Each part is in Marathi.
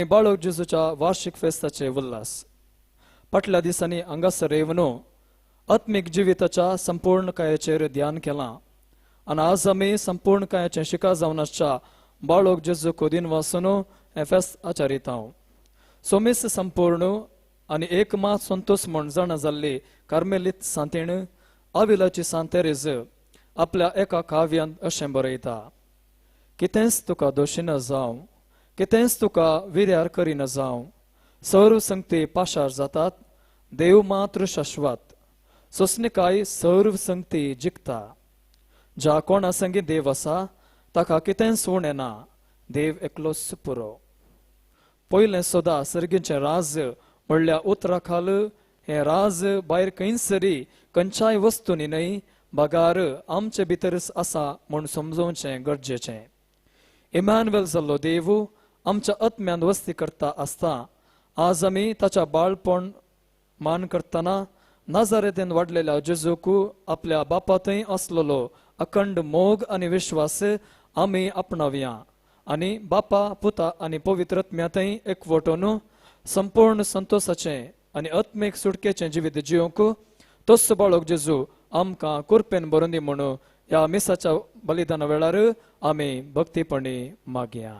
बाळक जेजूच्या वार्षिक फेस्ताचे उल्हास फाटल्या दिसांनी हांगासर येवन आत्मीक जिविताच्या संपूर्ण कायाचेर ध्यान केलां आनी आज आमी संपूर्ण कायाचे शिका जावन आसच्या बाळक जेजू कोदीन वाचून हे फेस्त आचरिता. सोमीस संपूर्ण आनी एक मात संतोष म्हण जाणा जाल्ली कार्मेलीत सांतीण आविलाची सांतेरेज आपल्या एका काव्यांत अशें बरयता. कितेंच तुका दोशीन जावं, कितेंच तुका विर्यार करीन जावं, सर्व संगती पाशार जातात, देव मात्र शाश्वत, सोसणिकाय सर्व संगती जिखता. ज्या कोणा संगी देव आसा ताका कितेंच उणें ना, देव एकलोच पुरो. पयलें सदा सर्गीचें राज म्हणल्या उतरा खाल हें राज भायर खंयसरी खंयच्याय वस्तूंनी न्हय, बागार आमचे भितरच आसा म्हूण समजोवचें गरजेचें. इमॅन्युएल जाल्लो देव आमच्या आत्म्यान वस्ती करता आसता आज आमी ताच्या बाळपण मान करतना नाजारेतेन वाडलेल्या जेजूक आपल्या बापातय आसलेलो अखंड मोग आनी विश्वास आमी आपणावया आनी बापा पुता आनी पवित्र आत्म्यातय एकवटून संपूर्ण संतोषाचें आनी आत्मीक सुटकेचें जिवीत जिवंक तोच बाळक जेजू आमकां कृपेन बरोवन दी म्हणून ह्या मिसाच्या बलिदाना वेळार आमी भक्तीपणी मागया.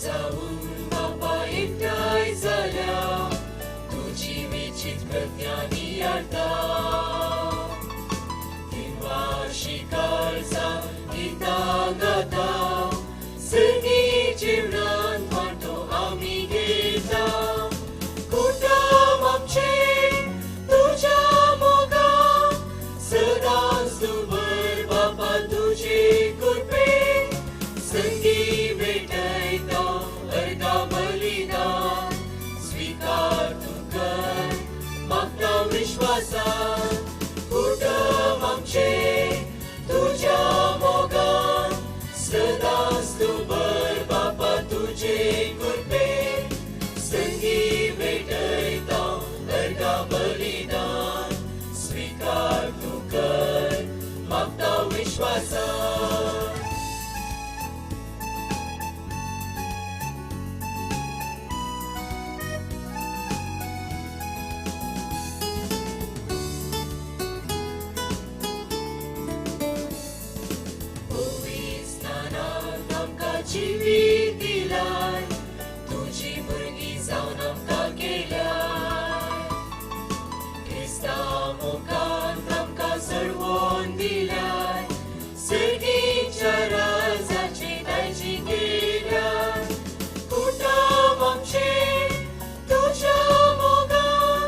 जाऊन बापा एकटाय झाल्या तुझी विचित्र ज्ञानी अर्था शिकारचा गीता गाता सगळी जीवनात वाटो आम्ही घेता कुटुंब आमचे तुझ्या मोगा सदाच तुबर बापा तुझे कृपे संगी भेटयता अर्धा बलिदान स्वीकार तू कर मागता विश्वासात कुटुंब आमचे तुझ्या मोगान सदाच तुबर बापा तुझे कृपे संगी भेटयता अर्धा बलिदान स्वीकार तू कर मागता विश्वासात जीवित दिलाय तुझी भुरगी जावन आमकां केल्याय क्रिस्ता मुखांत आमकां चडवून दिल्याय सगळींच्या राजाची दायजी केल्याय कुटुंब आमचे तुझ्या मोगान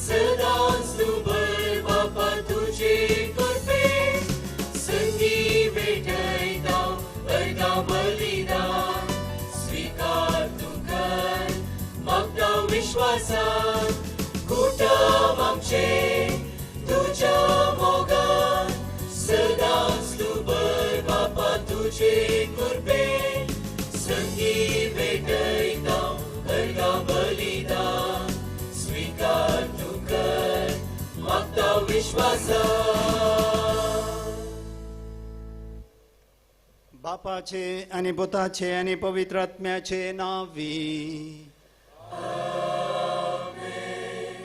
सदांच तुबर बापा तुझे कृपे संगी भेटयता अर्धा बलिदान स्वीकार तू कर मागता विश्वासात कुटुंब आमचे तुझ्या मोगान सदांच तुबर बापा तुझे कृपे संगी भेटयता अर्धा बलिदान स्वीकार तू कर मागता विश्वासात बापाचे आणि पुताचे आणि पवित्र आत्म्याचे नावी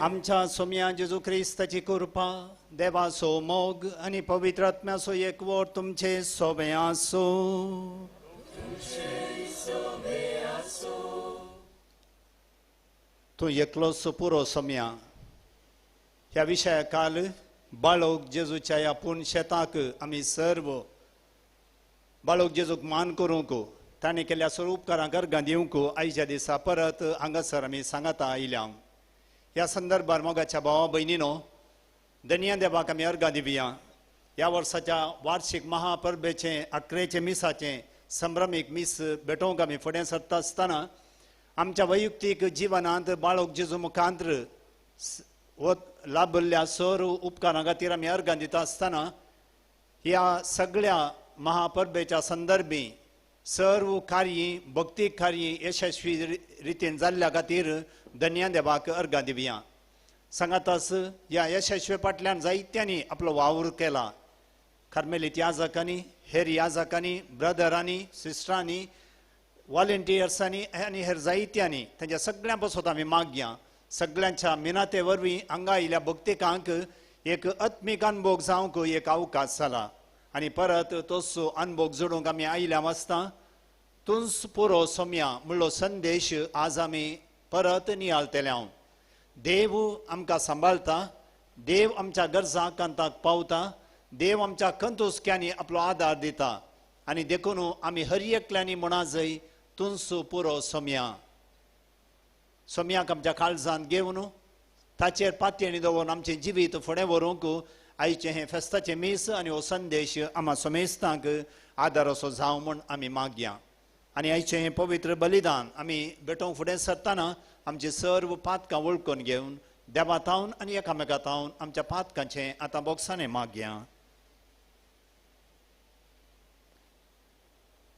आमच्या सोम्या जेजू ख्रिस्ताची कृपा देवाचो मोग आणि पवित्र आत्म्याचो एकवट तुमचे सोबे आसो तू एकलोच पुरो सोम्या ह्या विशया काल बाळोक जेजूच्या ह्या पूर्ण शेताक आमी सर्व बाळोक जेजूक मान करूंक ताणें केल्ल्या सर्व उपकारांक अर्गां दिवंक आयच्या दिसा परत हांगासर आमी सांगाता आयल्या ह्या संदर्भार मोगाच्या भावा भयणीनो दनिया देवाक आमी अर्गां दिवया ह्या वर्साच्या वार्षिक महापर्बेचे 11चे मिसाचे संभ्रमीक मीस भेटोवंक आमी फुडें सरता आसतना आमच्या वैयक्तीक जिवनांत बाळोक जेजू मुखांत्र लाभल्या सर्व उपकारां खातीर आमी अर्गां दिता आसतना ह्या सगळ्या महापर्बेच्या संदर्भी सर्व कार्य भक्तीक कार्य यशस्वी रितीन जाल्ल्या खातीर धन्य देवाक अर्गां दिवया सांगातास ह्या यशस्वी फाटल्यान जायत्यांनी आपलो वावर केला कार्मेलीत याजकांनी हेर याजकांनी ब्रदरांनी सिस्टरांनी वॉलंटियर्सांनी आनी हेर जायत्यांनी तांच्या सगळ्यां पासून आमी मागया सगळ्यांच्या मिनाते वरवीं हांगा आयिल्ल्या भक्तिकांक एक आत्मीक अनुभव जावंक एक अवकाश जाला आनी परत तोच अनुभव जोडूंक आमी आयल्या आसता तुंस पुरो सोम्या म्हणलो संदेश आज आमी परत नियाळतले हांव देव आमकां सांबाळटा देव आमच्या गरजां कांताक पावता देव आमच्या कंतुस्क्यांनी आपलो आदार दिता आनी देखून आमी हर एकल्यांनी म्हणा जय तुंस पुरो सोम्या सोम्याक आमच्या काळजांत घेवन ताचेर पातयेणी दवरून आमचें जिवीत फुडें व्हरूंक आयचे हे फेस्ताचे मीस आनी हो संदेश आम्हा समेस्तांक आदार असो जावं म्हूण आमी मागया आनी आयचे हे पवित्र बलिदान आमी भेटोवंक फुडें सरतना आमची सर्व पातकां वळखून घेवन देवातावन आनी एकामेकातावन आमच्या पातकांचे आतां बोक्सांनी मागया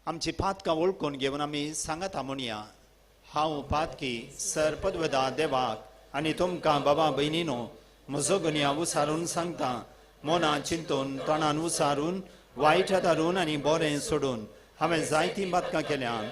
आमची पातकां वळखून घेवन आमी सांगाता म्हणया हांव पातकी सर पदवेदार देवाक आनी तुमकां बाबा भयणीनो म्हजो गुन्यांव उसारून सांगता मोना चिंतून तोंडान उसारून वायट हातारून आनी बरें सोडून हांवें जायतीं बातकां केल्यान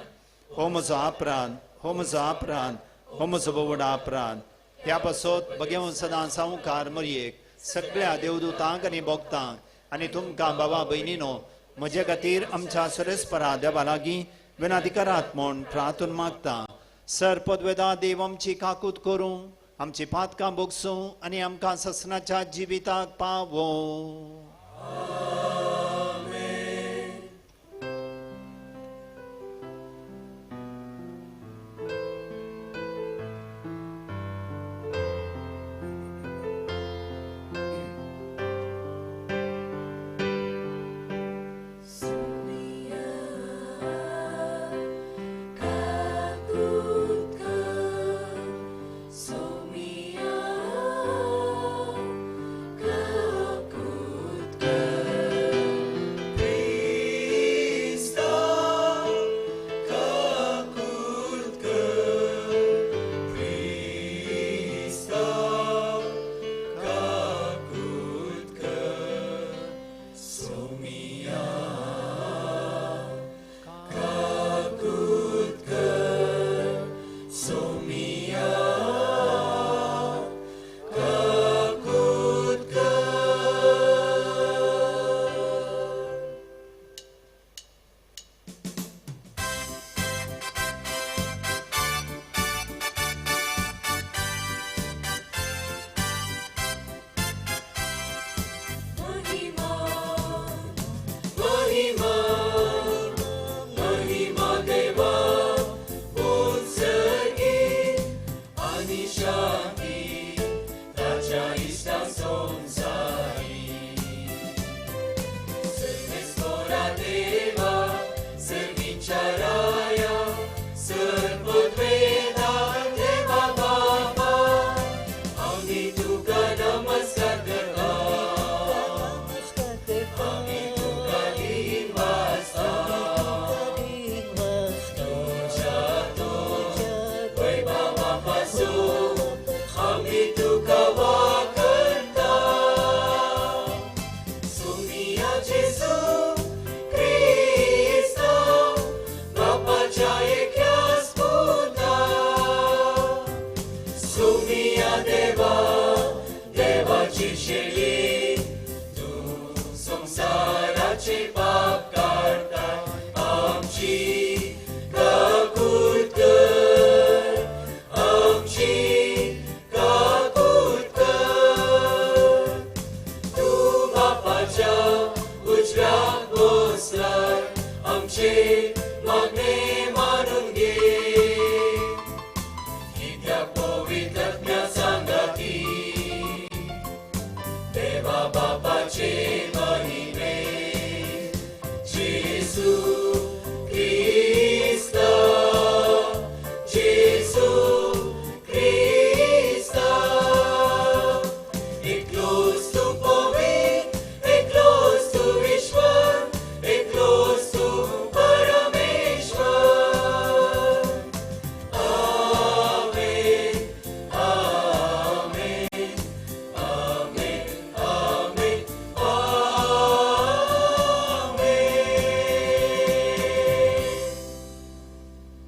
हो म्हजो अपराध हो म्हजो अपराध हो म्हजो बोवडा अपराध ह्या पासत भगेवन सदां सावकार मरयेक सगळ्या देवदूतांक आनी भक्तांक आनी तुमकां बाबा भयणीनो म्हजे खातीर आमच्या सुरेस्परा देवा लागीं विनाधिकारात म्हूण प्रार्थून मागता सर पदवेदा देव आमची काकूत करूं आमची पातकां बोगसूं आनी आमकां ससनाच्या जिविताक पावो.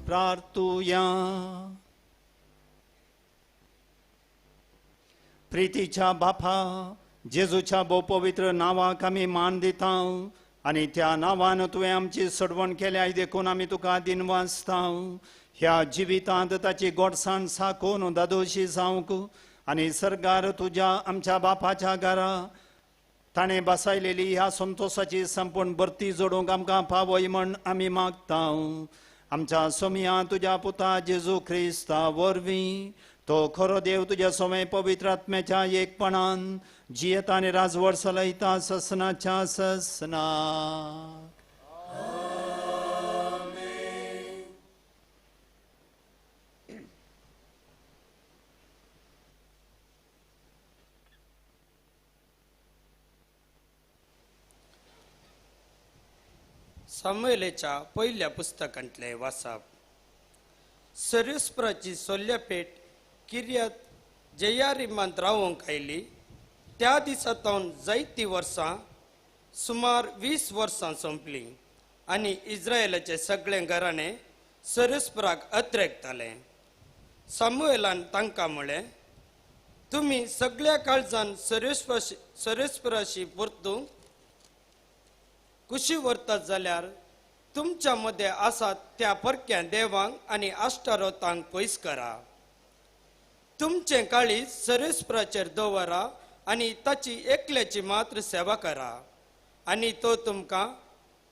प्रार्थूया. प्रितीच्या बापा जेजूच्या भोव पवित्र नावाक आमी मान दिता आनी त्या नावान तुवें आमची सोडवण केल्या देखून आमी तुका दिन वाचता. ह्या जिवितांत ताची गोडसाण साकोन दादोशी जावंक आनी सर्गार तुज्या आमच्या बापाच्या घरा ताणें बसयलेली ह्या संतोषाची संपूर्ण भरती जोडूंक आमकां पावय म्हण आमी मागता. आमच्या सोमिया तुज्या पुता जेजू ख्रिस्ता वरवीं तो खरो देव तुज्या सोमे पवित्र आत्म्याच्या एकपणान जियेता आनी राजवट चलयता ससनाच्या ससना. सामुएलेच्या पहिल्या पुस्तकांतले वाचप. सरुस्पराची सोल्ल्यापेट किर्यात जयारिमांत रावंक आयली. त्या दिसातावन जायतीं वर्सां सुमार 20 वर्सां संपली आनी इस्रायेलाचे सगळे घराणे सरुस्पराक अत्रेकताले. सामुएलान तांकां म्हळें, तुमी सगळ्या काळजान सरुस्पराशी परतूंक कुशी व्हरतात जाल्यार तुमच्या मध्ये आसात त्या परक्या देवांक आनी आश्टारोतांक पयस करा. तुमचे काळीज सर्वेस्पराचेर दवरा आनी ताची एकल्याची मात्र सेवा करा आनी तो तुमकां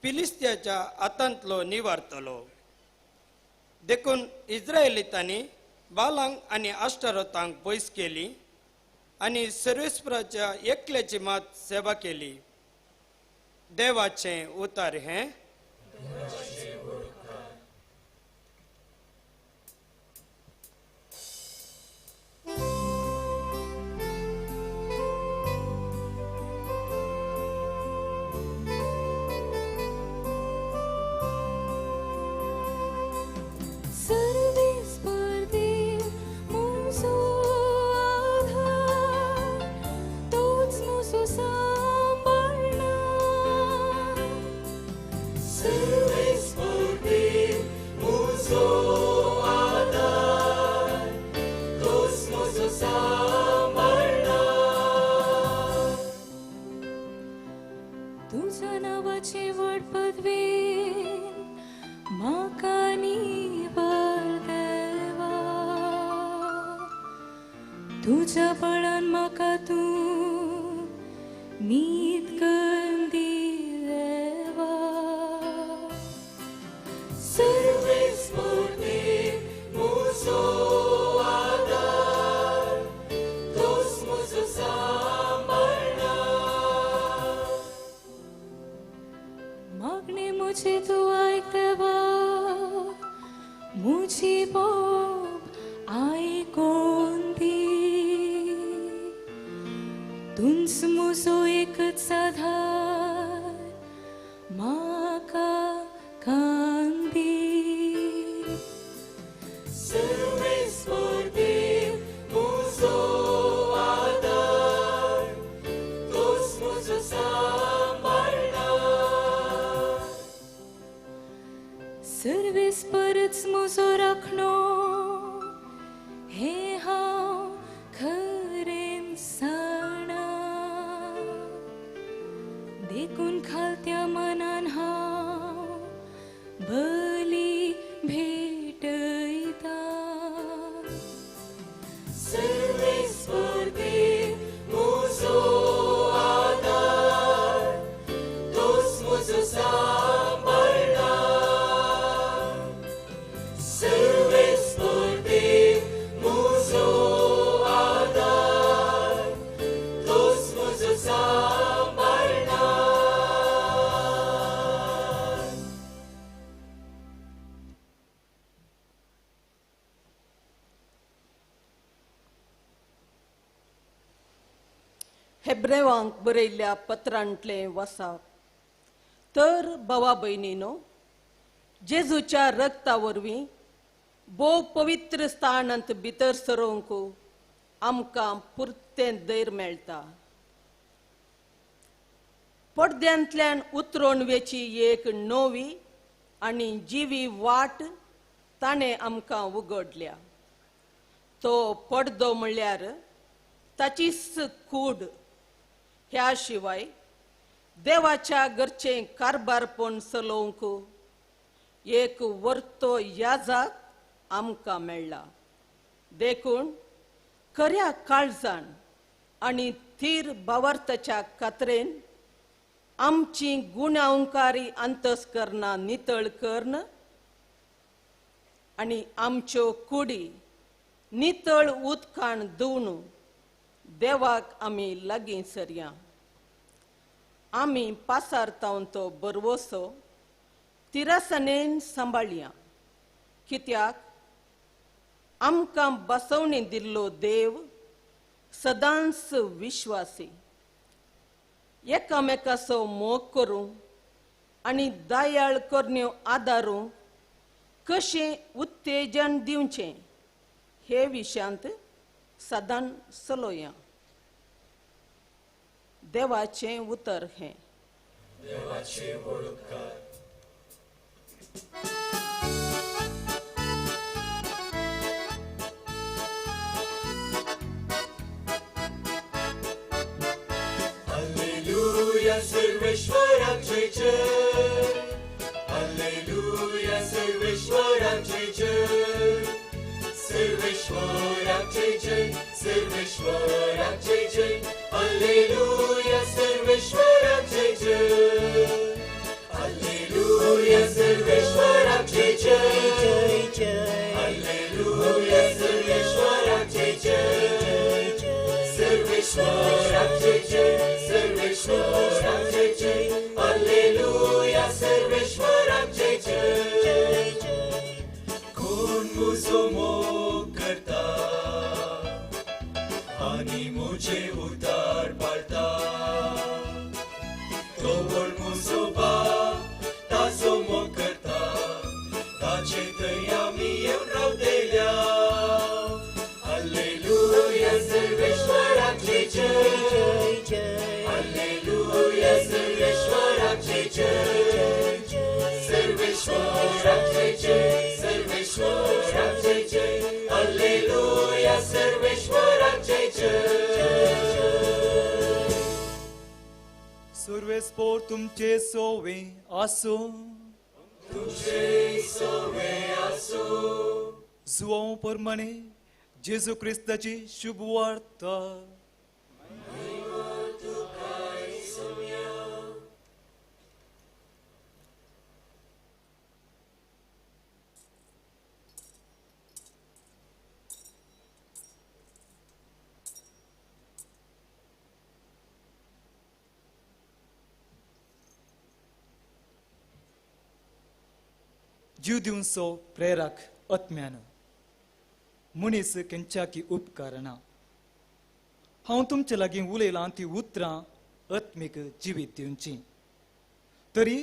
फिलिस्त्याच्या हातांतलो निवारतलो. देखून इस्रायलितांनी बालांक आनी आश्टारोतांक पयस केली आनी सर्वेस्पराच्या एकल्याची मात सेवा केली. देवाचें उतर हें. तुझ्या नावाची व्हड पदवी म्हाका निवळ देवा. तुझ्या बळान म्हाका तूं न्हीद कंदी देवा. मागणे मुझे तू ऐकवा, मुझी बोब ऐकून दी. तुंच मुजो एकच आधार म्हाका कांदी. सर्वेस्परच मुजो राखणो हे हांव खरें जाणा. देखून खालत्या मनान हांव बली भेटयता. हेब्रेवांक बरयल्ल्या पत्रांतले वसाप. तर भावा भयणीनो, जेजूच्या रक्ता वरवीं भोव पवित्र स्थानांत भितर सरोवंक आमकां पुर्तें धैर्य मेळटा. पडद्यांतल्यान उतरोन वेची एक नवी आनी जिवी वाट ताणें आमकां उगडल्या. तो पडदो म्हणल्यार ताचीच कूड. ह्या शिवाय देवाच्या घरचें कारभारपण चलोवंक एक वर्तो याजक आमकां मेळ्ळा. देखून खऱ्या काळजान आनी थीर भावार्थाच्या खात्रेन आमची गुणावंकारी अंतस्करणां नितळ कर्ण आनी आमच्यो कुडी नितळ उदकान धुवन देवाक आमी लागीं सरया. आमी पासारतावन तो बरवसो तिरासनेन सांबाळया. कित्याक आमकां बसवणी दिल्लो देव सदांच विश्वासी. एकामेकाचो मोग करूं आनी दयाळ करण्यो आदारूंक कशें उत्तेजन दिवचें हे विशयांत सदां चलोया. देवाचें उतर हें. Alleluia, सर्वेश्वराक जय जय. सर्वेश्वराचे जय सर्वेश्वराचे जय सर्वेश्वराचे जय हालेलुया सर्वेश्वराचे जय हालेलुया सर्वेश्वराचे जय जय जय हालेलुया सर्वेश्वराचे जय सर्वेश्वराचे जय सर्वेश्वराचे जय हालेलुया सर्वेश्वराचे जय कोण मुझो मोग करता आणि मुझे उद्धार पाळता तो कोण मुझो बाप ताचो मोग करता ताचे थंय आमी येवन रावतेल्या हालेलुया सर्वेश्वराचे जय जय जय हालेलुया सर्वेश्वराचे जय सर्वेश्वराचे जय सर्वेश्वराचे जय हालेलुया सर्वेश्वराचे जय सर्वेस्पोर तुमचे सोवे आसो तुझे सोवे आसो जुवांव प्रमाणे जेजू क्रिस्ताची शुभ वार्ता जीव दिवचो प्रेरक आत्म्यान मनीस केंच्याकी उपकारना हांव तुमचे लागीं उलयलां ती उतरां आत्मीक जिवीत दिवची तरी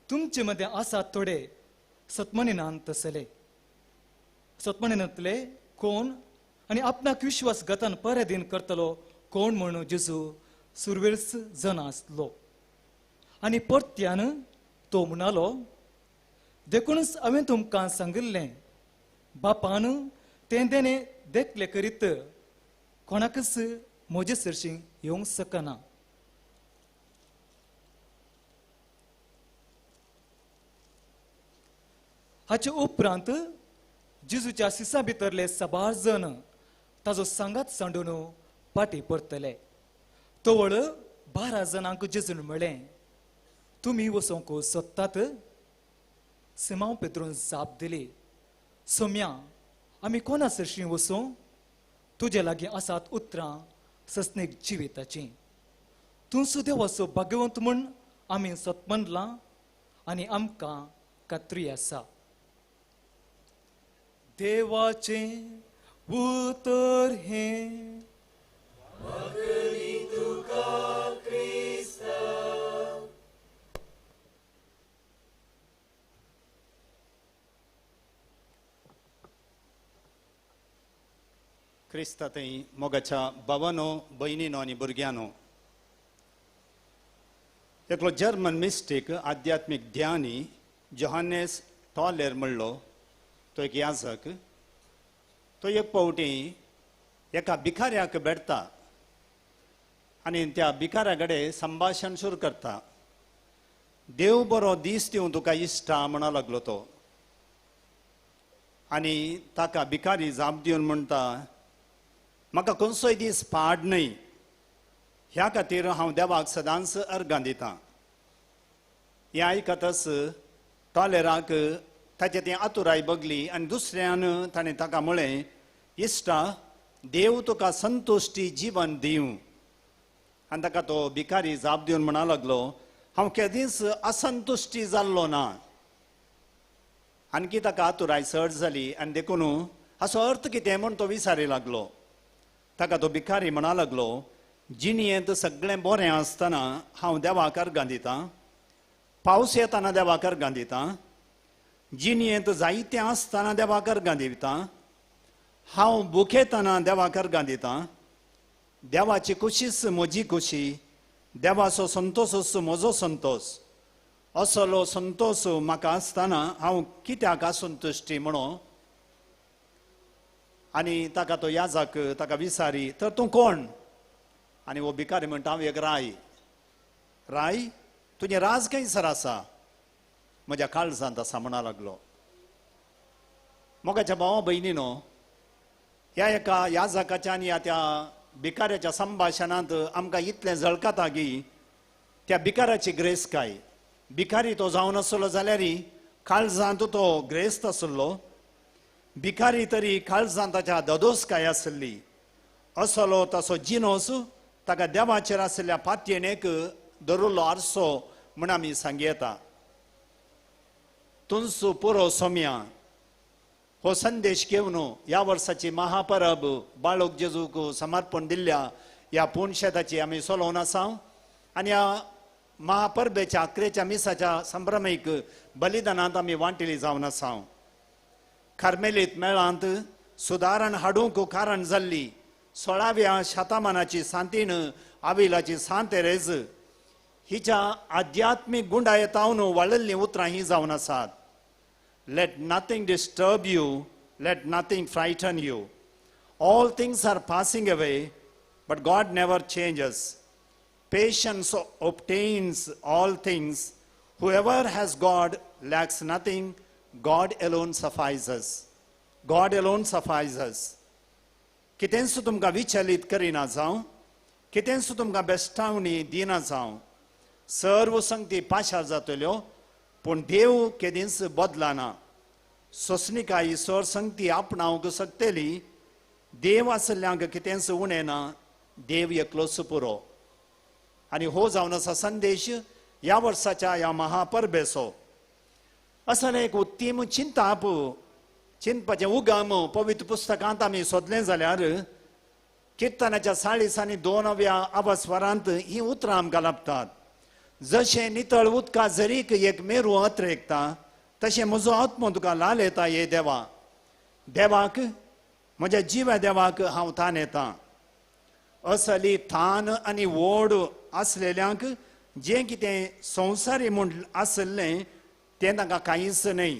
तुमचे मदें आसात थोडे सत्मनिनांत तसले सत्मनिनांतले कोण आनी आपणाक विश्वासघातान परेदीन करतलो कोण म्हणून जेजू सुरवेळस जन आसलो आनी परत्यान तो म्हणालो देखूनच हांवें तुमकां सांगिल्लें बापान तें देणें देखले करीत कोणाकच म्हजे सरशीं येवंक शकना हाचे उपरांत जेजूच्या सिसा भितरले साबार जण ताजो सांगात सांडून पाटी परतले तोवळ 12 जणांक जेजून म्हळें तुमी वचोंक सोदतात सिमांव पेत्रून जाप दिली सोम्या आमी कोणा सरशीं वचूं तुजे लागीं आसात उतरां सस्नेक जिविताची तूं सुद्दां वचो भाग्यवंत म्हूण आमी सतमनलां आनी आमकां खात्री आसा देवाचें उतर हें क्रिस्तांतय मोगाच्या भावानो भयणीनो आनी भुरग्यांनो एकलो जर्मन मिस्टीक आध्यात्मीक ध्यानी जोहानेस टॉलेर म्हणलो तो एक याजक तो एक पावटी एका भिकाऱ्याक भेटता आनी त्या भिकाऱ्या कडेन संभाशण सुरू करता देव बरो दीस दिवं तुका इश्टा म्हणा लागलो तो आनी ताका भिकारी जाप दिवन म्हणटा म्हाका खंयचोय दीस पाड न्हय ह्या खातीर हांव देवाक सदांच अर्गां दितां हें आयकतच टॉलेराक ताचे ती आतुराय बगली आनी दुसऱ्यान ताणें ताका म्हळें इश्टा देव तुका संतुश्टी जीवन दिवं आनी ताका तो भिकारी जाप दिवन म्हणा लागलो हांव केदींच असंतुश्टी जाल्लो ना आणकी ताका आतुराय चड जाली आनी देखून हाचो अर्थ कितें म्हूण तो विचारी लागलो ताका तो भिकारी म्हणा लागलो जिणयेंत सगळें बरें आसतना हांव देवाक अर्गां दितां पावस येताना देवाक अर्गां दितां जिणयेंत जायतें आसतना देवाक अर्गां दितां हांव भुकेतना देवाक अर्गां दितां देवाची खुशीच म्हजी खुशी देवाचो संतोष म्हजो संतोष असलो संतोष म्हाका आसतना हांव कित्याक असंतुश्टी म्हणो आनी ताका तो याजक ताका विचारी तर तूं कोण आनी वो भिकारी म्हणटा हांव एक राय तुजें राज खंयसर आसा म्हज्या काळजांत आसा म्हणा लागलो मोगाच्या भावा बहिणीनो, ह्या एका याजकाच्या आणि त्या भिकाऱ्याच्या संभाशणांत आमकां इतलें झळकता की त्या भिकाराची ग्रेस काय. भिकारी तो जावन आसलो जाल्यार काळजांत तो ग्रेस्त आसलो. भिकारी तरी काळजांत ताच्या दोदोसकाय आसली. असलो तसो जिनोस ताका देवाचेर आसलेल्या पातयेणेक दवरलो आरसो म्हण आमी सांगी येता. तुंस पुरो सोम्या हो संदेश घेवन ह्या वर्साची महापरब बाळोक जेजूक समर्पण दिल्ल्या ह्या पुणशेताची आमी चलोवन आसा. आनी ह्या महापरबेच्या अकरेच्या मिसाच्या संभ्रमीक बलिदानांत आमी वांटेली जावन आसा. कार्मेलीत मेळांत सुदारण हाडूंक कारण जाल्ली 16व्या शतमानाची सांतीण आविलाची सांतेरेज हिच्या आध्यात्मीक गुंडायेतावन वाळिल्लीं उतरां ही जावन आसात. Let nothing disturb you, let nothing frighten you. All things are passing away, but God never changes. Patience obtains all things. Whoever has God lacks nothing. God alone suffices. God alone suffices. कितेंच तुमकां विचलित करिना जावं, कितेंच तुमकां बेस्टावणी दिना जावं. सर्व संगती पाशार जातल्यो, पूण देव केदींच बदलाना. सोसणीकाई सर संगती आपणावंक शकतली. देव आसल्ल्यांक कितेंच उणें ना. देव एकलोच पुरो. आनी हो जावन आसा संदेश ह्या वर्साच्या ह्या महापरबेचो. असलें एक उत्तीम चिंताप चिंतपाचें उगम पवित्र पुस्तकांत आमी सोदलें जाल्यार किर्तनाच्या 40 आनी 2व्या अवस्वरांत ही उतरां आमकां लाभतात. जशें नितळ उदका झरीक एक मेरू अत्रेकता, तशें म्हजो आत्मो तुका लाल येता हे देवा. देवाक, म्हज्या जिव्या देवाक हांव थान येता. असली थान आनी वोड आसलेल्यांक जें कितें संवसारी म्हूण आसलें तें तांकां कांयच न्हय.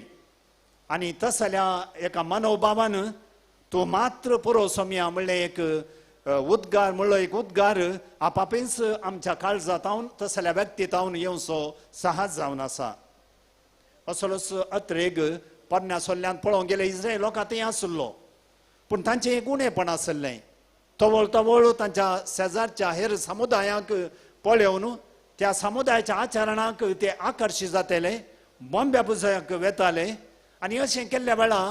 आनी तसल्या एका मनोभावान तूं मात्र पुरो सोम्या म्हणलें एक उद्गार म्हणलो एक उद्गार आपापीच आमच्या काळजांतावन तसल्या व्यक्तितावन येवचो साहस जावन आसा. असलोच अत्रेग पोरण्या सोल्ल्यान पळोवंक गेले इस्रायल लोकां थंय आसलो, पूण तांचें एक उणेंपण आसलें. तवळ तवळ तांच्या शेजारच्या हेर समुदायाक पळोवन त्या समुदायाच्या आचरणाक ते आकर्शीत जाताले, बॉम्ब्या पुजयाक वेताले. आनी अशें केल्ल्या वेळा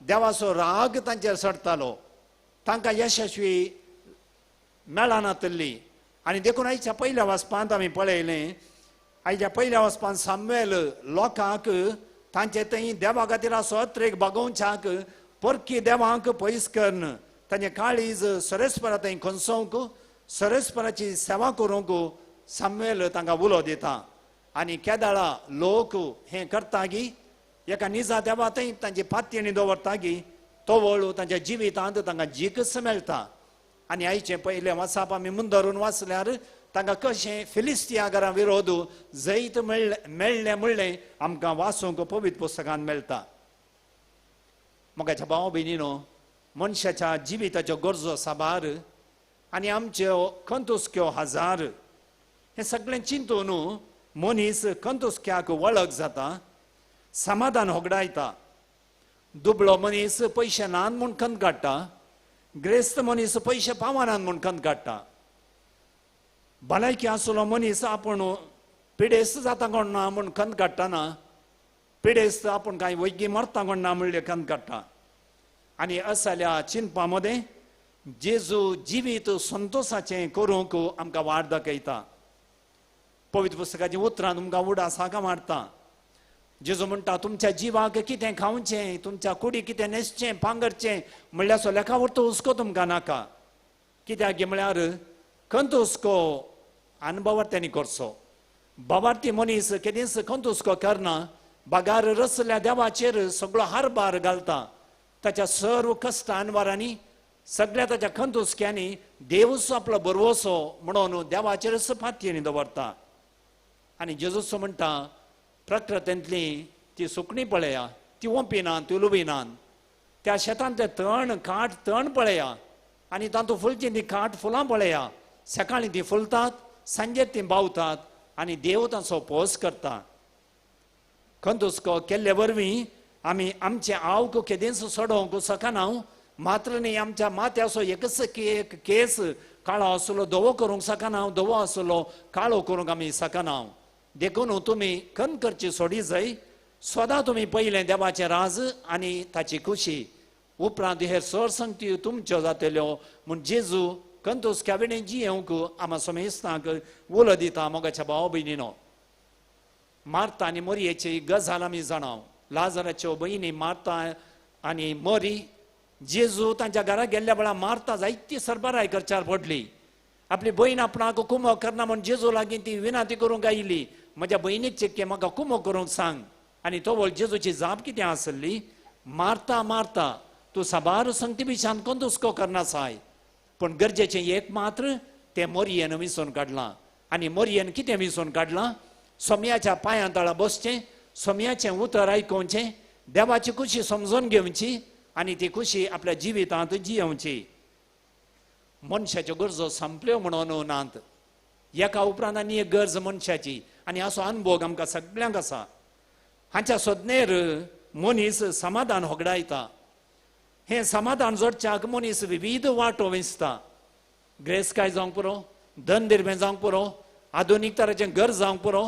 देवाचो राग तांचेर सडटालो. तांकां यशस्वी मेळनातली. आनी देखून आयच्या पयल्या वचपांत आमी पळयलें, आयच्या पयल्या वचपांत सामुएल लोकांक तांचे थंय देवा खातीर असो अत्रेक बागोवच्याक परकी देवाक पयस करन तांचें काळीज सरेस्परा थंय खंसोवंक, सरेस्पराची सेवा करूंक सामुएल तांकां उलो दिता. आनी केदाळा लोक हें करता की एका निजा देवा थंय तांची पातयेणी दवरता की तवळ तांच्या जिवितांत तांकां जीकच मेळटा. आनी आयचें पयलें वचप आमी मुंदरून वाचल्यार तांकां कशें फिलिस्तिया घरा विरोध जैत मेळ्ळें म्हणलें आमकां वाचूंक पवित्र पुस्तकांत मेळटा. मोगाच्या भाव भयणीनो, मनशाच्या जिविताच्यो गरजो साबार आनी आमच्यो कंतुस्क्यो हजार हें सगळें चिंतून मनीस कंतुस्क्याक वळख जाता, समाधान होगडायता. दुबळो मनीस पयशे नान म्हूण खंत काडटा, ग्रेस्त मनीस पयशे पावनान म्हूण खंत काडटा. भलायकी आसलो मनीस आपूण पिडेस्त जाता कोण ना म्हूण खंत काडटाना पिडेस्त आपूण कांय वैगी मरता कोण ना म्हणलें खंत काडटा. आनी असल्या चिंतपा मदें जेजू जिवीत संतोशाचें करूंक आमकां वाट दाखयता. पवित्र पुस्तकाची उतरां तुमकां उडासाका मारता. जेजू म्हणटा तुमच्या जिवाक कितें खावचें, तुमच्या कुडी कितें न्हेसचें पांगरचें म्हणल्यार असो लेखा उरतो हुस्को तुमकां नाका. कित्याक म्हळ्यार खंत हुस्को अनुभवार्थ्यांनी करचो. बाबार्थी मनीस केदींच खंत हुस्को करना, बागार रचल्या देवाचेर सगळो हारबार घालता. ताच्या सर्व कश्ट अनवारांनी सगळ्या ताच्या खंत हुस्क्यांनी देवूच आपलो बरवसो म्हणून देवाचेरच फातयेनी दवरता. आनी जेजूस म्हणटा प्रकृतींतली ती सुकणी पळया, ती ओंपिनात, ती लुबिनात. त्या शेतांत ते काठ तण पळया आनी तातूंत फुलची ती काठ फुलां पळया. सकाळीं ती फुलतात, सांजेर ती बावतात आनी देव तांचो पोस करता. खंत हुस्को केल्ले वरवीं आमी आमचे आवक केदेंच सोडोवंक सकाना मात्र न्ही आमच्या माथ्याचो एकच केस काळो आसलो धवो करूंक सकाना धवो आसलो काळो करूंक आमी सकाना देखून तुमी खन करची सोडी जाय सदां तुमी पयलें देवाचें राज आनी ताची खुशी उपरांत हेर सरसंगती तुमच्यो जातल्यो म्हूण जेजू कंतूस केवेडें जियेवंक आमा समेस्तांक उलो दिता मोगाच्या भाव भयणीनो मार्ता आनी मोरयेची गजाल आमी जाणाव लाजराच्यो भयणी मार्ता आनी मोरी जेजू तांच्या घरा गेल्ल्या वेळार मार्ता जायती सरबराय करच्यार पडली आपली भयण आपणाक कुमो करना म्हूण जेजू लागीं ती विनाती करूंक आयिल्ली म्हज्या भयणीक चिक्के म्हाका कुमो करूंक सांग आनी तो वळ जेजूची जाप कितें आसली मार्ता मार्ता तूं साबार संगती बिशान कोण हुस्को करना साय पूण गरजेचें एक मात्र तें मोरयेन विसरून काडलां आनी मोरयेन कितें विसरून काडलां सोम्याच्या पांयां तळा बसचें सोम्याचें उतर आयकुचें देवाची खुशी समजून घेवची आनी ती खुशी आपल्या जिवितांत जियोवची मनशाच्यो गरजो संपल्यो म्हणून नात एका उपरांत आनी एक गरज मनशाची आनी असो अनुभव आमकां सगळ्यांक आसा हाच्या सोदनेर मनीस समाधान होगडायता हे समाधान जोडच्याक मनीस विविध वाटो वेंचता ग्रेसकाय जावंक पुरो धन निर्में जावंक पुरो आधुनीक तरेचें घर जावंक पुरो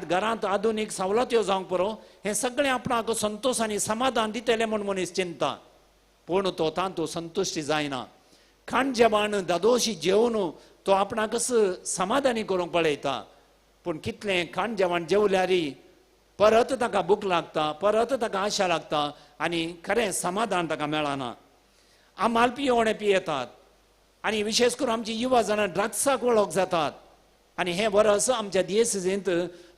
घरांत आधुनीक सवलत्यो जावंक पुरो हे सगळें आपणाक संतोष आनी समाधान दितलें म्हूण मनीस चिंता पूण तो तातूंत संतुश्टी जायना खाण जेवण दादोशी जेवन तो आपणाकच समाधानी करूंक पळयता पूण कितलें खाण जेवण जेवल्यार परत ताका भूक लागता परत ताका आशा लागता आनी खरें समाधान ताका मेळना आमाल पियेवणें पियेतात आनी विशेश करून आमची युवा जाणां ड्रग्साक वळख जातात आनी हें वरस आमच्या दियेसीजेंत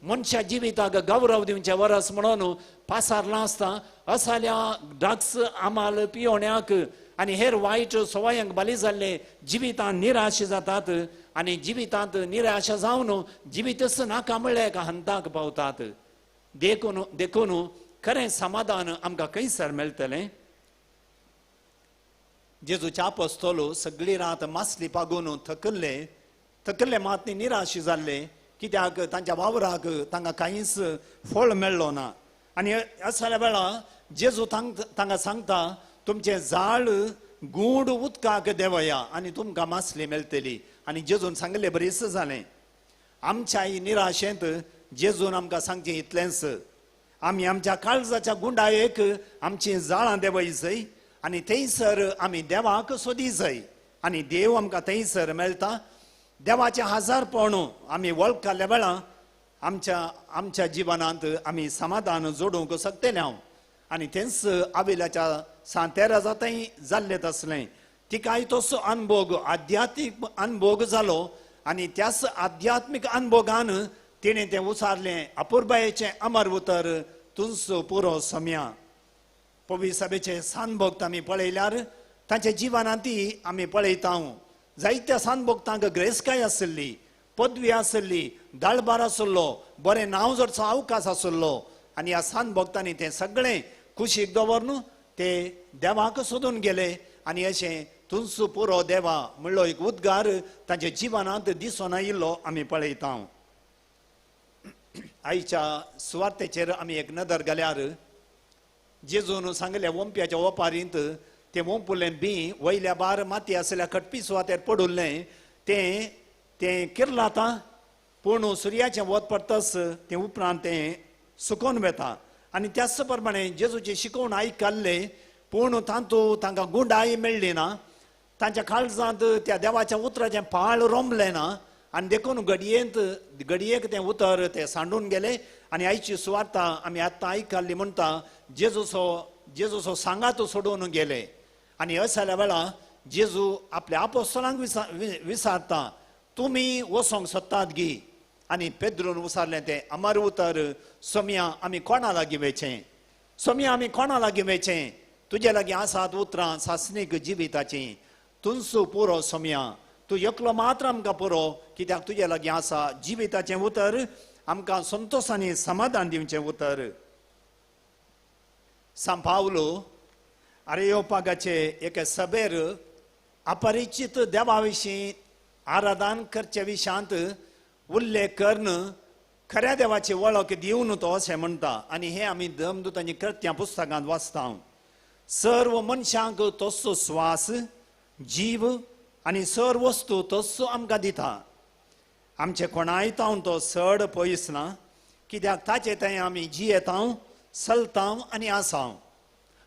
मनशा जिविताक गौरव दिवचें वरस म्हणून पासारलां आसता असल्या ड्रग्स आमाल पियेवण्याक आनी हेर वायट सवयांक बली जाल्ले जिवितांत निराश जातात आनी जिवितांत निराश जावन जिवितच नाका म्हणलें एका हंताक पावतात देखून खरें समाधान आमकां खंयसर मेळटलें जेजूचे आपोस्तोल सगळी रात मासली पागून थकल्ले मात निराश जाल्ले कित्याक तांच्या वावराक तांकां कांयच फळ मेळ्ळो ना आनी असल्या वेळार जेजू तांकां सांगता तुमचें जाळ गूढ उदकाक देवया आनी तुमकां मासली मेळटली आनी जेजून सांगलें बरीच जालें आमच्या निराशेंत जेजून आमकां सांगचें इतलेंच आमी आमच्या काळजाच्या गुंडायेक आमची जाळां देवय जाय आनी थंयसर आमी देवाक सोदी जाय आनी देव आमकां थंयसर मेळटा देवाचें हजारपण आमी वळखल्या वेळार आमच्या जिवनांत आमी समाधान जोडूंक शकतले हांव आनी तेंच आविलाच्या सांतेरा जाताय जाल्लें तसलें तिकाय तसो अनुभव आध्यात्मीक अनुभव जालो आनी त्याच आध्यात्मीक अनुभवान तिणें तें उसारलें अपुर्बायेचें अमर उतर तुजो पुरो सम्या पवी सभेचे सांभोक्त आमी पळयल्यार तांच्या जिवनांतय आमी पळयता जायत्या सांभोक्तांक ग्रेसकाय आसली पदवी आसली दाळबार आसलो बरें नांव जोडचो अवकाश आसलो आनी ह्या सांभोक्तांनी तें सगळें कुशीक दवरून ते देवाक सोदून गेले आनी अशें तुजो पुरो देवा म्हणलो एक उद्गार तांच्या जिवनांत दिसून आयिल्लो आमी पळयता आयच्या सुवातेचेर आमी एक नदर घाल्यार जेजून सांगल्या ओंप्याच्या ओपारींत तें ओंपुलें बी वयल्या बार माती आसल्या खटपी सुवातेर पडुल्लें तें किरलाता पूण सुर्याचें वत पडटस तें उपरांत तें सुकोवन वेता आनी त्याच प्रमाणे जेजूचें शिकोवन आयकल्लें पूण तातूंत तांकां गुंडाय मेळ्ळी ना तांच्या काळजांत त्या देवाच्या उतराचें पाळ रोंबलें ना आनी देखून घडयेक तें उतर तें सांडून गेलें आनी आयची सुवार्ता आमी आतां आयकल्ली म्हणटा जेजूचो सांगात सोडून गेले आनी अशा वेळार जेजू आपल्या आपोस्तलांक विचारता तुमी वसोंक सोदतात गी आनी पेद्रून उसारलें तें अमर उतर सोम्या आमी कोणा लागीं वेचें सोम्या आमी कोणा लागीं वेचें तुजे लागीं आसात उतरां सासणीक जिविताचीं तुजो पुरो सोम्या तूं एकलो मात्र आमकां पुरो कित्याक तुजे लागीं आसा जिविताचें उतर आमकां संतोशानी समाधान दिवचें उतर सान पावलो आरेओपागाचे एके सभेर अपरिचित देवा विशीं आराधन करचे विशांत उल्लेख करून खऱ्या देवाची वळख दिवन तो अशें म्हणटा आनी हे आमी धर्मदूतांनी कृत्यां पुस्तकांत वाचता सर्व मनशांक तस्सो स्वास जीव आनी सर्व वस्तू तस्सो आमकां दिता आमचे कोणाय तावन तो सड पयस ना कित्याक ताचे थंय आमी जियेता चलता आनी आसा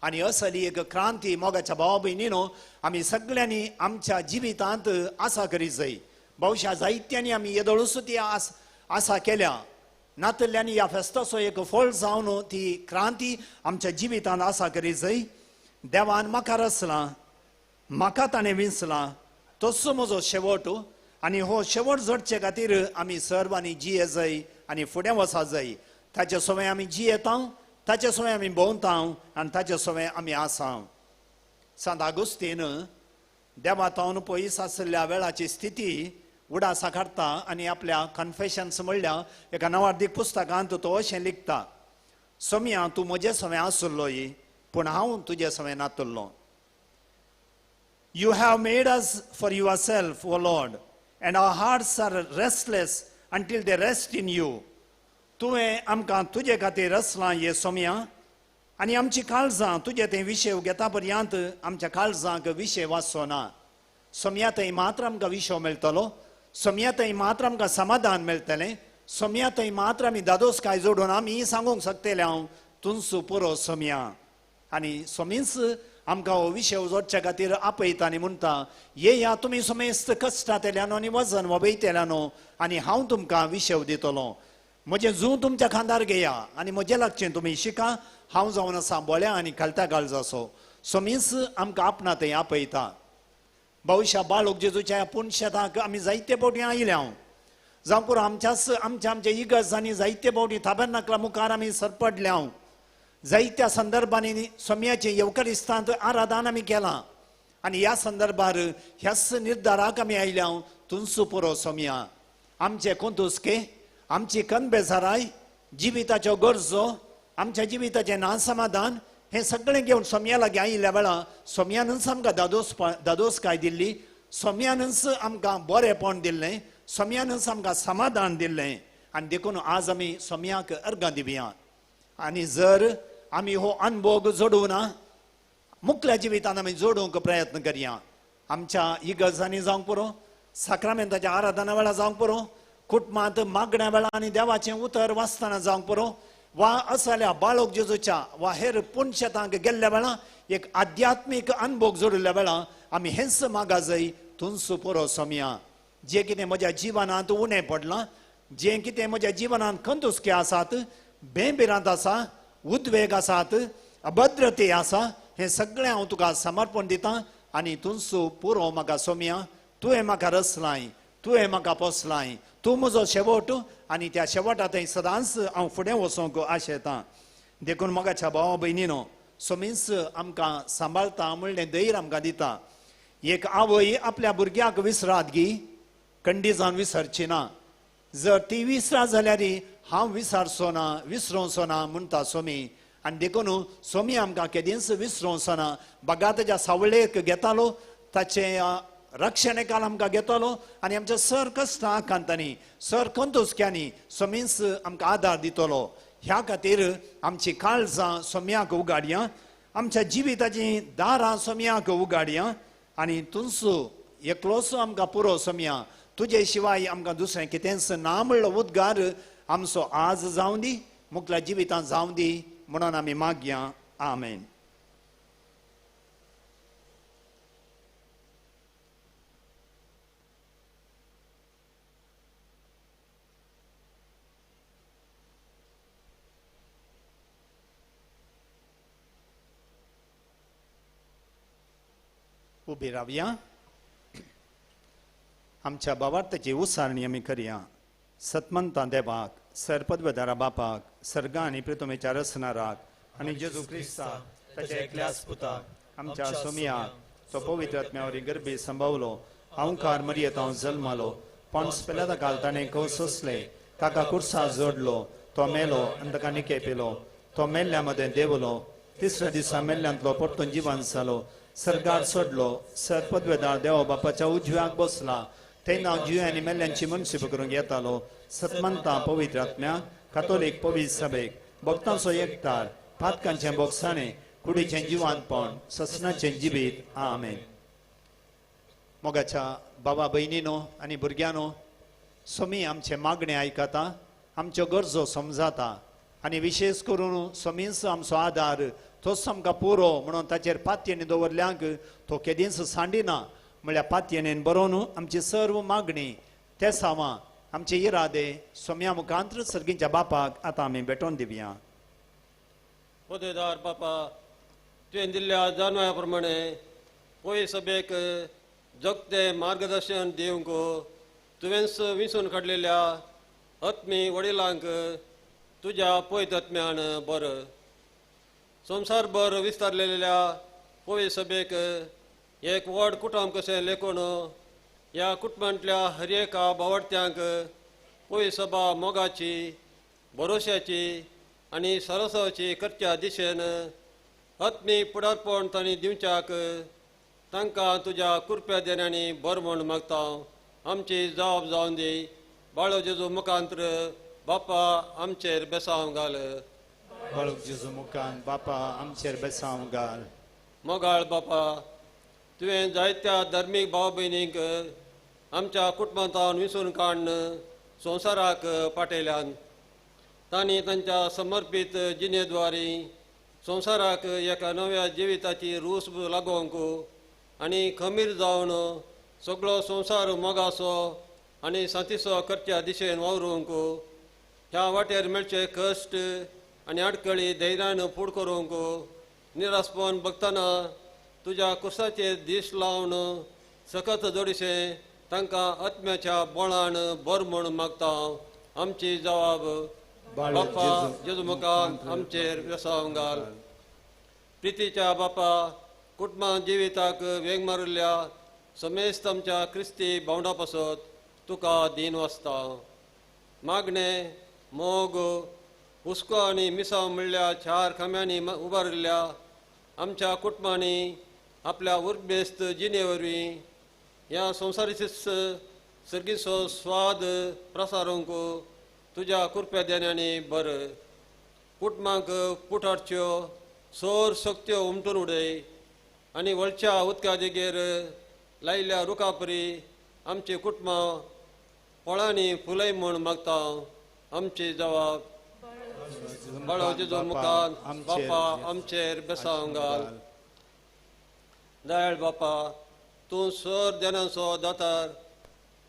आनी असली एक क्रांती मोगाच्या भावा भयणीनो आमी सगळ्यांनी आमच्या जिवितांत आसा करीत जाय भौशा जायत्यांनी आमी येदोळूच ती आसा केल्या नातल्यांनी ह्या फेस्ताचो एक फळ जावन ती क्रांती आमच्या जिवितांत आसा करीत जाय देवान म्हाका रचला म्हाका ताणें विंचला तसो म्हजो शेवट आनी हो शेवट जोडचे खातीर आमी सर्वांनी जिये जाय आनी फुडें वचूंक जाय ताचे सवय आमी जियेता ताचे सवय आमी भोंवता आनी ताचे सवय आमी आसा सांत आगोस्तीन देवा तावन पयस आसल्या वेळाची स्थिती उडासा काडटा आनी आपल्या कन्फेशन्स म्हणल्या एका नवार्दीक पुस्तकांत तो अशें लिखता सोम्या तूं म्हजे सवय आसुल्लोय पूण हांव तुजे सवय नातुल्लो You have made us for yourself, O Lord, and our hearts are restless until they rest in you. तुवें आमकां तुजे खातीर रचलां हे सोम्या आनी आमची काळजां तुजे थंय विशय घेता पर्यंत आमच्या काळजांक विशय वाचचो ना सोम्या थंय मात्र आमकां विशय मेळटलो सोम्या थंय मात्र आमकां समाधान मेळटलें सोम्या थंय मात्र आमी दादोसकाय जोडून आमी सांगूंक शकतले हांव तुमचो पुरो सोम्या आनी सोमीच आमकां हो विशय जोडचे खातीर आपयता आनी म्हणटा येया तुमी सोमेस्त कश्टांतल्यान आनी वजन वबयतल्यान आनी हांव तुमकां विशय दितलो म्हजें जूं तुमच्या खांदार घेया आनी म्हजें लागचें तुमी शिका हांव जावन आसा बोळ्या आनी कळत्या काळजाचो सोमीच आमकां आपणा थंय आपयता भविश्या बाळूक जेजूच्या पुणशेताक आमी जायते फावटी आयल्या जावं पुरो आमच्या इगर्जांनी जायते फावटी ताबेरनाकला मुखार आमी सरपडल्या जायत्या संदर्भांनी सोम्याचे येवकारिस्तांत आराधन आमी केलां आनी ह्या संदर्भार ह्याच निर्धाराक आमी आयल्या तुमचो पुरो सोम्या आमचे कोंतुस्के आमची कनबेजाराय जिविताच्यो गरजो आमच्या जिविताचें नासमाधान हें सगळें घेवन सोम्या लागीं आयिल्ल्या वेळा सोम्यानूच आमकां दादोसकाय दिल्ली सोम्यानूच आमकां बरेंपण दिल्लें सोम्यानूच आमकां समाधान दिल्लें आनी देखून आज आमी सोम्याक अर्गां दिवया आनी जर आमी हो अनुभव जोडूं ना मुखल्या जिवितांत आमी जोडूंक प्रयत्न करया आमच्या इगर्जांनी जावंक पुरो साक्रामेंताच्या आराधना वेळा जावंक पुरो कुटुंबांत मागण्या वेळा आनी देवाचें उतर वाचतना जावंक पुरो वा असल्या बाळोक जेजूच्या वा हेर पुणशेतांक गेल्ल्या वेळा एक आध्यात्मीक अनुभव जोडिल्ल्या वेळा आमी हेंच मागा जाय तुमचो पुरो सोम्या जें कितें म्हज्या जिवनांत उणें पडलां जें कितें म्हज्या जिवनांत कंतुस्के आसात बेबिरांत आसा उद्वेग आसात अभद्रते आसा हें सगळें हांव तुका समर्पण दितां आनी तुमचो पुरो म्हाका सोम्या तुवें म्हाका रचलाय तुवें म्हाका पोसलाय तूं म्हजो शेवट आनी त्या शेवटा थंय सदांच हांव फुडें वचोंक आशेतां देखून मोगाच्या भावा भयणीनो सोमीच आमकां सांबाळटा म्हणलें धैर्य आमकां दिता एक आवय आपल्या भुरग्याक विसरात गी खंडी जावन विसरची ना जर ती विसरा जाल्यार हांव विसरचो ना विसरोवचो ना म्हणटा सोमी आनी देखून सोमी आमकां केदींच विसरोवचो ना बगात तेज्या सावळेक घेतालो ताचें रक्षणेकाल आमकां घेतलो आनी आमच्या सर कश्टां कांतांनी सर कंतुस्क्यांनी सोमीच आमकां आदार दितलो ह्या खातीर आमची काळजां सोम्याक उगाडया आमच्या जिविताची दारां सोम्याक उगाडया आनी तुमचो एकलोसो आमकां पुरो सोम्या तुजे शिवाय आमकां दुसरें कितेंच ना म्हणलो उद्गार आमचो आज जावं दी मुखल्या जिवितांत जावं दी म्हणून आमी मागया आमेन उबी रावया आमच्या भावार्थाची उसारणी आमी करया सतमंता देवाक सरपदवेदारा बापाक सर्गा आनी पृथ्वीच्या रचणाराक आनी जेजू क्रिस्ताक ताच्या एकल्याच पुताक आमच्या सोम्याक तो पवित्र आत्म्यावरी गर्भी संभवलो हांवकार मरियेतां जल्मालो पोन्स पिलाता काल ताणें कौस सोंसले ताका कुर्सा जोडलो तो मेलो आनी ताका निके पेलो तो मेल्ल्या मदें देवलो तिसऱ्या दिसा मेल्ल्यांतलो परतून जिवंत जालो सर्गार सोडलो सरपदवेदार देवा बापाच्या उजव्याक बसला थंय हांव जिवे आनी मेल्ल्यांची मनसुबी करूंक येतालो सतमंतां पवित्र आत्म्या कातोलीक पवित्र सभेक भक्तांचो एकठार पातकांचें बोगसाणें कुडीचें जिवानपण ससनाचें जिवीत आमेन. मोगाच्या बाबा भयणीनो आनी भुरग्यांनो, स्वामी आमचे मागणे आयकता, आमच्यो गरजो समजाता आनी विशेष करून स्वामीच आमचो आदार, तोच आमकां पुरो म्हणून ताचेर पातयेनी दवरल्यांक तो केदींच सांडिना. म्हळ्यार पातयेनेन बरोवन आमची सर्व मागणी ते सावां आमचे इरादे स्वाम्या मुखांत्र सर्गींच्या बापाक आतां आमी भेटोवन दिवया. पोदेदार बापा, तुवें दिल्ल्या जानव्या प्रमाणे पोय सभेक जगतें मार्गदर्शन दिवंक तुवेंच विंचून काडलेल्या आत्मी वडिलांक तुज्या पयत आत्म्यान बर. संवसारभर विस्तारलेल्या पोय सभेक एक व्हड कुटुंब कशें लेखून ह्या कुटुंबांतल्या हर एका बावडत्यांक पोय सभा मोगाची, भरोश्याची आनी सरसाची करच्या दिशेन आत्मी फुडारपण तांणी दिवच्याक तांकां तुज्या कृप्या देण्यानी बर म्हूण मागता. आमची जबाब जावन दी. बाळो जेजू मुखांत्र बापा आमचेर बेसांव घाल. बाळूक जेजू मुखान बापा आमचेर बेसांव घाल. मोगाळ बापा, तुवें जायत्या धर्मीक भाव भयणींक आमच्या कुटुंबांतावन विसरून काडून संवसाराक पाठयल्यान. तांणी तांच्या समर्पीत जिणेद्वारी संवसाराक एका नव्या जिविताची रूस लागोवंक आनी खमीर जावन सगळो संवसार मोगाचो आनी सांतीचो करच्या दिशेन वावरूंक ह्या वाटेर मेळचे कश्ट आनी आडकळी धैर्यान फूड करूंक निरासपण बगतना तुज्या कुर्साचेर दीस लावन सखत जोडीशें तांकां आत्म्याच्या बोळान बर म्हूण मागता. आमची जबाब बापा जेजू मुखान आमचेर वेसांव घाल. प्रितीच्या बापा, कुटुंबां जिविताक वेग मारिल्ल्या समेस्त आमच्या क्रिस्ती भावंडा पासत तुका दीन वाजता. मागणे, मोग, हुस्को आनी मिसांव म्हणल्या चार खांब्यांनी उबारिल्ल्या आमच्या कुटुंबांनी आपल्या उर्बेस्त जिणे वरवीं ह्या संवसारीचे सर्गीचो स्वाद प्रसारूंक तुज्या कृप्या देण्यानी बर. कुटुंबांक पुटाडच्यो सोर शक्त्यो उमटून उडय आनी वळच्या उदका देगेर लायिल्ल्या रुखापरी आमची कुटुंबां फळांनी फुलय म्हूण मागता. आमची जबाब बाळो जेजू मुखान बापा आमचेर बेसांव घाल. दयाळ बापा, तूं सर देनाचो दातार,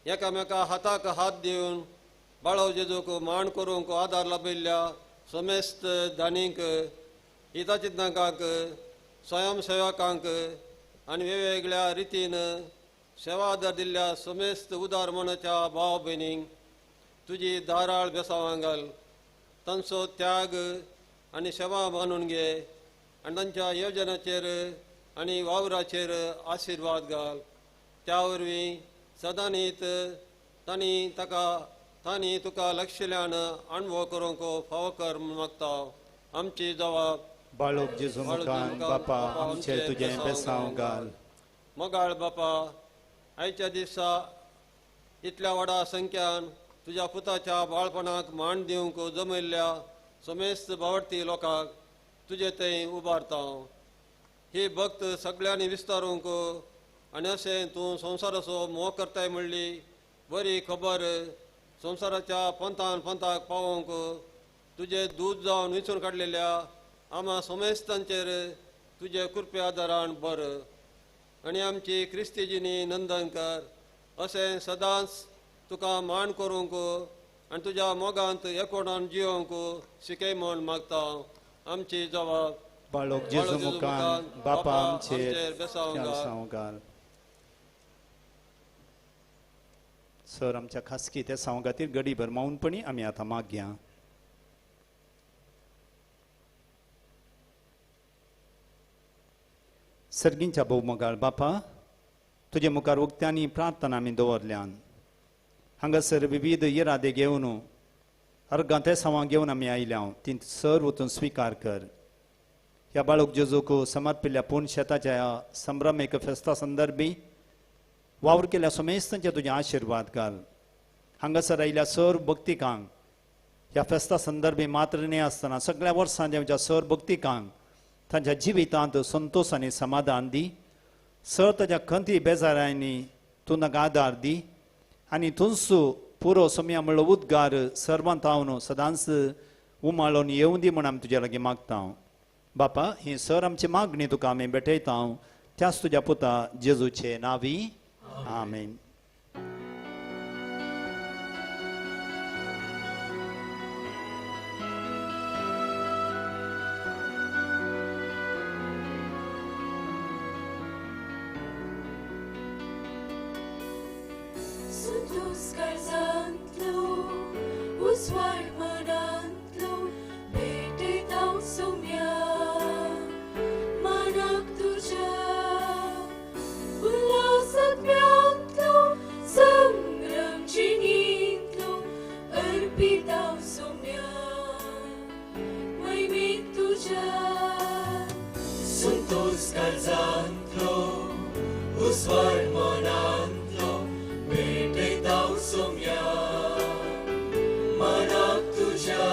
एकामेका हाताक हात दिवन बाळो जेजूक मान करूंक आदार लाभिल्ल्या समेस्त दानींक, हिताचिंतकांक, स्वयंसेवकांक आनी वेगवेगळ्या रितीन सेवा आदार दिल्ल्या समेस्त उदार मनाच्या भाव भयणींक तुजी दाराळ बेसांव घाल. तांचो त्याग आनी सेवा मानून घे आनी तांच्या येवजनाचेर आनी वावराचेर आशिर्वाद घाल. त्या वरवीं सदांनीत तांणी तुका लक्षल्यान अणभव करूंक फावो कर मागता. आमची जबाब बाळूक जेजू मुखान बापा आमचेर तुजें बेसांव घाल. मोगाळ बापा, आयच्या दिसा इतल्या व्हडा संख्यान तुज्या पुताच्या बाळपणाक मान दिवंक जमयल्ल्या समेस्त बावडती लोकांक तुजे थंय उबारता. ही भक्त सगळ्यांनी विस्तारूंक आनी अशें तूं संवसाराचो मोग करताय म्हणली बरी खबर संवसाराच्या पंथाक पावोवंक तुजे दूद जावन विंचून काडलेल्या आम्हा समेस्तांचेर तुजे कृपे आदारान बर. आनी आमची क्रिस्तीजिनी नंदन कर. अशें सदांच तुका मान करूंक आनी तुज्या मोगांत एकोणान जियोंक शिकय म्हूण मागता. आमची जबाब बाळूक जेजू मुखान बापा आमचेर बेसांव घाल. सर आमच्या खासगी त्या सांव खातीर गडीभर मावनपणी आमी आतां मागया. सर्गींच्या भोव मोगाळ बापा, तुजे मुखार उक्त्यांनी प्रार्थना आमी दवरल्यान हांगासर विविध इरादे घेवन अर्गां ते सांवां घेवन आमी आयल्या. ती सर वचून स्विकार कर. ह्या बाळूक जेजूक समर्पिल्ल्या पूर्ण शेताच्या ह्या संभ्रमेक फेस्ता संदर्भी वावर केल्या समेस्तांचे तुझे आशीर्वाद घाल. हांगासर आयिल्ल्या सर भक्तिकांक ह्या फेस्ता संदर्भी मात्र न्ही आसतना सगळ्या वर्सां जेवच्या सर भक्तिकांक तांच्या जिवितांत संतोष आनी समाधान दी. सर ताच्या खंती बेजारांनी तूं ताका आदार दी आनी तुजसो पुरो समया म्हणलो उद्गार सर्वांत हांव सदांच उमाळोन येवं दी म्हण आमी तुज्या लागीं मागता. बापा ही सर आमची मागणी तुका आमी भेटयता त्याच तुज्या पुता जेजूचे नावी आमेन. Santos carzantlo, uswar manantlo, भेटेताव Saumya, मानाक तुझ्या, उल्हासात म्यांतलो, संभ्रम जिणींतलो, अर्पिताव सोम्या, मैमीत तुझ्या. Santos carzantlo, uswar manantlo, भेटेताव Saumya, मानाक तुझ्या,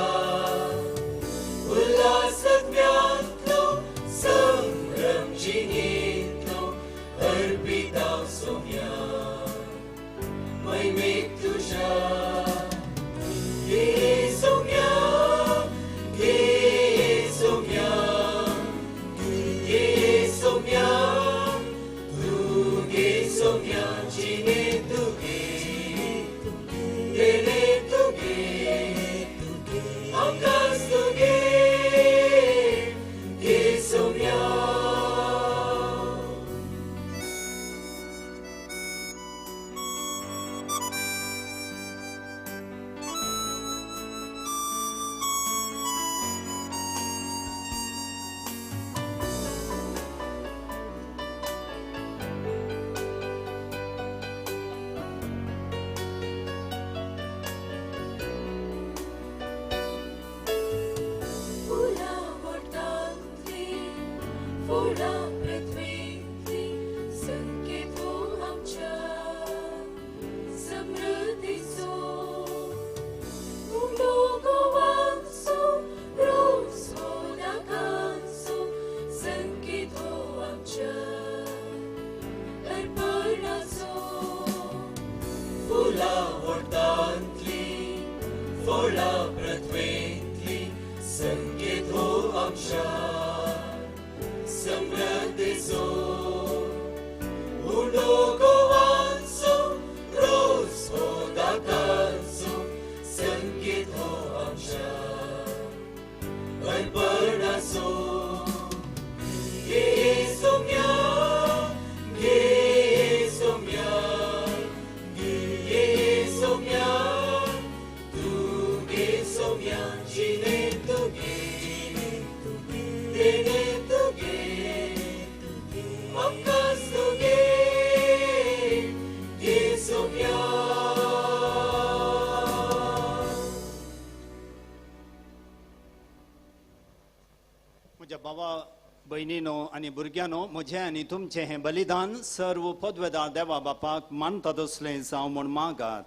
उल्हासात म्यांतलो, संभ्रम जिणींतलो, अर्पिताव सोम्या, मैमीत तुझ्या. घे सोम्या, घे सोम्या, घे सोम्या, तू घे सोम्या, जिणे तू घे, देणे तू घे, आकाश तू घे, घे सोम्या. Fula mortantli, fula pृथ्वीतली, संकेत हो आमच्या समृद्धीचो. उलोगोवांचो, रोज हो नाकांचो, संकेत हो आमच्या अर्पणाचो. फुला वर्तांतली, फळा पृथ्वीतली, संकेत हो आमच्या समृद्धीचो. उंडो गोवांचो, रोज हो दाकांचो, संकेत हो आमच्या अर्पणाचो. घे सोम्या, घे सोम्या, घे सोम्या, तू घे सोम्या, जिणे तू घे, देणे तू घे, आकाश तू घे, घे सोम्या. म्हज्या भावा भयणीनो आनी भुरग्यानो म्हजें आनी तुमचें हें बलिदान सर्व पदवेदार देवा बापाक मानता तसलें जावं म्हूण मागात.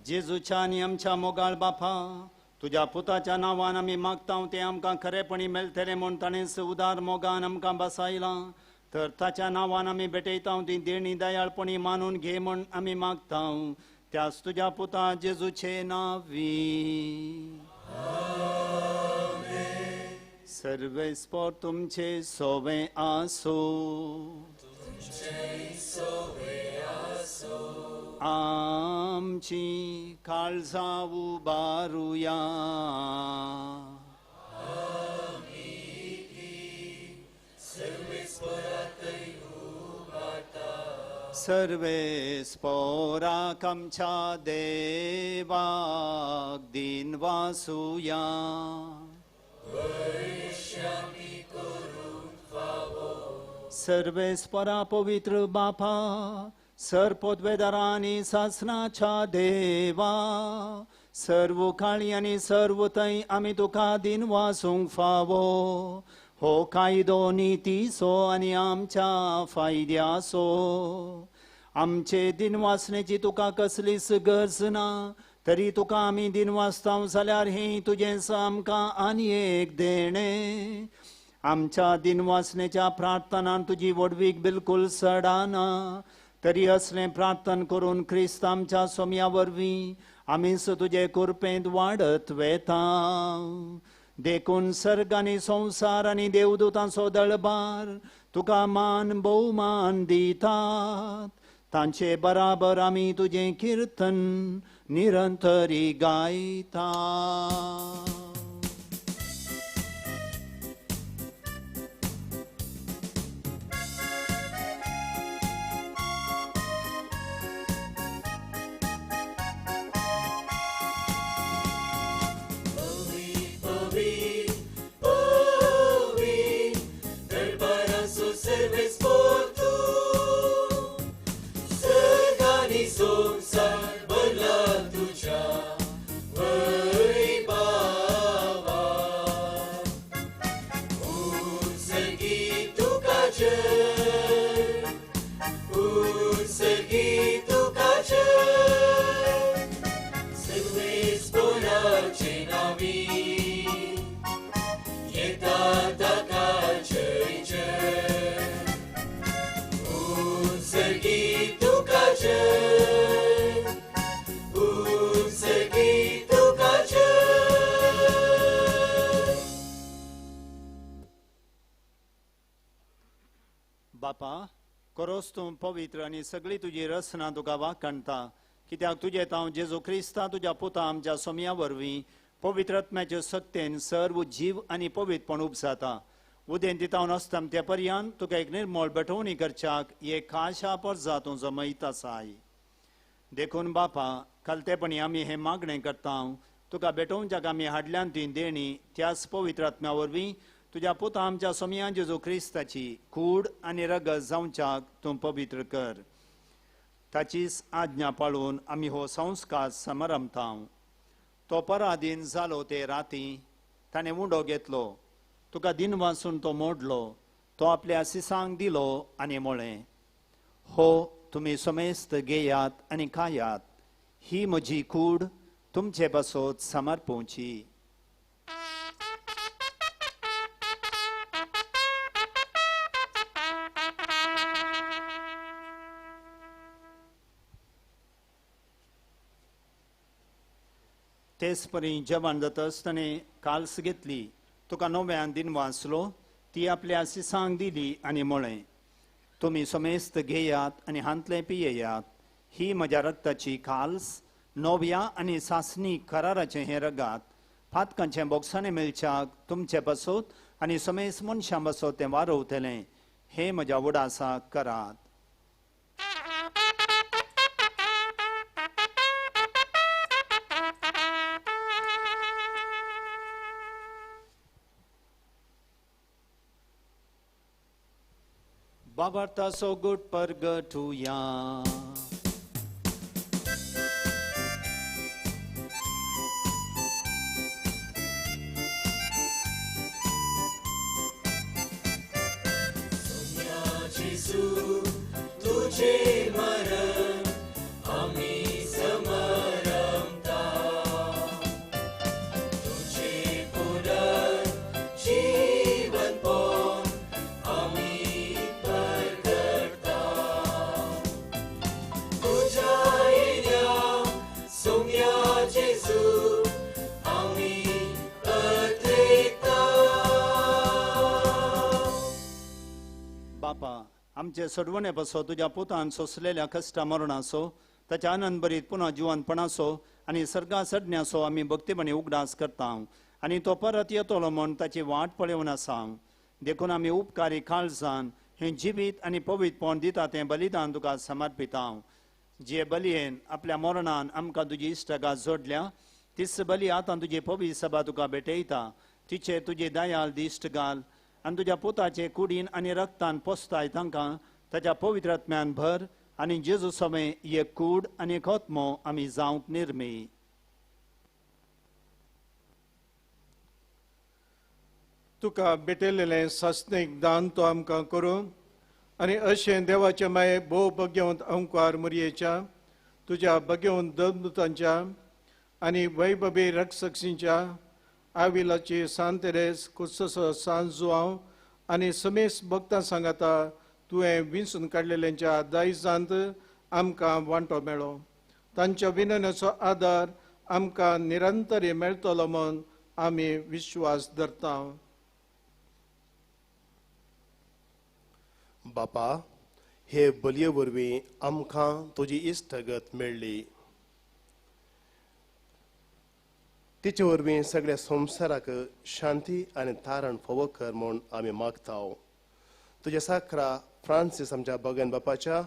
जेजूच्या आनी आमच्या मोगाळ बापा तुज्या पुताच्या नांवान आमी मागता तें आमकां खरेपणी मेळटलें म्हूण ताणें उदार मोगान आमकां बसायलां. तर ताच्या नांवान आमी भेटयता ती देणी दयाळपणी मानून घे म्हूण आमी मागता त्याच तुज्या पुता जेजूचे नावी. सर्वेस्पर तुमचे सोवे आसो. आमची काळजां उबारुया. सर्वेस्पराक आमच्या देवाक दिन वासुया. सर्वेस्परा पवित्र बापा सरपदवेदारांनी सासनाच्या देवा सर्व काळी आनी सर्व थंय आमी तुका दिन वासूंक फावो हो कायदो नितीचो आनी आमच्या फायद्याचो आमचे दिन वासनेची तुका कसलीच गरज ना तरी तुका आमी दिन वाचताव जाल्यार हे तुजें आमकां आनी एक देणे आमच्या दिन वाचनेच्या प्रार्थनान तुजी वडवीक बिलकुल सडाना तरी असलें प्रार्थन करून क्रिस्त आमच्या सोम्या वरवीं आमीच तुजे कुरपेंत वाडत वेता देखून सर्ग आनी संवसार आनी देवदूतांचो दळबार तुका मान भोवमान दितात तांचे बराबर आमी तुजें किर्तन निरंतरी गायता दरबाराचो सर्वेस पोतू सर्गानी संसार भरला तुझ्या वैभवा उत्सर्गी तुका जय उत्सर्गी तुका जय सर्वेस पोराचे नावी येता ताका जय जय उत्सर्गी तुका जय उत्सर्गी तुका जय बापा करोस तूं पवित्र आनी सगळी तुजी रचना तुका वाकणटा कित्याक तुजे तांव जेजू क्रिस्ता तुज्या पुता आमच्या सोम्या वरवीं पवित्रत्म्याचे सत्तेन सर्व जीव आनी पवित्रपण उपजाता उदें दितावन आसता ते पर्यंत तुका एक निर्मळ बेठवणी करच्याक एक खाशा परजा तूं जमयता साय देखून बापा खालतेपणी आमी हे मागणें करता तुका बेटोवच्याक आमी हाडल्यान तुवें देणी त्याच पवित्रात्म्या वरवीं तुज्या पुता आमच्या सोम्या जेजू क्रिस्ताची कूड आनी रगत जावच्याक तूं पवित्र कर ताचीच आज्ञा पाळून आमी हो संस्कार समरमता तो पराधीन जालो ते राती ताणें उंडो घेतलो तुका दिन वाचून तो मोडलो तो आपल्या सिसांक दिलो आनी म्हळें हो तुमी समेस्त घेयात आनी खायात ही म्हजी कूड तुमचे बसोत समर्पोवची तेच परी जेवण जाता आसतना काल्स घेतली तुका नव्यान दिन वाचलो ती आपल्या सिसांक दिली आनी म्हळें तुमी समेस्त घेयात आनी हांतले पियेयात ही म्हज्या रक्ताची काल्स नव्या आनी सासणी कराराचें हें रगात फातकांचे बोक्सांनी मेळच्याक तुमचे बसोत आनी समेस्त मनशां बसोत तें वारवतलें हे म्हज्या उडासाक करात Babarta so good purgatuya. Jesu, तुझे मरण आम्ही समरमता तुझे पुनर्जीवन पण आम्ही प्रगटता तुझ्या येण्या सोम्या जेजू आम्ही अत्रेता बापा आमचे सोडवणे बसो तुझ्या पुतान सोसलेल्या कष्टा मरणाचो ताच्या आनंद बरीत पुन्हा जिवंतपणाचो आनी सर्गा चडण्याचो आमी भक्तीपणी उगडास करता आनी तो परत येतलो म्हण ताची वाट पळोवन आसा देखून आमी उपकारी काळजान हे जिवीत आनी पवित्रपण दिता तें बलिदान तुका समर्पिता जे बलयेन आपल्या मरणान आमकां तुजी इश्टगा जोडल्या तीच बली आतां तुजी पवित्र सभा तुका भेटयता तिचे तुजी दयाल दिश्ट घाल आनी तुज्या पुताचे कुडीन आनी रक्तान पोसताय तांकां ताच्या पवित्रात्म्यान भर आनी जेजू समें एक कूड आनी एक आत्मो आमी जावंक निर्मी तुका भेटलेलें सासणीक दान तो आमकां करूं आनी अशें देवाचे माये भोव भगवंत ओंकार मुरयेच्या तुज्या भगवंत देवदूतांच्या आनी वैभवी रक्षसींच्या आविलाची सांतेरेस कुसस सांजुआंव आनी समेस भक्तां सांगाता तुवें विंचून काडलेल्यांच्या दायजांत आमकां वांटो मेळ्ळो. तांच्या विनवणेचो आदार आमकां निरंतरी मेळटलो म्हूण आमी विश्वास धरता. बापा, हे बलये वरवीं आमकां तुजी इश्टगत मेळ्ळी. तिचे वरवीं सगळ्या संवसाराक शांती आनी तारण फावो कर म्हूण आमी मागताव. तुज्या साखरा फ्रांसीस आमच्या भगन बापाच्या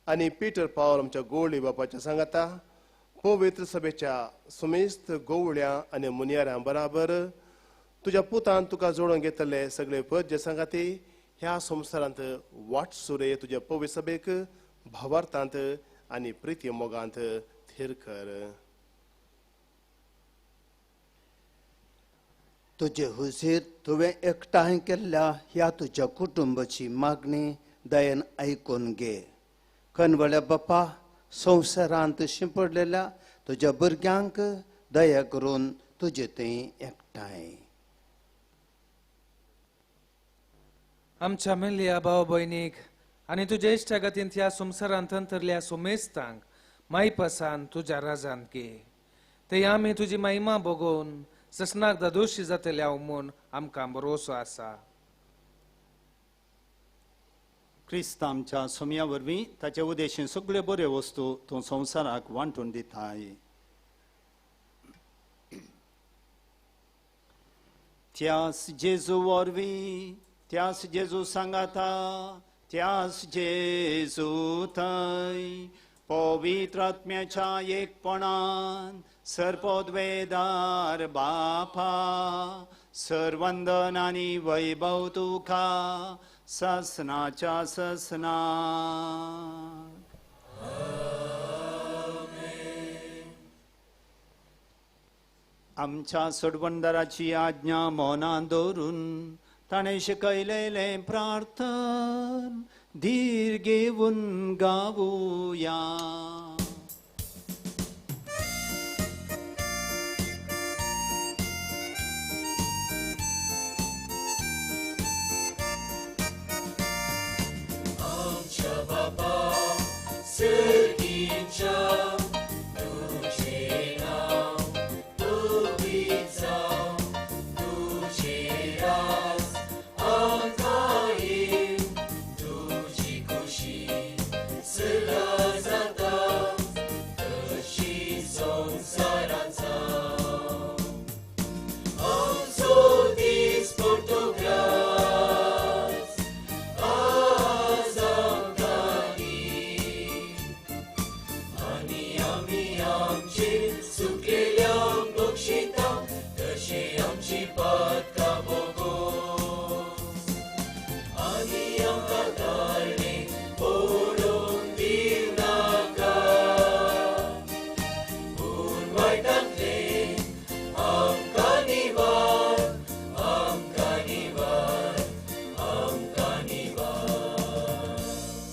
आनी पिटर पावल आमच्या गोवळी बापाच्या सांगाता पवित्र सभेच्या सुमेस्त गोवळ्या आनी मुनियाऱ्यां बराबर तुज्या पुतान तुका जोडून घेतले सगळे पद जे सांगाती ह्या संवसारांत वाट सुरे तुज्या पवित्र सभेक भावार्थांत आनी प्रिती मोगांत थीर कर. तुजे हुजीर तुवें एकठांय केल्ल्या ह्या तुज्या कुटुंबाची मागणी दयेन आयकून घे. कनवळ्या बापा, संवसारांत शिंपडलेल्या तुज्या भुरग्यांक दया करून तुजे थंय एकठांय. आमच्या मेल्ल्या भाव भयणीक आनी तुज्या इश्टागतीन ह्या संवसारांत अंतरल्या सोमेस्तांक माईपासान तुज्या राजांत घे. थंय आमी तुजी महिमा बघून ससनाक दोशी जातल्या म्हूण आमकां भरोसो आसा. क्रिस्त आमच्या सोम्या वरवीं ताचे उद्देशीं सगळ्यो बऱ्यो वस्तू तूं संवसाराक वांटून दिताय. त्यास जेजू वरवीं त्यास जेजू सांगाता त्यास जेजू थंय पवित्र आत्म्याच्या एकपणान सरपोद्वेदार बापा सर्वंदन आनी वैभव तुका ससनाच्या ससना. आमच्या सोडवंदराची आज्ञा मौनान दवरून ताणें शिकयलेलें प्रार्थन धीर घेवन गावुया. आमच्या बापा सर्गीच्या तुझे नाव पवित्र जावं, तुझे राज आमकां येवं, तुझी खुशी सदा जाता तशी संवसारांत जावं. आमचो दीस पडटो ग्रास आज आमकां दी आनी आमी आमचे चुकलेल्यांक बक्षिता तशी आमची पातकां बोगोस. आनी आमकां दाळणे पडोवंक दिवनाका पूण वायटांतले आमकां निवार आमकां निवार आमकां निवार.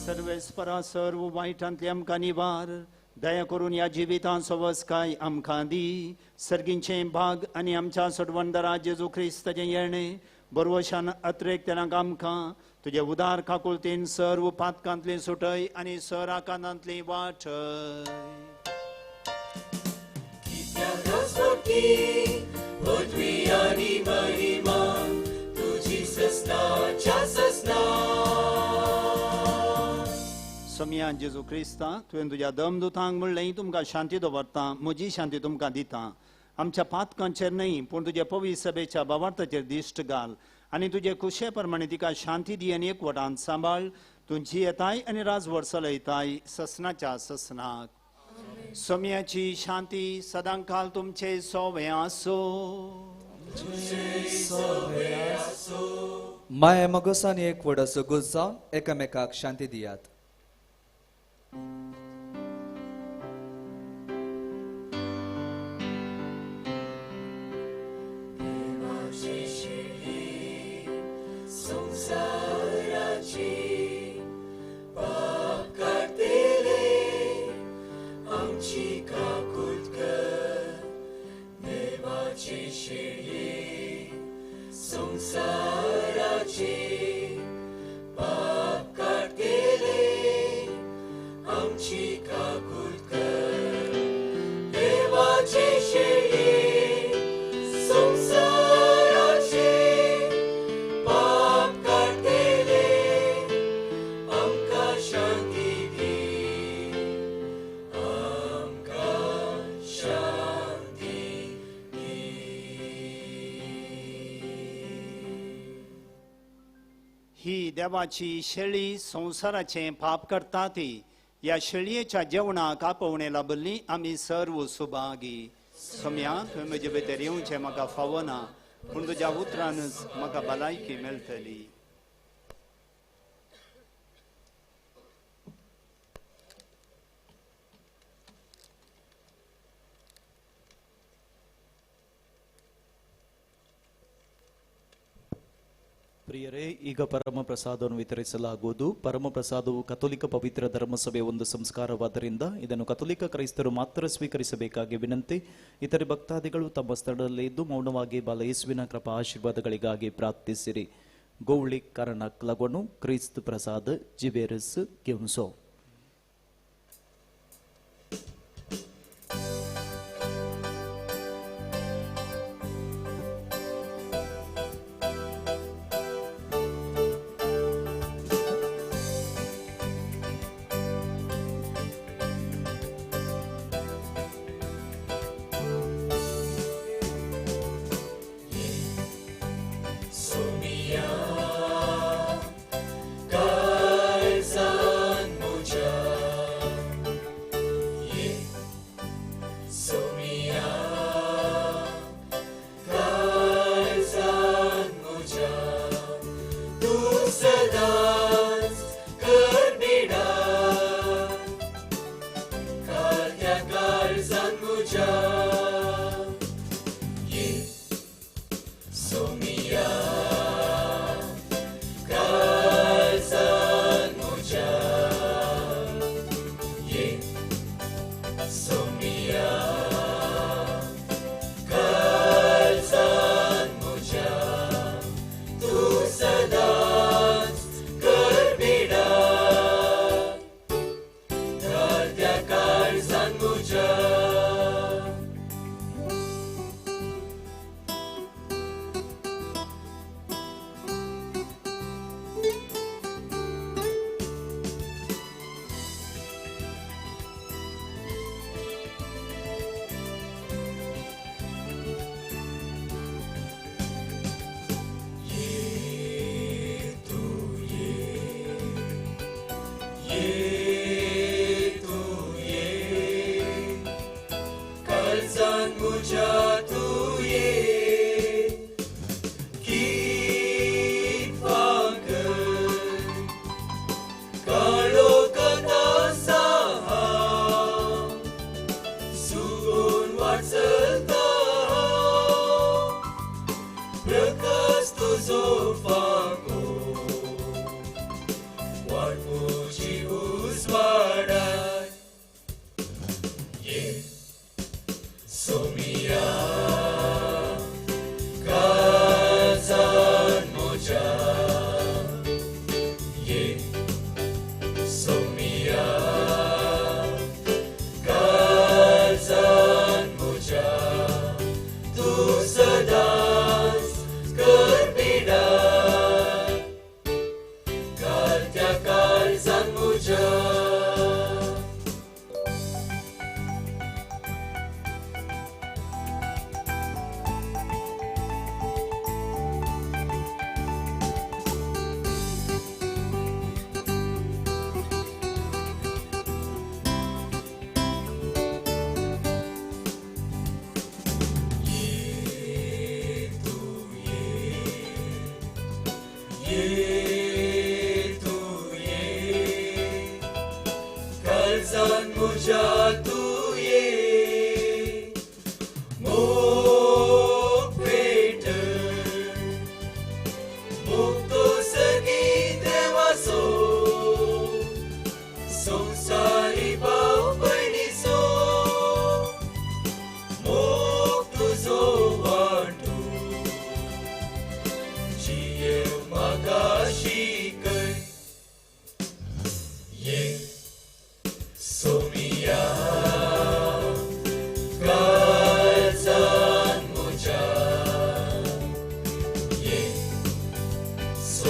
सर्वेस्परा सर्व वायटांतले आमकां निवार दया करून ह्या जिवितांत सवस्काय आमकां दी. सर्गींचे भाग आनी आमच्या सोडवंदरा जेजू क्रिस्ताचें येणें बरवशान अत्रेकतेनाक आमकां तुजे उदार काकुळतेन सर्व पातकांतली सुटय आनी सर आकांतांतली वाटय. कित्याक राजवटी पदवी आनी महिमा तुजी ससनाच्या ससना. सोम्या जेजू क्रिस्ता तुवें तुज्या दमदुतांक म्हणलें तुमकां शांती दवरता म्हजी शांती तुमकां दिता. आमच्या पातकांचेर न्हय पूण तुजे पवित्र सभेच्या भावार्थाचेर दिश्ट घाल आनी तुजे कुशे प्रमाणे तिका शांती दी आनी एकवटान सांबाळ. तुमची येताय आनी राजवट चलयताय ससनाच्या ससनाक. सोम्याची शांती सदांकाल तुमचे सोवे आसो. माया मगोसानी एकवट असो गुज जावन एकामेकाक शांती दियात. देवाचे शिडी देवाचे पाप काढलेले आमची काकूट कर देवाचे शेळे संसाराचे पाप काढलेले आमका शांती दी आमका शांती ही देवाची शेळी संसाराचे पाप करता ती या शेळयेच्या जेवणाक आपोवणे लाभली आमी सर्व सुभागी सम्या तुवें म्हजे भितर येवचें म्हाका फावना पूण तुज्या उतरानच म्हाका भलायकी मेळटली. ಪ್ರಿಯರೇ, ಈಗ ಪರಮ ಪ್ರಸಾದವನ್ನು ವಿತರಿಸಲಾಗುವುದು. ಪರಮ ಪ್ರಸಾದವು ಕಥೋಲಿಕ ಪವಿತ್ರ ಧರ್ಮಸಭೆಯ ಒಂದು ಸಂಸ್ಕಾರವಾದ್ದರಿಂದ ಇದನ್ನು ಕಥೋಲಿಕ ಕ್ರೈಸ್ತರು ಮಾತ್ರ ಸ್ವೀಕರಿಸಬೇಕಾಗಿ ವಿನಂತಿ. ಇತರೆ ಭಕ್ತಾದಿಗಳು ತಮ್ಮ ಸ್ಥಳದಲ್ಲೇ ಇದ್ದು ಮೌನವಾಗಿ ಬಾಲ ಯೇಸುವಿನ ಕೃಪಾ ಆಶೀರ್ವಾದಗಳಿಗಾಗಿ ಪ್ರಾರ್ಥಿಸಿರಿ. ಗೌಳಿ ಕರಣಕ್ ಲಗೊನು ಕ್ರಿಸ್ತ ಪ್ರಸಾದ ಜಿಬೇರಸ್ ಕೆಂಸೋ. Sumia, kaizan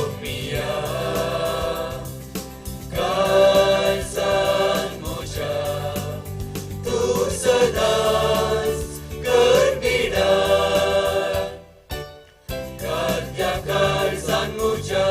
Somia Kaisar Moja Tu sedas gerbida Karya Kaisar Moja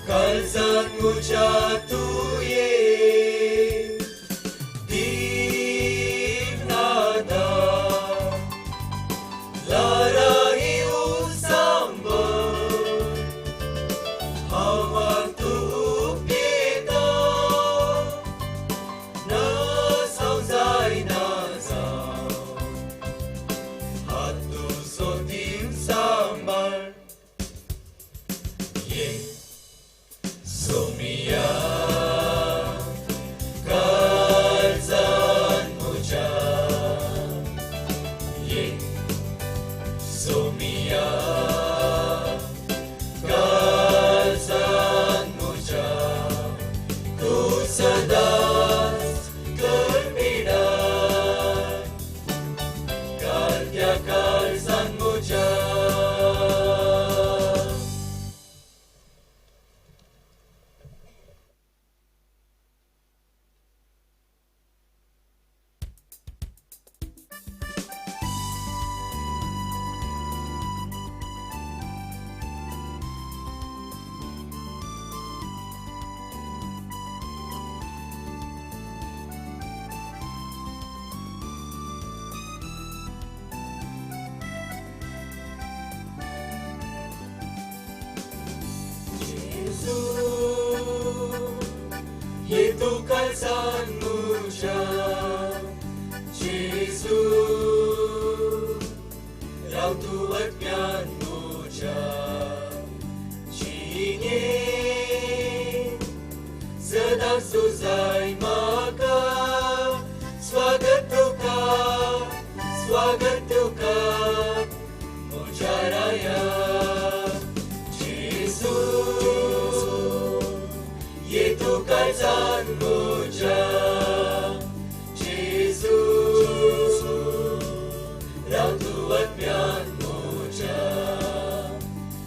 Kalzan mucha tuye Divnada Larahi usamba Hawa tu pita Na sauzai na sau Hatu sotim sambar Yeah Somia Kalzan Moja Ye Somia Kalzan Moja Tu sedas gerbida Karya Kalzan Moja Ye tu kalzan muja Jesu Rau tu atmian muja Cine Sedang suzai maka Swagat tuka Muja raya Jesu Ye tu kalzan muja Jesu Rau tu atmian muja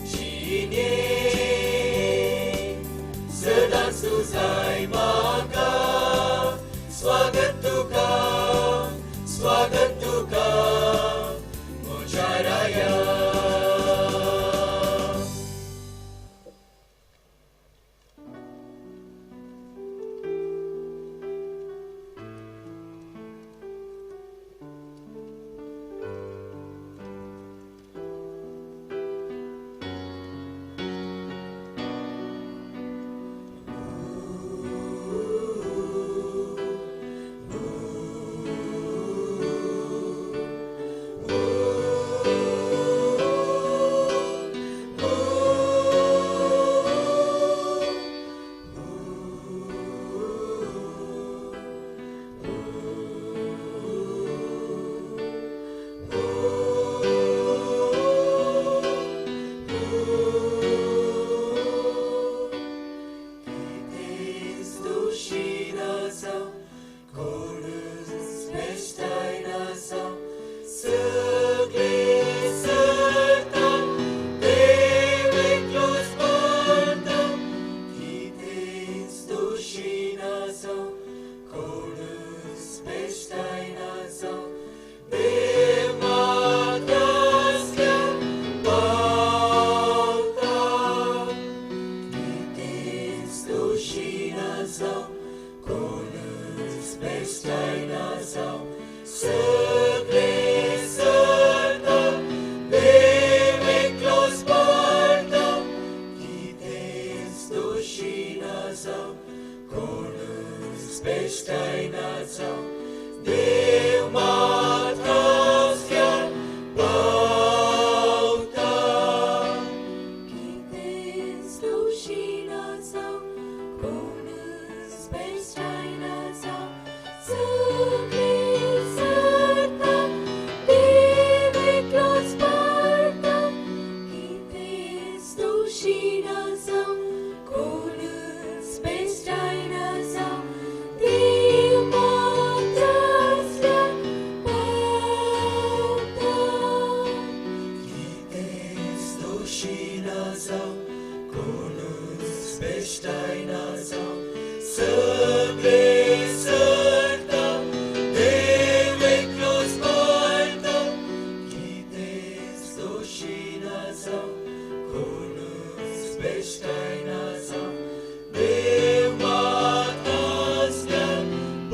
Cine Sedang suzai maka Swagat tuka Muja raya Sto बेश्टायना जावं सगळे सर्ता देव एकलोच पाळटा कितेंच दोशी ना जावं कोणूच बेश्टायना जावं देव मात आसल्यार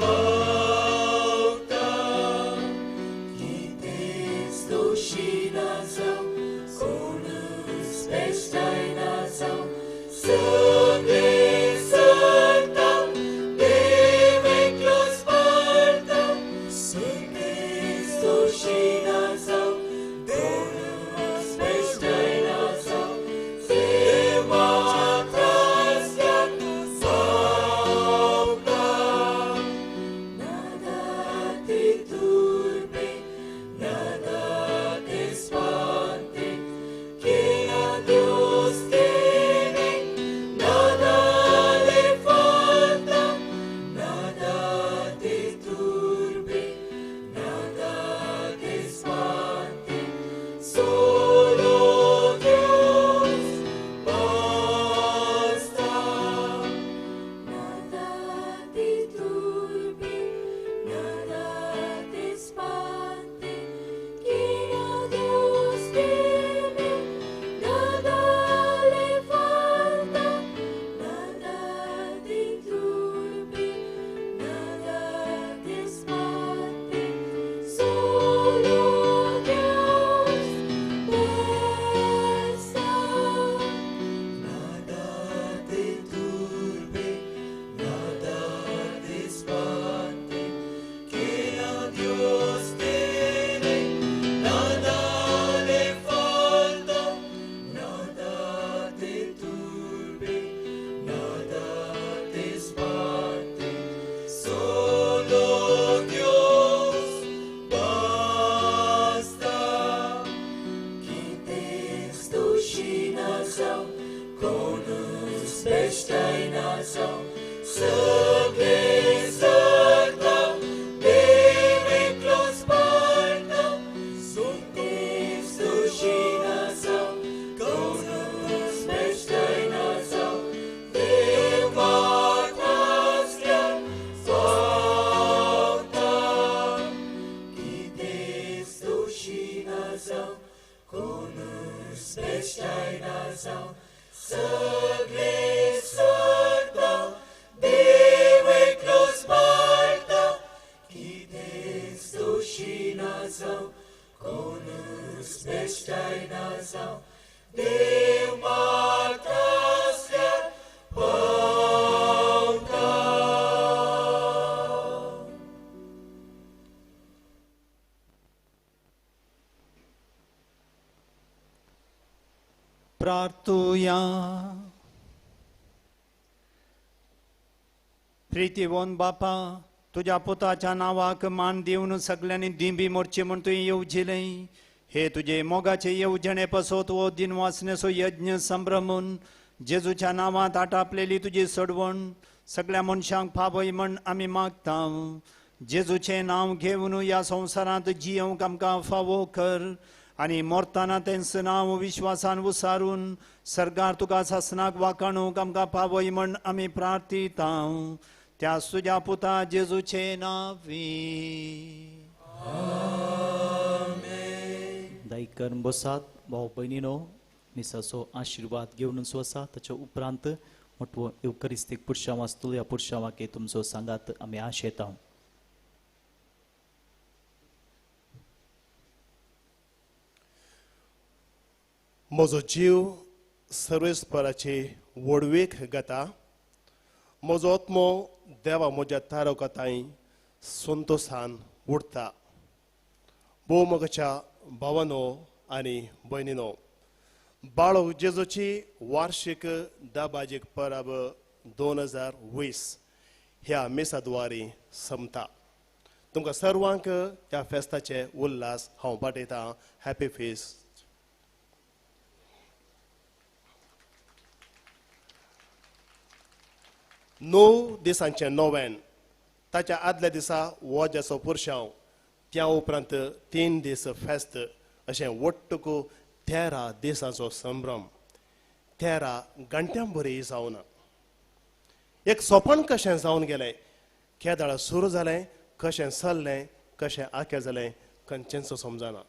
पावता कितेंच दोशी ना जावं कोणूच बेश्टायना जावं सगळे सर्ता देव एकलोच पाळटा कितेंच दोशी ना जावं कोणूच बेश्टायना जावं देव मात आसल्यार पावता nada te turbe nada te espante que a Dios tiene nada le falta nada te turbe nada te espante solo Dios basta nada te turbe nada te espante que a Dios tiene nada le falta nada te turbe nada te espante solo Dios basta nada te turbe nada te espante que a Dios tiene nada le falta nada te turbe nada te espante solo Dios basta kites dushina zaw konus beştayna zaw săgle sarta dev eklos parta suntes dushina zaw konus beştayna zaw dev mat asल्यार पावता कितेंच दोशीना जावं कोणूच बेश्टायना जावं सगळे सर्ता देव एकलोच पाळटा कितेंच दोशीना जावं कोणूच बेश्टायना जावं देव मात आसल्यार पावता प्रार्थुया प्रितीवोन बापा तुझ्या पुताच्या नावाक मान दिवन सगळ्यांनी दिंबी मोडचे म्हण तुवें येवजिलें हे तुझे मोगाचे येवजणे पसोत वो दिन वाचनेचो यज्ञ संभ्रमून जेजूच्या नावांत आटापलेली तुजी सोडवण सगळ्या मनशांक फावय म्हण आमी मागता जेजूचें नांव घेवन ह्या संवसारांत जियोंक आमकां फावो कर आनी मोरतना तेंचं नांव विश्वासान उसारून सर्गार तुका सासनाक वाखाणूंक आमकां पावय म्हण आमी प्रार्थिता त्या तुज्या पुता जेजूचे नांवी दायकन बसात भाव भयणीनो मिसाचो आशिर्वाद घेवन वसा ताच्या उपरांत मोठवो युकरिस्तीक पुरशांव आसतलो ह्या पुरशांवाक तुमचो सांगात आमी आशेता म्हजो जीव सर्वेस्पराचे वडवेक घाता म्हजो आत्मो देवा म्हज्या तारकाताई संतोषान उरता भोव मोगाच्या भावानो आनी भयणीनो बाळो जेजूची वार्षिक दाबाजीक परब 2020 ह्या मेसाद्वारे संपता तुमकां सर्वांक ह्या फेस्ताचे उल्हास हांव पाठयता हॅपी फेस्ट 9 दिसांचे नोवेन ताच्या आदल्या दिसा वजाचो पुरशांव त्या उपरांत 3 दीस फेस्त अशें वट्टको 13 दिसांचो संभ्रम 13 घंट्यां बरी जावना एक सोपण कशें जावन गेलें केदाळ सुरू जालें कशें चल्लें कशें आखें जालें खंयचेंच समजना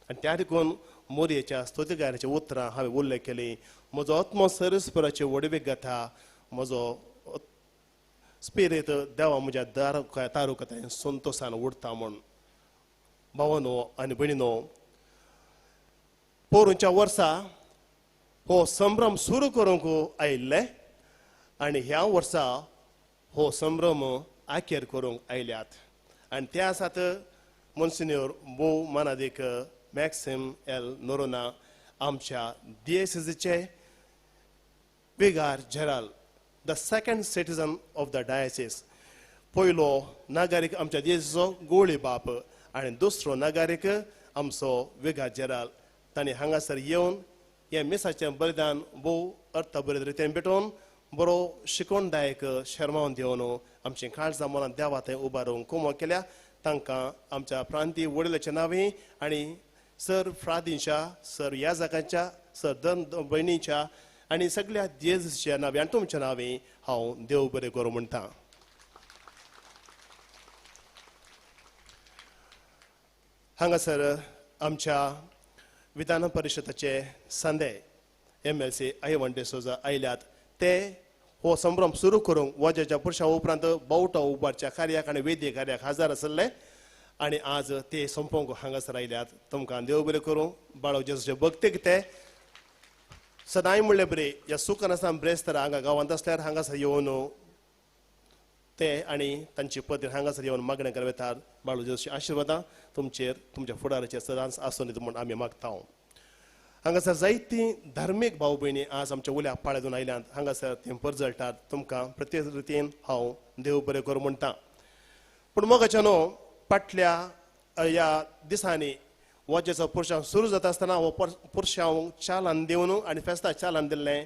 आनी त्या देखून मोरयेच्या स्तुतिगाराच्या उतरां हांवें उल्लेख केली म्हजो आत्मो सरस्पराचे वडवेक घाता म्हजो स्पिरीट देवा म्हज्या तारूक संतोशान उरता म्हूण भावांनो आनी भयणीनो पोरूंच्या वर्सा हो संभ्रम सुरू करूंक आयिल्ले आनी ह्या वर्सा हो संभ्रम आखेर करूंक आयल्यात आनी ते आसात मोन्सिन्योर बो मानादीक मॅक्सिम एल नोरोना आमच्या दिएसीसीचे विगार general the second citizen of the diocese पयलो नागरीक आमच्या दिएसीचो गोळी बाप आनी दुसरो नागरीक आमचो विगार जनरल तांणी हांगासर येवन हे मिसाचें बलिदान भोव अर्थबरीत रितीन भेटोवन बरो शिकोवणदायक शर्मावन दिवन आमची काळजां मनांत देवा थंय उबारूंक कुमो केल्या तांकां आमच्या प्रांतीय वडिलांच्या नांवी आनी सर फ्रादींच्या सर याजाकांच्या सर दन भयणीच्या आनी सगळ्या जेजच्या नांवी आनी तुमच्या नांवी हांव देव बरें करूं म्हणटा हांगासर आमच्या विधान परिशदाचे संदे MLC अयवन डिसोजा आयल्यात ते हो संभ्रम सुरू करूंक वजेच्या पुरुषां उपरांत बावटो उबारच्या कार्याक आनी वेदी कार्याक हजर आसले आनी आज ते संपोवंक हांगासर आयल्यात तुमकां देव बरें करूं बाळो जेजूचे भक्तीक ते सदांय म्हणले बरे ह्या सुखान आसतना ब्रेस्तार हांगा गांवांत आसल्यार हांगासर येवन ते आनी तांची पत्नी हांगासर येवन मागणें करतात बाळू जेजूची आशिर्वादां तुमचेर तुमच्या फुडाराचेर सदांच आसूं म्हूण आमी मागता हांगासर जायतीं धार्मीक भाव भयणी आज आमच्या उल्या पाळ्यांतून आयल्यांत हांगासर तीं परजळटात तुमकां प्रत्येक रितीन हांव देव बरें करूं म्हणटा पूण मोगाच्यानो फाटल्या ह्या दिसांनी वजेचो पुरुशां सुरू जाता आसतना हो पुरुशांक चालान दिवन आनी फेस्ताक चालान दिल्लें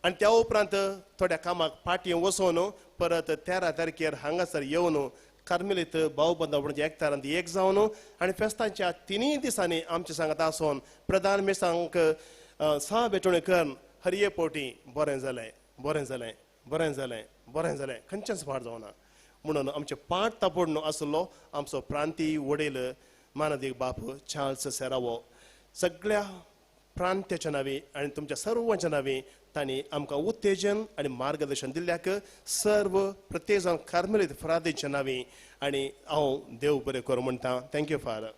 आनी त्या उपरांत थोड्या कामाक पाटयें वचून परत 13 तारखेर हांगासर येवन कार्मेलीत भाव बंदावणाच्या एकठारांत एक जावन आनी फेस्तांच्या 3 दिसांनी आमचे सांगात आसून प्रधान मेसांक सा भेटोवणी करून हरये पोटी बरें जालें बरें जालें बरें जालें बरें जालें खंयचेंच फाट जावना म्हणून आमचे पाट तापोडून आसलो आमचो प्रांतीय वडील मानदीक बाप चार्ल्स सेरावो सगळ्या प्रांत्याच्या नांवी आनी तुमच्या सर्वांच्या नांवी तांणी आमकां उत्तेजन आनी मार्गदर्शन दिल्ल्याक सर्व प्रत्येक जाण कार्मेलीत फ्रादीच्या नांवी आनी हांव देव बरें करूं म्हणटा थँक्यू फादर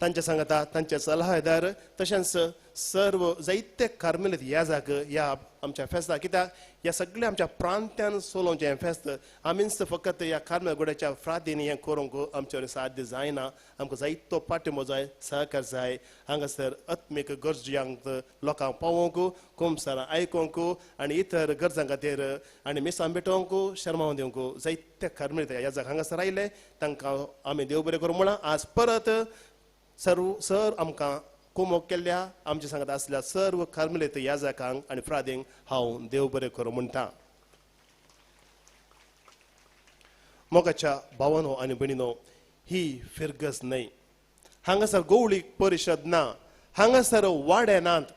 तांच्या सांगाता तांचे सल्लागार तशेंच सर्व जायते कार्मेलीत याजाक ह्या आमच्या फेस्ताक कित्याक ह्या सगळ्या आमच्या प्रांत्यान चलोवचें हें फेस्त आमीच फकत ह्या कार्मेल गोड्याच्या फ्रादींनी हें करूंक आमचे वरवीं साध्य जायना आमकां जायतो पाठिंबो जाय सहकार जाय हांगासर आत्मीक गरजांक लोकांक पावोवंक कोमसारां आयकूंक आनी इतर गरजां खातीर आनी मिसां भेटोवंक शर्मावन दिवंक जायते कार्मेलीत याजाक हांगासर आयले तांकां आमी देव बरें करूं म्हणा आज परत सर आमकां कुमोग केल्ल्या आमचे सांगत आसल्या सर्व कार्मेलीत याजकांक आनी फ्रादींक हांव देव बरें करूं म्हणटा मोगाच्या भावांनो आनी भयणीनो ही फिरगस न्हय हांगासर गवळी परिशद ना हांगासर वाडे नात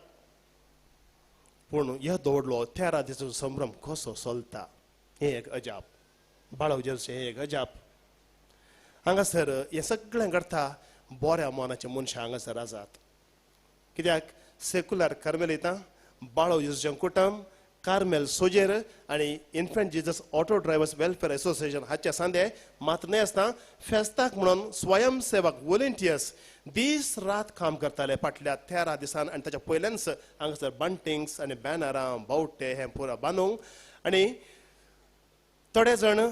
पूण ह्या दवडलो 13 दिसाचो संभ्रम कसो चलता हें एक अजाप बाळो जेजूचें हें एक अजाप हांगासर हें सगळें घडटा बऱ्या मनाचे मनशां हांगासर आसात कित्याक सेक्युलर कार्मेलीतां बाळो जेजूचें कुटुंब कार्मेल सोजेर आनी infant Jesus auto drivers welfare association हाचे सांदे मात्र न्हय आसता फेस्ताक म्हणून स्वयंसेवक वॉलंटियर्स दीस रात काम करताले फाटल्या 13 दिसान आनी ताच्या पयल्यानच हांगासर बंटिंग्स आनी बॅनरां बावटे हें पुरो बांदूंक आनी थोडे जाण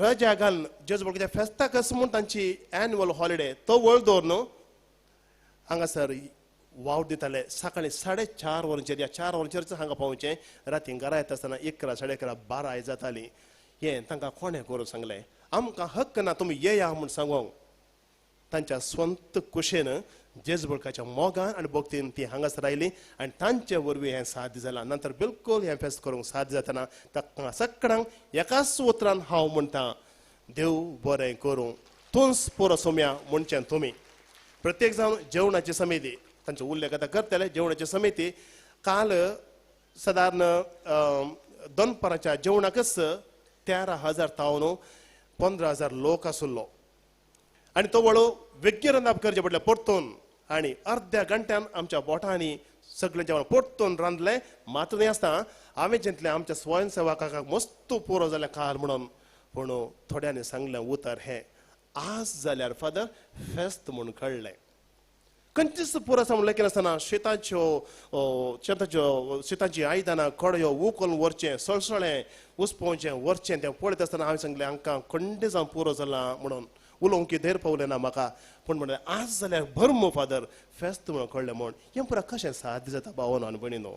रजा घालून जेजूच्या फेस्ताक म्हूण तांची एन्युअल हॉलिडे तो वळ दवरून हांगासर वाव दिताले सकाळीं 4:30 वरांचेर या 4 वरांचेर हांगा पावचें राती घरा येता आसतना 11, 11:30, 12 जाताली हें तांकां कोणें करूं सांगलें आमकां हक्क ना तुमी येया म्हूण सांगूंक तांच्या स्वंत कुशेन जेजबळकाच्या मोगान आनी भक्तीन ती हांगासर आयली आनी तांचे वरवीं हें साध्य जालां नंतर बिलकुल हें फेस्त करूंक साध्य जातना तांकां सगळ्यांक एकाच उतरान हांव म्हणटा देव बरें करूं तूंच पुरो सोम्या म्हणचें तुमी प्रत्येक जावन जेवणाची समिती तांचो उल्लेख आतां करतले जेवणाची समिती काल सादारण दनपाराच्या जेवणाकच 13,000 तावन 15,000 लोक आसलो आनी तो वळो वेगळे रांदप करचे पडले परतून आनी अर्ध्या घंट्यान आमच्या बोटांनी सगळें जेवण परतून रांदलें मात न्ही आसता हांवें चिंतलें आमच्या स्वयंसेवकाक मस्त पुरो जालें काल म्हणून पूण थोड्यांनी सांगलें उतर हें आज जाल्यार फादर फेस्त म्हूण कळ्ळें खंयचीच पुरो सांगलें की नासतना शेतांची आयदनां कडयो उखलून व्हरचें सळसळें उसपोवचें व्हरचें तें पळयत आसतना हांवें सांगलें हांकां खंडे जावन पुरो जाला म्हणून उलोवंक धैर पावलें ना म्हाका पूण म्हणलें आज जाल्यार भरमो फादर फेस्त म्हणून कळ्ळें म्हूण हें पुरो कशें साध्य जाता भावन आनी भयणीनो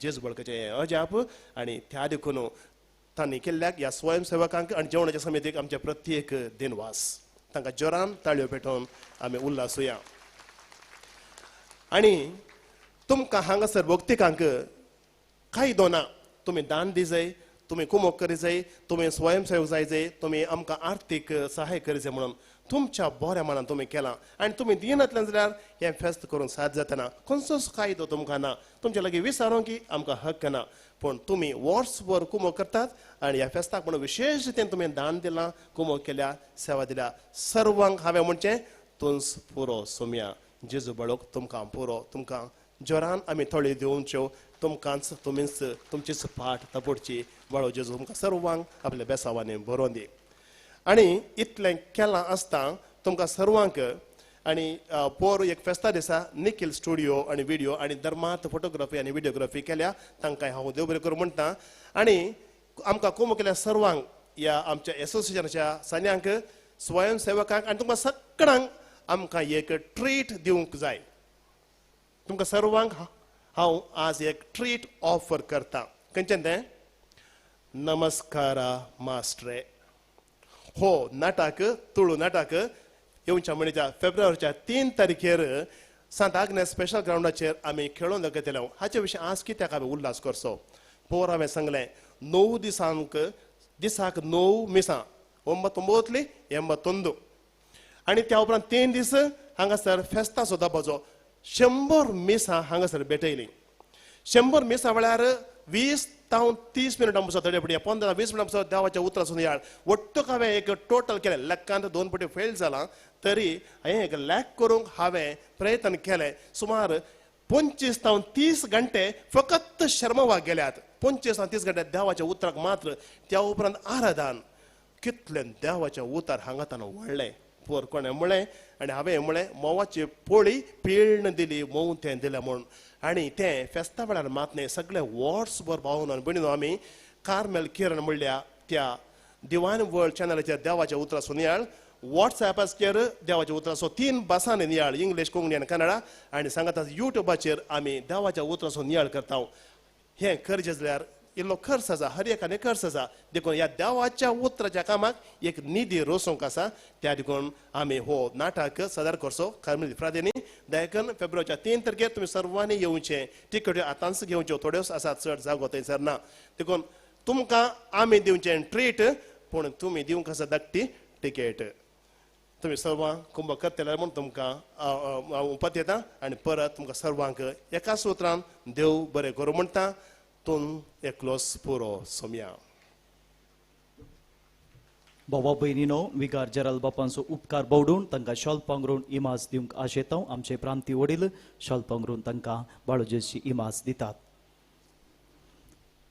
जेज बळकाचें हें अजाप आनी त्या देखून तांणी केल्ल्याक ह्या स्वयंसेवकांक आनी जेवणाच्या समितीक आमचे प्रत्येक दिनवास तांकां जोरान ताळयो पेटोवन आमी उल्हासूया आनी तुमकां हांगासर भक्तिकांक कांय दोना तुमी दान दी जाय तुमी कुमोक करी जाय तुमी स्वयंसेवक जाय तुमी आमकां आर्थीक सहाय करी जाय म्हणून तुमच्या बऱ्या मनान तुमी केलां आनी तुमी दिनातल्यान जाल्यार हें फेस्त करून साद जातना खंयचोच कायदो तुमकां ना तुमचे लागीं विचारूंक की आमकां हक्क ना पूण तुमी वर्सभर कुमोक करतात आनी ह्या फेस्ताक म्हणून विशेष रितीन तुमी दान दिलां कुमोक केल्या सेवा दिल्या सर्वांक हांवें म्हणचें तुंस पुरो सोम्या जेजू बाळोक तुमकां पुरो तुमकां जोरान आमी थोडी दिवच्यो तुमकांच तुमीच तुमचीच पाठ तपडची बाळो जेजू तुमकां सर्वांक आपल्या बेसावांनी बरोवन दी आनी इतलें केलां आसता तुमकां सर्वांक आनी पोर एक फेस्ता दिसा निखील स्टुडियो आनी व्हिडिओ आनी धर्मात फोटोग्राफी आनी व्हिडिओग्राफी केल्या तांकां हांव देव बरें करूं म्हणटा आनी आमकां कुमो केल्या सर्वांक ह्या आमच्या एसोसिएशनाच्या सगळ्यांक स्वयंसेवकांक आनी तुमकां सगळ्यांक आमकां एक ट्रीट दिवंक जाय तुमकां सर्वांक हांव आज एक ट्रीट ऑफर करता खंयचें तें नमस्कारा मास्ट्रे हो नाटक तुळू नाटक येवच्या म्हणच्या फेब्रुवारीच्या 3 तारखेर सांत आग्नेस स्पेशल ग्राउंडाचेर आमी खेळोवन दाखयतले हाचे विशीं आज कित्याक आमी उल्हास करचो पोर हांवें सांगलें 9 दिसाक 9 मिसां 9 81 आनी त्या उपरांत 3 दीस हांगासर फेस्तां सुद्दां बजो 100 मिसां हांगासर भेटयलीं 100 मिसां म्हळ्यार 20 ते 30 मिनटां पासून थोडे पडया 15-20 मिनटां पासून देवाच्या उतरासून याळ वट्टूक हांवें एक टोटल केलें लॅकांत 2 फावटी फेल जालां तरी हांवें एक लॅक करूंक हांवें प्रयत्न केले सुमार 25 ते 30 घंटे फकत शर्मवाक गेल्यात 25 ते 30 घंटे देवाच्या उतराक मात्र त्या उपरांत आराधन कितलें देवाचें उतर हांगा ताणें व्हडलें पोर कोणें म्हळें आनी हांवें म्हळें मोवाची पोळी पिळण दिली मोव तें दिलें म्हूण आनी तें फेस्ता वेळार मात न्ही सगळे वर्सभर भावन आनी भयणीनो आमी कार्मेल किरण म्हणल्या त्या दिवान वर्ल्ड चॅनलाचेर देवाच्या उतरां सुनियाळ वॉट्सॅपाचेर देवाच्या उतरां सो 3 भासांनी नियाळ इंग्लीश कोंकणी आनी कन्नडा आनी सांगात युट्यूबाचेर आमी देवाच्या उतरां सो नियाळ करता हें करचें जाल्यार इल्लो खर्च आसा हर एकाने खर्च आसा देखून ह्या देवाच्या उतराच्या कामाक एक निधी रोसूंक आसा त्या देखून आमी हो नाटक सादर करचो कार्मेल फ्रादेनी 10 फेब्रुवारीच्या 3 तारखेर तुमी सर्वांनी येवचें तिकेट्यो आतांच घेवच्यो थोड्योच आसात चड जागो थंयसर ना देखून तुमकां आमी दिवचें ट्रीट पूण तुमी दिवंक आसा धाकटी टिकेट तुमी सर्वांक कुंभ करतले म्हूण तुमकां हांव उपत येता आनी परत तुमकां सर्वांक एकाच उतरान देव बरें करूं म्हणटा तूं एकलोच पुरो सोम्या भावा भयणीनो विकार जराल बापांचो उपकार बोवडून तांकां शॉल पांघरून इमाज दिवंक आशेता आमचे प्रांती वडील शॉल पांघरून तांकां बाळूजेची इमाज दितात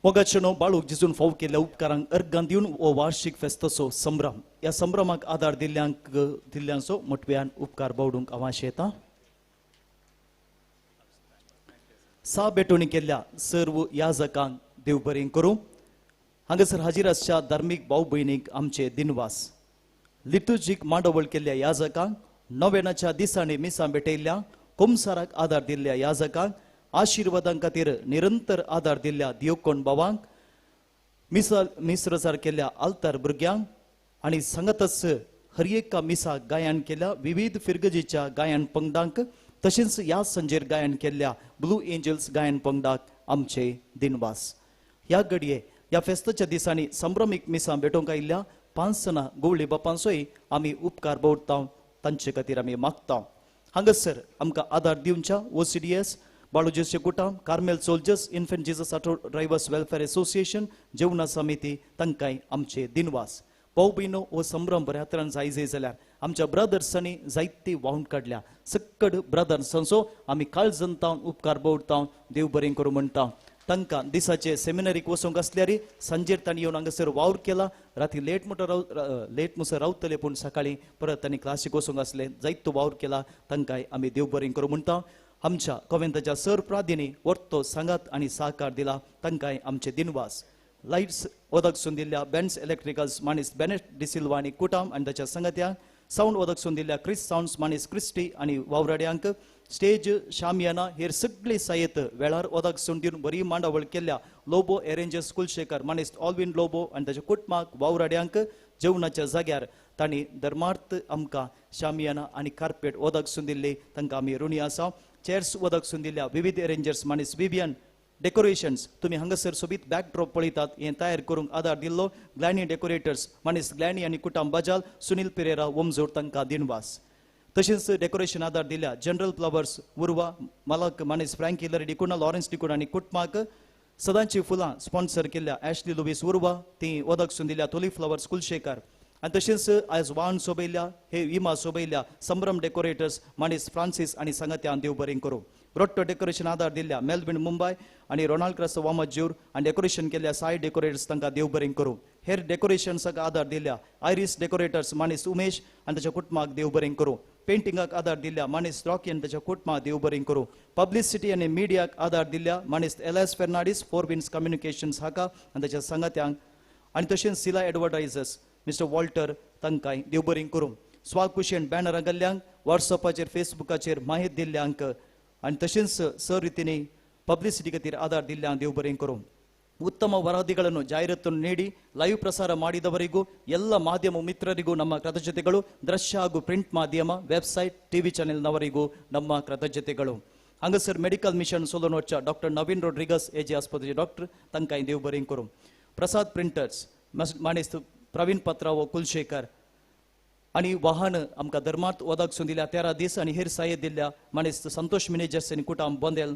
मोगाचेनो बाळूक जिजून फाव केल्ल्या उपकारांक अर्गां दिवन हो वार्षिक फेस्ताचो संभ्रम ह्या संभ्रमाक आदार दिल्ल्यांचो मोटव्यान उपकार बोवडूंक हांव आशेता सा बेटोणी केल्ल्या सर्व याजकांक देव बरें करूं हांगासर हाजीर आसच्या धार्मीक भाव भयणीक आमचे दिनवास लिटुर्जीक मांडवळ केल्ल्या याजकांक नव्यानाच्या दिसांनी मिसां भेटयल्ल्या कोमसाराक आदार दिल्ल्या याजकांक आशिर्वादां खातीर निरंतर आदार दिल्ल्या दिवकोण भावांक मिस्रसार केल्ल्या आल्तार भुरग्यांक आनी सांगातच हर एका मिसाक गायन केल्या विविध फिरगजीच्या गायन पंगडांक तशेंच ह्या संजेर गायन केल्ल्या ब्लू एंजल्स गायन पंगडाक आमचे दिनवास ह्या घडये ह्या फेस्ताच्या दिसांनी संभ्रमीक मिसां भेटोवंक आयिल्ल्या 5 जाणां गवळी बापांचोय आमी उपकार बोवडटा तांचे खातीर आमी मागता हांगासर आमकां आदार दिवच्या OCDS बाळू जोशी कुटाम Carmel soldiers infant Jesus auto drivers welfare association जेवणा समिती तांकांय आमचे दिनवास भाऊ भयणो हो संभ्रम बऱ्या तरेन जायजे जाल्यार आमच्या ब्रदर्सांनी जायती वाहून काडल्या सक्कड ब्रदर्सांचो आमी काळजंतावन उपकार बोवडता देव बरें करूं म्हणटा तांकां दिसाचे सेमिनरीक वचूंक आसल्यार सांजेर तांणी येवन हांगासर वावर केला राती लेट मुसर रावतले पूण सकाळीं परत तांणी क्लासीक वचूंक आसले जायतो वावर केला तांकांय आमी देव बरें करूं म्हणटा आमच्या कॉव्हेंताच्या सर प्रादिनी वर्तो सांगात आनी सहकार दिला तांकांय आमचे दिनवास लायट्स ओदकसून दिल्ल्या बेन्स इलेक्ट्रिकल्स मानिस बेनेट डिसिल्वा आनी कुटाम आनी ताच्या संगत्यांक साऊंड ओदकसून दिल्ल्या क्रिस साऊंड्स मानिस क्रिस्टी आनी वावराड्यांक स्टेज शामियाना हेर सगळी सायत वेळार ओदकसून दिवन बरी मांडावळ केल्ल्या लोबो एरेंजर्स कुलशेखर मानिस ऑलविन लोबो आनी ताच्या कुटुंबाक वावराड्यांक जेवणाच्या जाग्यार तांणी धर्मार्थ आमकां शामियाना आनी कार्पेट ओदकसून दिल्ली तांकां आमी ऋणी आसा चेअर्स ओदकसून दिल्ल्या विविध एरेंजर्स मानिस विवियन डेकोरेशन्स तुम्ही हांगासर सोबीत बॅकड्रॉप पळयतात हे तयार करूंक आदार दिल्लो ग्लॅनी डेकोरेटर्स मानिस ग्लॅनी आनी कुटाम बजाल सुनील पेरेरा वमजोड तांकां दिनवास तशेंच डेकोरेशन आदार दिल्ल्या जनरल फ्लावर्स उर्वा मालक मानिस फ्रँकी लरी डिकुना लॉरेन्स डिकुना आनी कुटुंबाक सदांची फुलां स्पॉन्सर केल्ल्या ॲशली लुवीस उर्वा ती ओदकसून दिल्ल्या टोली फ्लावर्स कुलशेखर आनी तशेंच आयज वाहन सोबयल्या हे विमा सोबयल्या संभ्रम डेकोरेटर्स मानिस फ्रांसीस आनी सांगात्यान देव बरें करूं रोट्टो डेकोरेशन आदार दिल्ल्या मेलविन मुंबय आनी रोनाल्ड क्रस वामज्यूर आनी डेकोरेशन केल्ल्या साय डेकोरेटर्स तांकां देव बरें करूं हेर डेकोरेशन्साक आदार दिल्ल्या आयरिस डेकोरेटर्स मानिस उमेश आनी ताच्या कुटुंबाक देव बरें करूं पेंटिंगाक आदार दिल्ल्या मानिस रॉकी आनी ताच्या कुटुंबाक देव बरें करूं पब्लिसिटी आनी मिडियाक आदार दिल्ल्या मानिस LS Fernandes four wins communications हाका आनी ताच्या संगात्यांक आनी तशेंच सिला एडवर्टायझर्स मिस्टर वॉल्टर तांकांय देव बरें करूं स्वाकुशेन बॅनरां घाल्ल्यांक वॉट्सअपाचेर फेसबुकाचेर माहिती दिल्ल्यांक आनी तशेंच सर रितीनी पब्लिसिटी खातीर आदार दिल्ल्यांक देव बरें करूं ಉತ್ತಮ ವರದಿಗಳನ್ನು ಜಾಹೀರಾತನ್ನು ನೀಡಿ ಲೈವ್ ಪ್ರಸಾರ ಮಾಡಿದವರಿಗೂ ಎಲ್ಲ ಮಾಧ್ಯಮ ಮಿತ್ರರಿಗೂ ನಮ್ಮ ಕೃತಜ್ಞತೆಗಳು ದೃಶ್ಯ ಹಾಗೂ ಪ್ರಿಂಟ್ ಮಾಧ್ಯಮ ವೆಬ್ಸೈಟ್ ಟಿವಿ ಚಾನೆಲ್ನವರಿಗೂ ನಮ್ಮ ಕೃತಜ್ಞತೆಗಳು ಹಂಗಸರ್ ಮೆಡಿಕಲ್ ಮಿಷನ್ ಸೋಲೋನೋಚ್ಚ ಡಾಕ್ಟರ್ ನವೀನ್ ರೋಡ್ರಿಗಸ್ ಎಜಿ ಆಸ್ಪತ್ರೆ ಡಾಕ್ಟರ್ ತಂಕಾಯಿ ದೇವ್ ಬರೆಂ ಕರು प्रसाद प्रिंटर्स माणिस्त प्रवीण पत्राव कुलशेखर आणि वाहन आमकां धर्मार्थ ओदकसून दिल्या 13 दीस आणि हेर सायत दिल्ल्या माणिस्त संतोष मिनेजर्स आनी कुटाम बोंदेल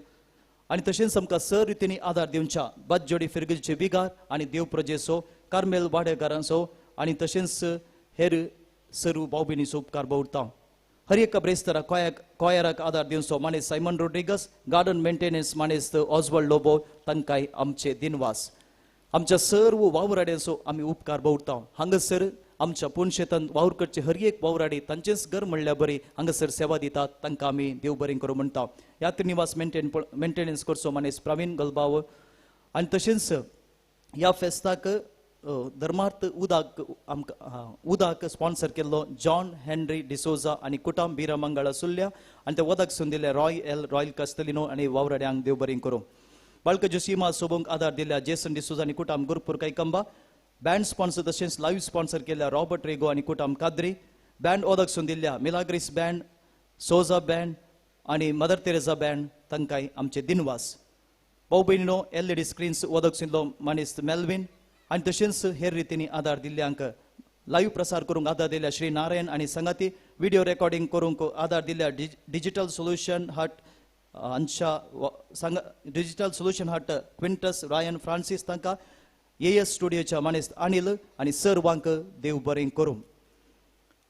आणि तशेंच आमकां सर रितीनी आदार दिवच्या बद जोडी फिरगीलचे विगार आणि देव प्रजेचो कार्मेल वाडेकारांचो आणि तशेंच हेर सर्व भाऊ भयणीचो उपकार भोवता हर एक ब्रेस्तारा कोयराक आदार दिवचो माणिस सायमन रोड्रिगस गार्डन मेंटेनन्स माणिस्त ऑजवर्ल्ड लोबो तांकांय आमचे दिनवास आमच्या सर्व वावराड्यांचो आमी उपकार भोवता हांगासर आमच्या पुणशेतान वावर करचे हर एक वावराडी तांचेच घर म्हणल्या बरी हांगासर सेवा दितात तांकां आमी देव बरें करूं म्हणटा यात्री निवास मेंटेनन्स करचो माणूस प्रवीण गलबाव आनी तशेंच ह्या फेस्ताक धर्मार्थ उदाक स्पॉन्सर केल्लो जॉन हेनरी डिसोजा आनी कुटाम बिरामंगळा सुल्ल्या आनी ते वदक सुन दिले रॉयल कस्टलिनो आनी वावराड्यांक देव बरें करूं बाळक जोशीमा सोबोंक आदार दिल्या जेसन डिसोजा आनी कुटाम गुरपूर कैकंबा बँड स्पॉन्सर तशेंच लाईव्ह स्पॉन्सर केल्या रॉबर्ट रेगो आनी कुटाम काद्री बँड ओदक सुन दिल्या मिलाग्रिस बँड सोजा बँड आनी मदर तेरेसा बँड तांकांय आमचे दिनवास भाऊ भयणीनो LED स्क्रीन्स ओदक सुनलो माणिस मेलविन आनी तशेंच हेर रितीनी आदार दिल्ल्यांक लाईव्ह प्रसार करूंक आदार दिल्या श्री नारायण आनी संगाती व्हिडिओ रेकॉर्डिंग करूंक आदार दिल्या डिजिटल सोल्युशन हट डिजिटल सोल्युशन हट क्विंटस रायन फ्रांसीस तांकां AS स्टुडियोच्या माणिस अनिल आनी सर्वांक देव बरें करूं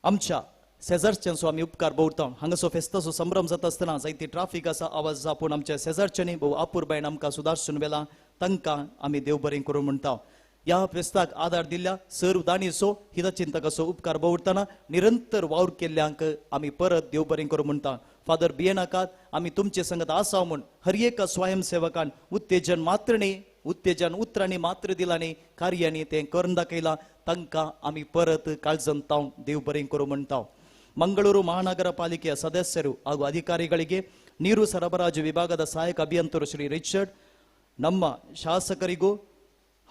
आमच्या शेजारच्यांचो आमी उपकार भोवता हांगासो फेस्ताचो संभ्रम जाता आसतना जायती ट्राफीक आसा आवाज जा पूण आमच्या शेजारच्यांनी भोव आपुरबायन आमकां सुदारसून वेला तांकां आमी देव बरें करूं म्हणटा ह्या फेस्ताक आदार दिल्ल्या सर्व दाणीचो हितचिंतकाचो उपकार भोवतना निरंतर वावर केल्ल्यांक आमी परत देव बरें करूं म्हणटा फादर बियेनाकात आमी तुमचे संगत आसा म्हूण हर एका स्वयंसेवकान उत्तेजन उतरांनी मात्र दिलांनी कार्यांनी ते करून दाखयलां तांकां आमी परत काळजंताव देव बरें करूं म्हणटा ಮಂಗಳೂರು ಮಹಾನಗರ ಪಾಲಿಕೆಯ ಸದಸ್ಯರು ಹಾಗೂ ಅಧಿಕಾರಿಗಳಿಗೆ ನೀರು ಸರಬರಾಜು ವಿಭಾಗದ ಸಹಾಯಕ ಅಭಿಯಂತರು ಶ್ರೀ ರಿಚರ್ಡ್ ನಮ್ಮ ಶಾಸಕರಿಗೂ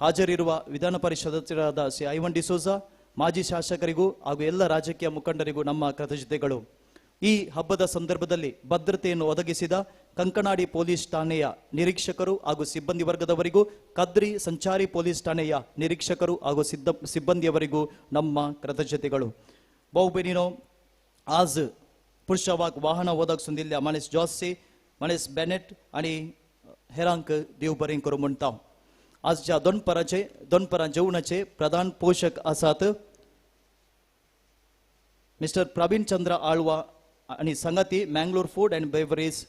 ಹಾಜರಿರುವ ವಿಧಾನ ಪರಿಷತ್ ಸದಸ್ಯರಾದ ಶ್ರೀ ಐವನ್ ಡಿಸೋಜಾ ಮಾಜಿ ಶಾಸಕರಿಗೂ ಹಾಗೂ ಎಲ್ಲ ರಾಜಕೀಯ ಮುಖಂಡರಿಗೂ ನಮ್ಮ ಕೃತಜ್ಞತೆಗಳು ಈ ಹಬ್ಬದ ಸಂದರ್ಭದಲ್ಲಿ ಭದ್ರತೆಯನ್ನು ಒದಗಿಸಿದ ಕಂಕನಾಡಿ ಪೊಲೀಸ್ ಠಾಣೆಯ ನಿರೀಕ್ಷಕರು ಹಾಗೂ ಸಿಬ್ಬಂದಿ ವರ್ಗದವರಿಗೂ ಕದ್ರಿ ಸಂಚಾರಿ ಪೊಲೀಸ್ ಠಾಣೆಯ ನಿರೀಕ್ಷಕರು ಹಾಗೂ ಸಿಬ್ಬಂದಿಯವರಿಗೂ ನಮ್ಮ ಕೃತಜ್ಞತೆಗಳು भाऊ बहिणीनो आज पुरुषावाक वाहन ओदक सुन दिल्ल्या माणिस जॉसे मनीस बेनेट आणि हेरांक देव बरें करूं म्हणटा. आजच्या दोनपरां जेवणाचे प्रधान पोषक आसात मिस्टर प्रवीण चंद्र आळवा आणि संगाती Mangalore food and beverage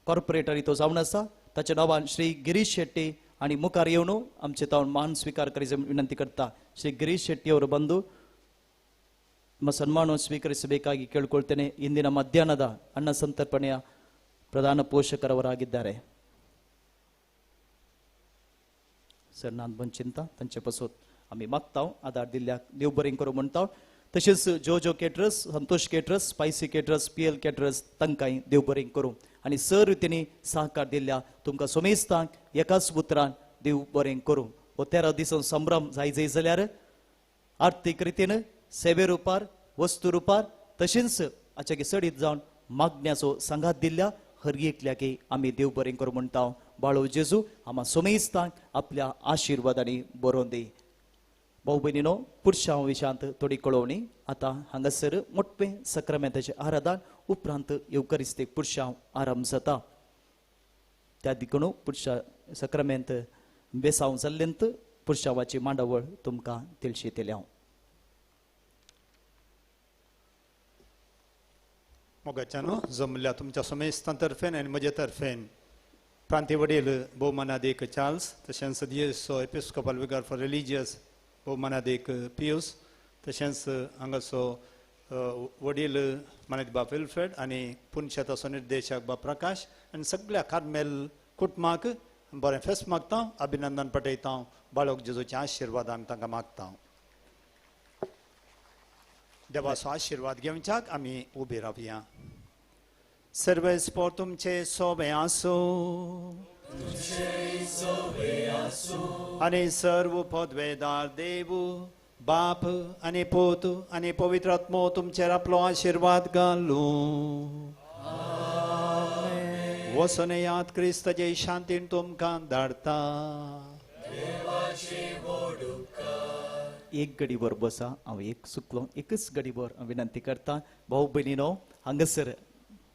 corporator तो जावन आसा. ताच्या नांवान श्री गिरीश शेट्टी आणि मुखार येवन आमचे तावन मान स्वीकार करीचे विनंती करता. ಶ್ರೀ ಗಿರೀಶ್ ಶೆಟ್ಟಿ ಅವರು ಬಂದು ನಮ್ಮ ಸನ್ಮಾನವನ್ನು ಸ್ವೀಕರಿಸಬೇಕಾಗಿ ಕೇಳಿಕೊಳ್ತೇನೆ. ಇಂದಿನ ಮಧ್ಯಾಹ್ನದ ಅನ್ನ ಸಂತರ್ಪಣೆಯ ಪ್ರಧಾನ ಪೋಷಕರವರಾಗಿದ್ದಾರೆ. सर नान चिंता तांचे पासून आम्ही मागताव आदार दिल्ल्या देव बरें करूं म्हणटाव. तशेंच जो caterers, Santosh caterers, spicy caterers, PL caterers तांकांय देव बरें करूं. आनी सर रितीनी सहकार दिल्ल्या तुमकां सोमेस्तांक एकाच उतरान देव बरें करूं. हो 13 दिसां संभ्रम जाय जाल्यार आर्थीक रितीन सेवे रुपार, वस्तू रुपार तशेंच हाचे सडीत जावन मागण्याचो सांगात दिल्ल्या हर एकल्याक आमी देव बरें करूं म्हणटाव. बाळो जेजू आम्हा सोमेस्तांक आपल्या आशिर्वादांनी बरोवन दी. भाऊ भयणीनो, पुरुषां विशांत थोडी कळोवणी. आता हांगासर मोठे सक्रामेंताचे आराधन उपरांत युकरिस्तीक पुरुषां आरंभ जाता. त्या दिकून पुरुषा सक्रामेंत बेसांव जाल्लेंत पुरुषावाची मांडावळ तुमकां तिळशीतेल्या. मोगाच्यानो जमल्या तुमच्या सोमेस्तां तर्फेन आनी म्हजे तर्फेन प्रांतीय वडील भोवमानादेक चार्ल्स, तशेंच दिएसो एपिस्कोपल विगार फॉर रिलिजियस भोवमानादेक पियूस, तशेंच हांगासो वडील मानेत बाब विल्फ्रेड आनी पुनशेताचो निर्देशक बाब प्रकाश आनी सगळ्या कार्मेल कुटुंबाक बरें फेस्त मागता, अभिनंदन पटयता. बाळोक जेजूचे आशिर्वाद आमी तांकां मागता. देवाचो आशिर्वाद घेवच्याक आमी उबे रावया. सर्वेस्पोर तुमचे सोबे आसूं आनी सर्व पदवेदार देव बाप आनी पोत आनी पवित्र आत्मो तुमचेर आपलो आशिर्वाद घालूं. वसनयात क्रिस्ताचे शांतीन तुमकां धाडटा. एक घडीभर बसा. हांव एक चुकलो, एकच घडीभर विनंती करता. भाऊ भयणीनो, हांगासर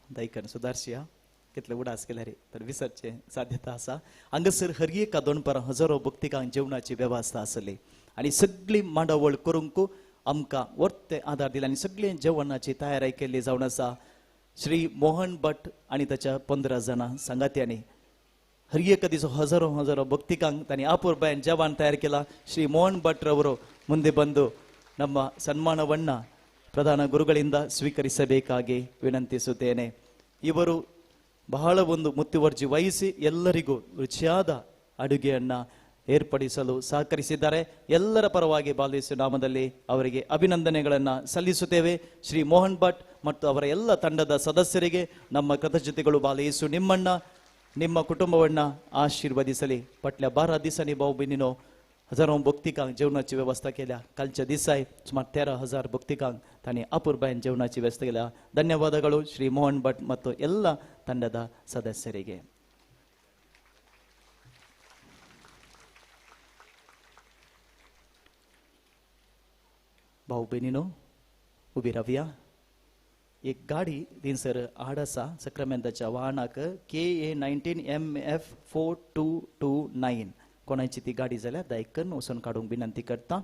दायकन सुदारशिया कितले उडास केल्या रे तर विसरचे साध्यता आसा. हांगासर हर एका दोनपरां हजारो भक्तिकांक जेवणाची वेवस्था आसली आनी सगळी मांडावळ करूंक आमकां वर्ते आदार दिला आनी सगळे जेवणाची तयारी केल्ली जावन आसा. श्री मोहन भट आनी ताच्या 15 जाणां सांगात्यांनी हर एक दिसो हजारो भक्तिकांक तांणी आपुरबायन जेवण तयार केला. श्री ಮೋಹನ್ ಭಟ್ರವರು ಮುಂದೆ ಬಂದು ನಮ್ಮ ಸನ್ಮಾನವನ್ನ ಪ್ರಧಾನ ಗುರುಗಳಿಂದ ಸ್ವೀಕರಿಸಬೇಕಾಗಿ ವಿನಂತಿಸುತ್ತೇನೆ. ಇವರು ಬಹಳ ಒಂದು ಮುತುವರ್ಜಿ ವಹಿಸಿ ಎಲ್ಲರಿಗೂ ರುಚಿಯಾದ ಅಡುಗೆಯನ್ನ ಏರ್ಪಡಿಸಲು ಸಹಕರಿಸಿದ್ದಾರೆ. ಎಲ್ಲರ ಪರವಾಗಿ ಬಾಲಯೇಸು ನಾಮದಲ್ಲಿ ಅವರಿಗೆ ಅಭಿನಂದನೆಗಳನ್ನು ಸಲ್ಲಿಸುತ್ತೇವೆ. ಶ್ರೀ ಮೋಹನ್ ಭಟ್ ಮತ್ತು ಅವರ ಎಲ್ಲ ತಂಡದ ಸದಸ್ಯರಿಗೆ ನಮ್ಮ ಕೃತಜ್ಞತೆಗಳು. ಬಾಲಯೇಸು ನಿಮ್ಮನ್ನ ನಿಮ್ಮ ಕುಟುಂಬವನ್ನ आशीर्वदिसली. फाटल्या 12 दिसांनी भाऊ भयणीनो हजारो भक्तिकांक जेवणाची व्यवस्था केल्या. कालच्या दिसाय सुमार 13,000 ಭಕ್ತಿಕಾಂಕ್ ತಾನೇ ಅಪೂರ್ಬಾಯನ್ जेवणाची व्यवस्था केल्या. ಧನ್ಯವಾದಗಳು ಶ್ರೀ ಮೋಹನ್ ಭಟ್ ಮತ್ತು ಎಲ್ಲ ತಂಡದ ಸದಸ್ಯರಿಗೆ. भाऊ बहिणीनो, उभी रावया. एक गाडी दिनसर आड आसा सक्रामेंताच्या वाहनाक KA 19MF4229. कोणाची ती गाडी जाल्यार दायकन वचून काडूंक विनंती करता.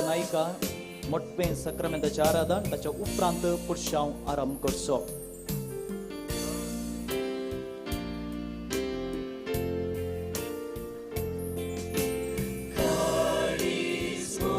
नायिका मोठे सक्रामेंताचे आराधन ताच्या उपरांत पुरुषांव आरंभ करचो. Carismo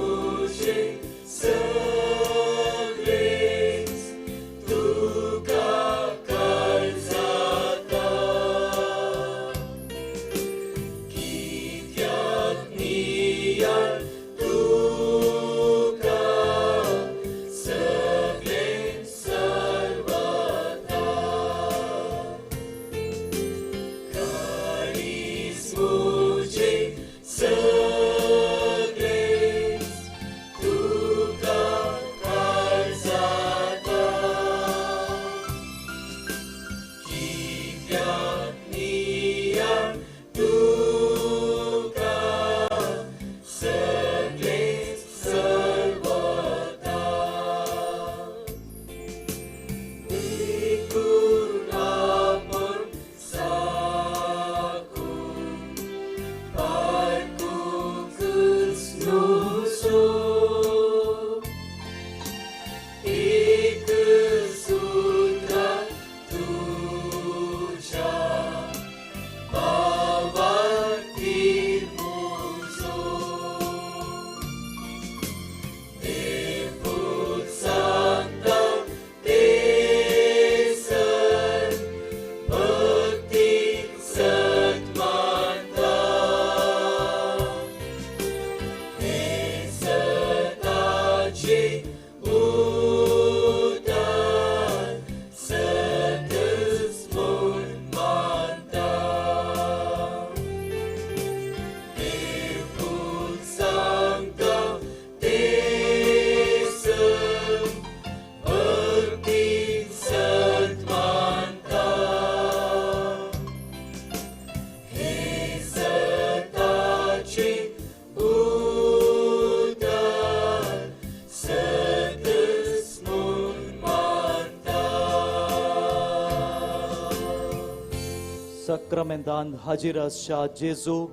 सक्रामेंतान हाजीर आसच्या जेजू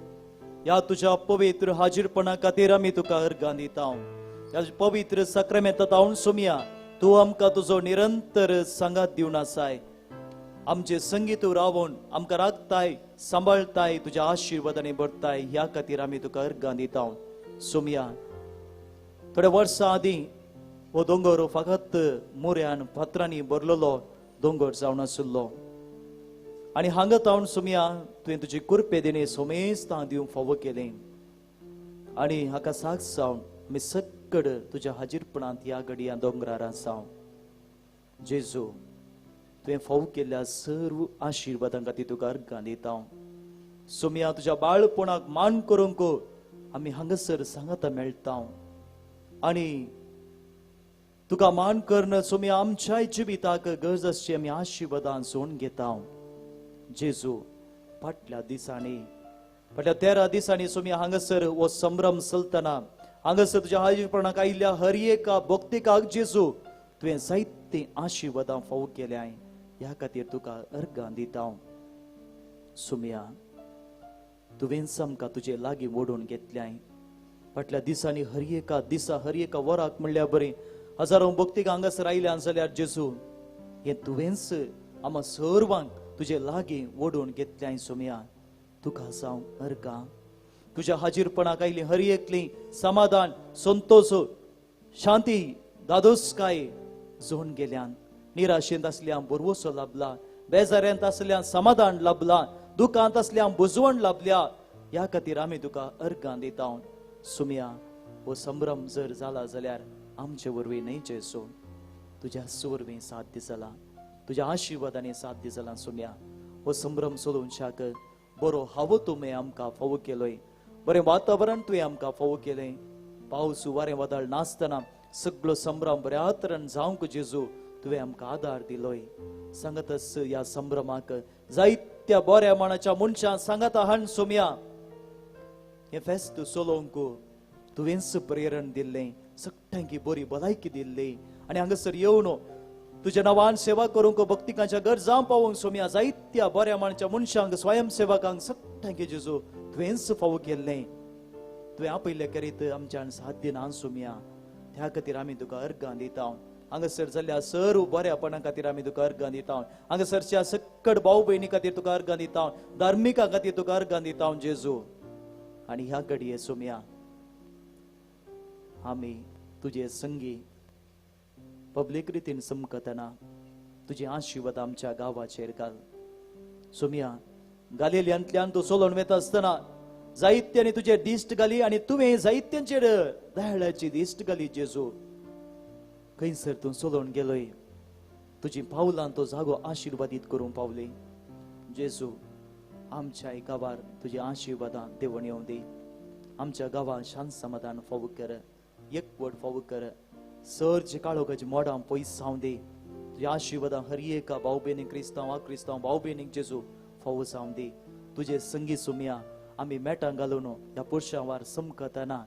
या तुझ्या पवित्र हाजीरपणा खातीर आमी तुका अर्गां दिता या पवित्र सक्रामेंतांत हांव सोमया तूं आमकां तुजो निरंतर सांगात दिवन आसाय आमचे संगीत रावून आमकां राखताय सांबाळताय तुझ्या आशिर्वादाने भरताय ह्या खातीर आमी तुका अर्गां दिता सोमया थोड्या वर्सां आदीं हो दोंगर फकत मोऱ्यान फातरांनी भरलेलो दोंगर जावन आशिल्लो आणि हांगा तावन सोमया तुवें तुजी कुरपेदेने सोमेस्त दिवंक फावो केलें आणि हाका साक्ष जावन आमी सक्कड तुज्या हाजीरपणांत ह्या घडयां दोंगरार आसा जेजू तुवें फावो केल्ल्या सर्व आशिर्वादां खातीर तुका अर्गां दिता सोमया तुज्या बाळपणाक मान करूंक आमी हांगासर सांगाता मेळटा आणि तुका मान करण सोमया आमच्याय जिविताक गरज आसची आमी आशिर्वादां सोडून घेता जेजू फाटल्या दिसांनी फाटल्या 13 दिसांनी सोमया हांगासर हो संभ्रम चलतना हांगासर तुज्या हाजीरपणाक आयिल्ल्या हर एका भक्तिकाक जेजू तुवें जायते आशिर्वादां फावो केल्याय ह्या खातीर तुका अर्गां दिता सोमया तुवें आमकां तुजे लागीं ओडून घेतल्याय फाटल्या दिसांनी हर एका दिसा हर एका वराक म्हणल्यार बरें हजारो भक्तीक हांगासर आयल्यान जाल्यार जेजू हें तुवेंच आम्हा सर्वांक तुजे लागीं ओडून घेतल्याय सोमया तुका जावं अर्गां तुज्या हाजीरपणाक आयली हर एकली समाधान संतोष शांती दादोसकाय जोडून गेल्यान निराशेंत आसल्यान बरवसो लाभला बेजाऱ्यांत आसल्यान समाधान लाभला दुखांत आसल्यान बुजवण लाभल्या ह्या खातीर आमी तुका अर्गां दिता सोमया हो संभ्रम जर जाला जाल्यार आमचे वरवीं न्हय जेजू तुज्या सुवरवीं साध्य जाला तुज्या आशिर्वादाने साध्य जाला सोमया हो संभ्रम सोडून शाक बरो हावो तुवें आमकां फावो केलोय बरें वातावरण तुवें आमकां फावो केलें पावस वारें वादळ नासतना सगळो संभ्रम बऱ्या तरेन जावंक जेजू तुवें आमकां आदार दिलोय सांगतस ह्या संभ्रमाक जायत्या बऱ्या मनाच्या मनशां सांगात हाण सोमया हे फेस्त चलोवंक तुवेंच प्रेरण दिल्लें सगळ्यांकी बरी भलायकी दिल्ली आनी हांगासर येवन तुज्या नांवान सेवा करूंक भक्तिकांच्या गरजां पावोवंक सोमया जायत्या बऱ्या मनाच्या मनशांक स्वयंसेवकांक सगळ्यांकी जेजू तुवेंच फावो केल्लें तुवें आपयल्ले करीत आमच्यान साध्य ना सोमया त्या खातीर आमी तुका अर्गां दिता हांगासर जाल्ल्या सर्व बऱ्यापणा खातीर आमी तुका अर्गां दिता हांगासरच्या सक्कड भाव भयणी खातीर तुका अर्गां दिता धार्मिकां खातीर तुका अर्गां दिता जेजू आनी ह्या घडये सोमया आमी तुजे संगी पब्लीक रितीन समकतना तुजी आशिर्वाद आमच्या गांवाचेर घाल सोमया गालियांतल्यान तूं चलोवन वता आसतना जायत्यांनी तुजे दिश्ट घाली आनी तुवें जायत्यांचेर दयाळाची दिश्ट घाली जेजू खंयसर तूं चलोवन गेलोय तुजी पावलां तो जागो आशिर्वादीत करूंक पावली जेजू आमच्या गांवार तुजी आशिर्वादां देवण येवं दी आमच्या गांवांत शांत समाधान फावो कर एकवट फावो कर सर्ज काळोखाची मोडां पयस जावं दी तुज्या आशिर्वादां हर एका भाव भयणीक क्रिस्तांव भाव भयणीक जेजू फावो जावं दी तुजे संगी सोमया आमी मेटां घालून ह्या पुरुशां वार समकतना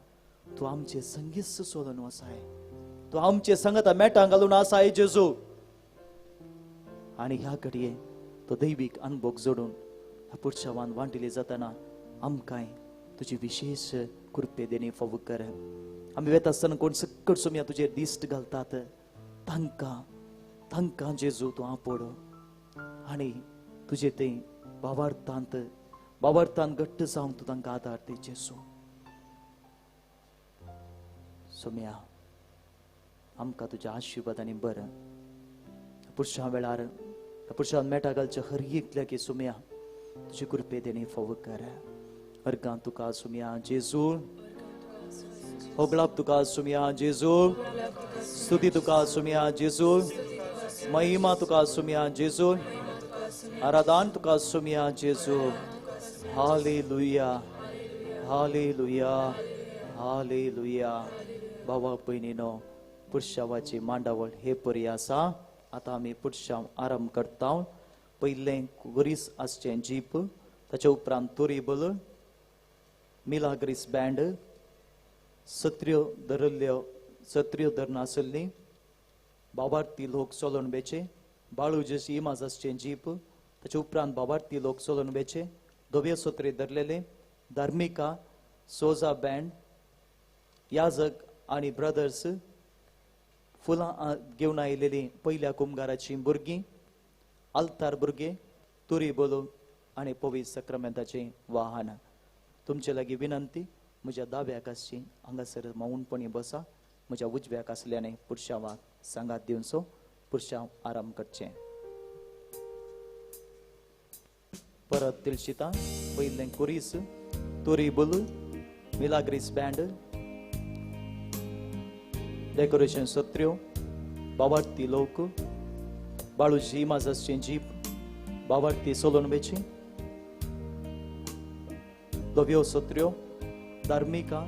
तूं आमचे संगीत सोडून वसाय तूं आमचे संगत मेटां घालून आसाय जेजू आनी ह्या घडये तो दैवीक अनुभव जोडून ह्या पुरुशां वान वांटिले जातना आमकांय तुजी विशेष कृपेदेनी फावो कर आमी वेता आसतना कोण सक्कड सोमया तुजेर दिश्ट घालतात तांकां जेजू तूं आपड आनी तुजे ते भावार्थांत घट्ट जावन तूं तांकां आदार दी जेजू सोमया आमकां तुज्या आशिर्वादांनी बर पुरुशां वेळार पुरुशां मेटा घालच्या हर एकल्याक सोमया तुजे कृपेदेनी फावो कर अर्गां तुका सोमया जेजू होगलाप तुका सोमया जेजू स्तुती तुका सोमया जेजू महिमा तुका सोमया जेजू आराधन तुका सोमया जेजू हालेलुया हालेलुया हालेलुया भावा भयणीनो पुरुषावाची मांडावळ हे परी आसा आता आमी पुरुषां आरंभ करता पयलें वरीस आसचें जीप ताच्या उपरांत तोरीबल मिलाग्रीस बँड सत्र्यो धरना आसली बाबार्थी लोक चलोवन बेचे बाळू जशी इमाज आसचें जीप त्याच्या उपरांत भावार्थी लोक सोलोनबेचे धोबे सोत्रे धरलेले धार्मिका सोजा बँड याजक आणि ब्रदर्स फुलां घेवन आयिल्ली पहिल्या कुंभाराची भुरगीं आल्तार भुरगे तुरी बोलो आणि पवित्र सक्रामेंताचे वाहन तुमचे लागीं विनंती म्हज्या दाव्याक आसची हांगासर मौनपणी बसा म्हज्या उजव्याक आसल्याने पुरुषा वाक सांगात दिवचो पुरुषा आराम करचें परत तिलशिता पयलें कुरीस तुरी बोल मिलाग्रीस बँड डेकोरेशन सत्र्यो बावार्थी लोक बाळूजी माजसचे जीप बावार्थी सोलोनबेची दोव्यो सत्र्यो धार्मिका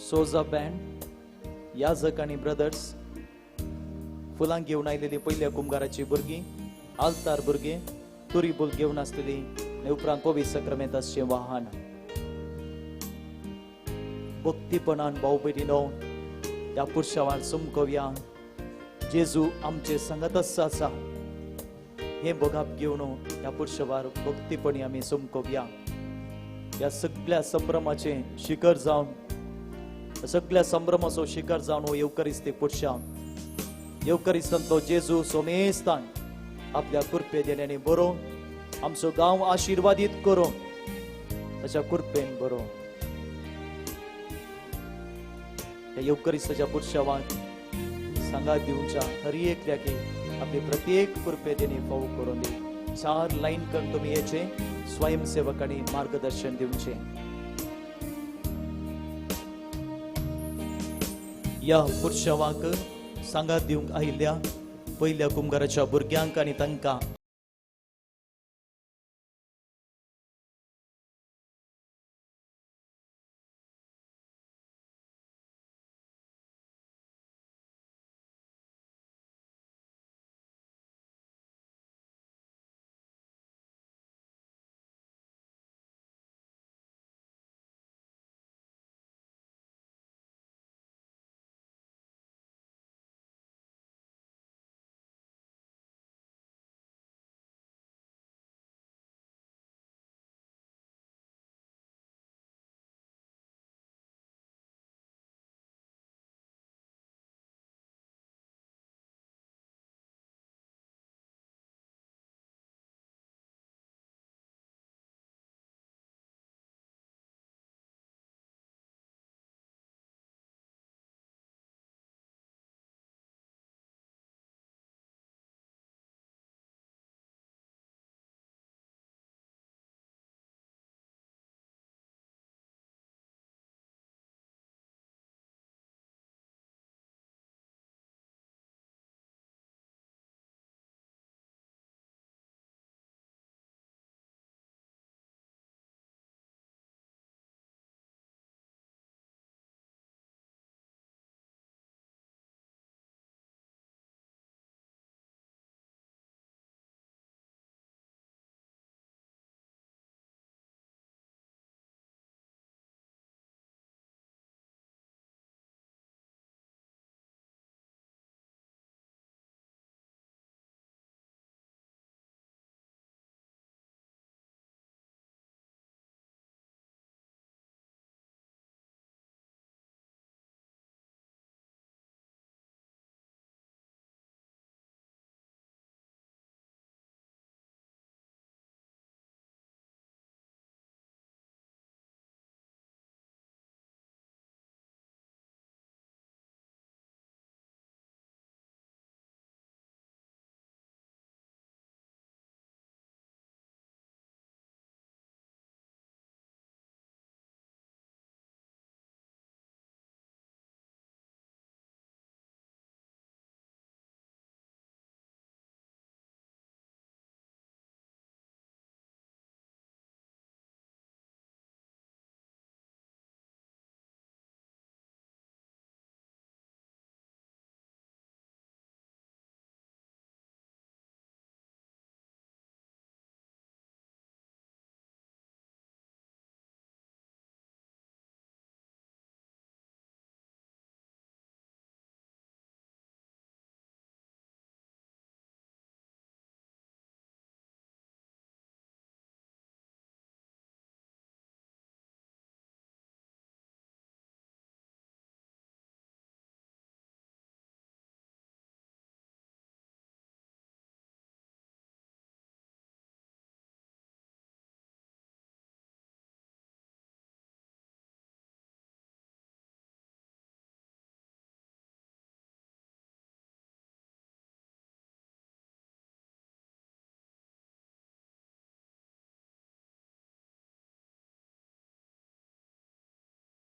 सोजा बँड याजक आणि ब्रदर्स फुलां घेवन आयिल्ली पहिल्या कुंभाराची भुरगीं आल्तार भुरगे तुरी बोल घेवन आसलेली आनी उपरांत पवित्र सक्रामेंताचें वाहन भक्तीपणान भाव भयणीनो ह्या पुरुषावार सुमकोवया जेजू आमचे संगतच आसा हे बोगाप घेवन ह्या पुरुषावार भक्तीपणी आमी सुमकोवया ह्या सगळ्या संभ्रमाचे शिखर जावन सगळ्या संभ्रमाचो शिखर जावन हो येवकरिस्तीक पुरुषा येवकरिस्तांतलो जेजू सोमेस्तान आपल्या कुरपे देण्याने बरो आमचो गांव आशिर्वादीत करो ताच्या कुरपेन बरो ह्या येवकरिस्ताच्या पुरुषावान सांगात दिवच्या हर एकल्याक आपले प्रत्येक कुरपे देणे फावो करून दी 4 लाईन करून तुम्ही याचे स्वयंसेवकांनी मार्गदर्शन दिवचे या पुरुषावाक सांगात दिवंक आयिल्ल्या पहिल्या कुंभाराच्या भुरग्यांक आनी तांकां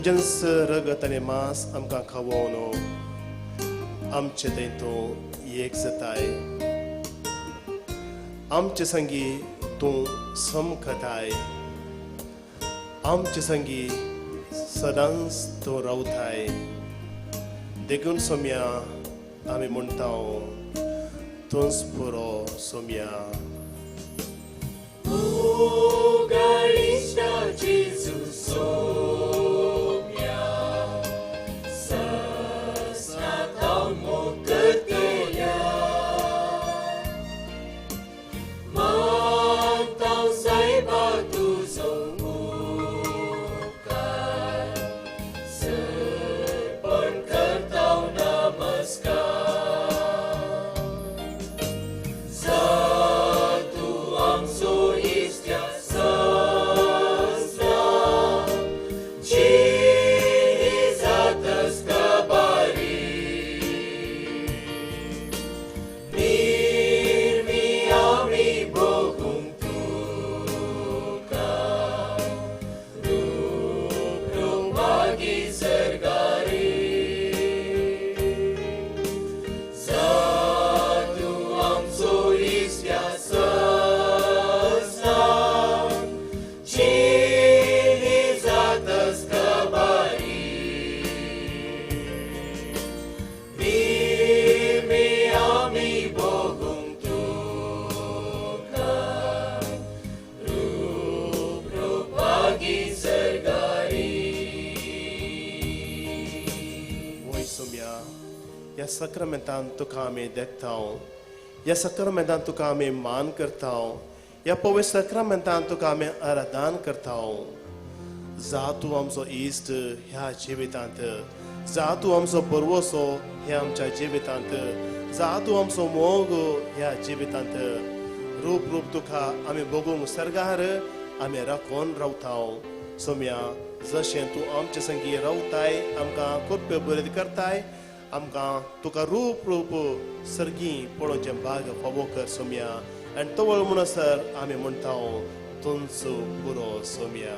जन्स रगत आनी मांस आमकां खावोवन आमचे थंय एक जाताय आमचे संगी तूं समखताय आमचे संगी सदांच तूं रावताय देखून सोम्या आमी म्हणटा तूंच पुरो सोम्या या सक्रमेंतान तुका आमी देखता या सक्रमेंतान तुका आमी मान करता या पवित्र सक्रमेंतान तुका आमी आराधन करता जा तूं आमचो इश्ट ह्या जिवितांत जा तूं आमचो परवसो ह्या आमच्या जिवितांत जा तूं आमचो मोग ह्या जिवितांत रूप रूप तुका आमी बगूंक सरगार आमी राखोन रावता सोम्या जशें तूं आमचे संगी रावताय आमकां कृपा बरें करताय आमकां तुका रूप रूप सर्गी पळोवचें भाग फावो कर सोम्या आनी तो वळ म्हणसर आमी म्हणटा तुमचो पुरो सोम्या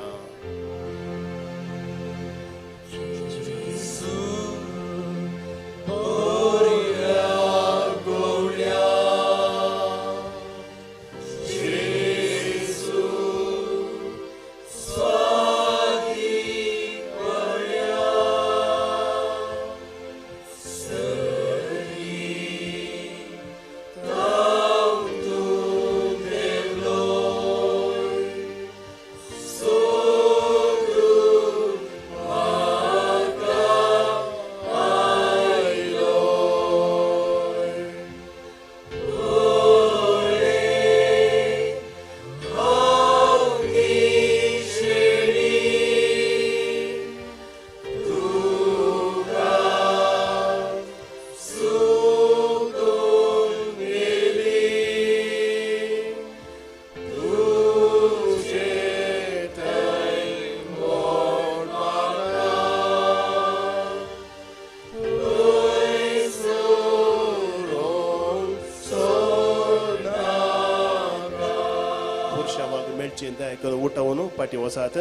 उठावन पाटी वसात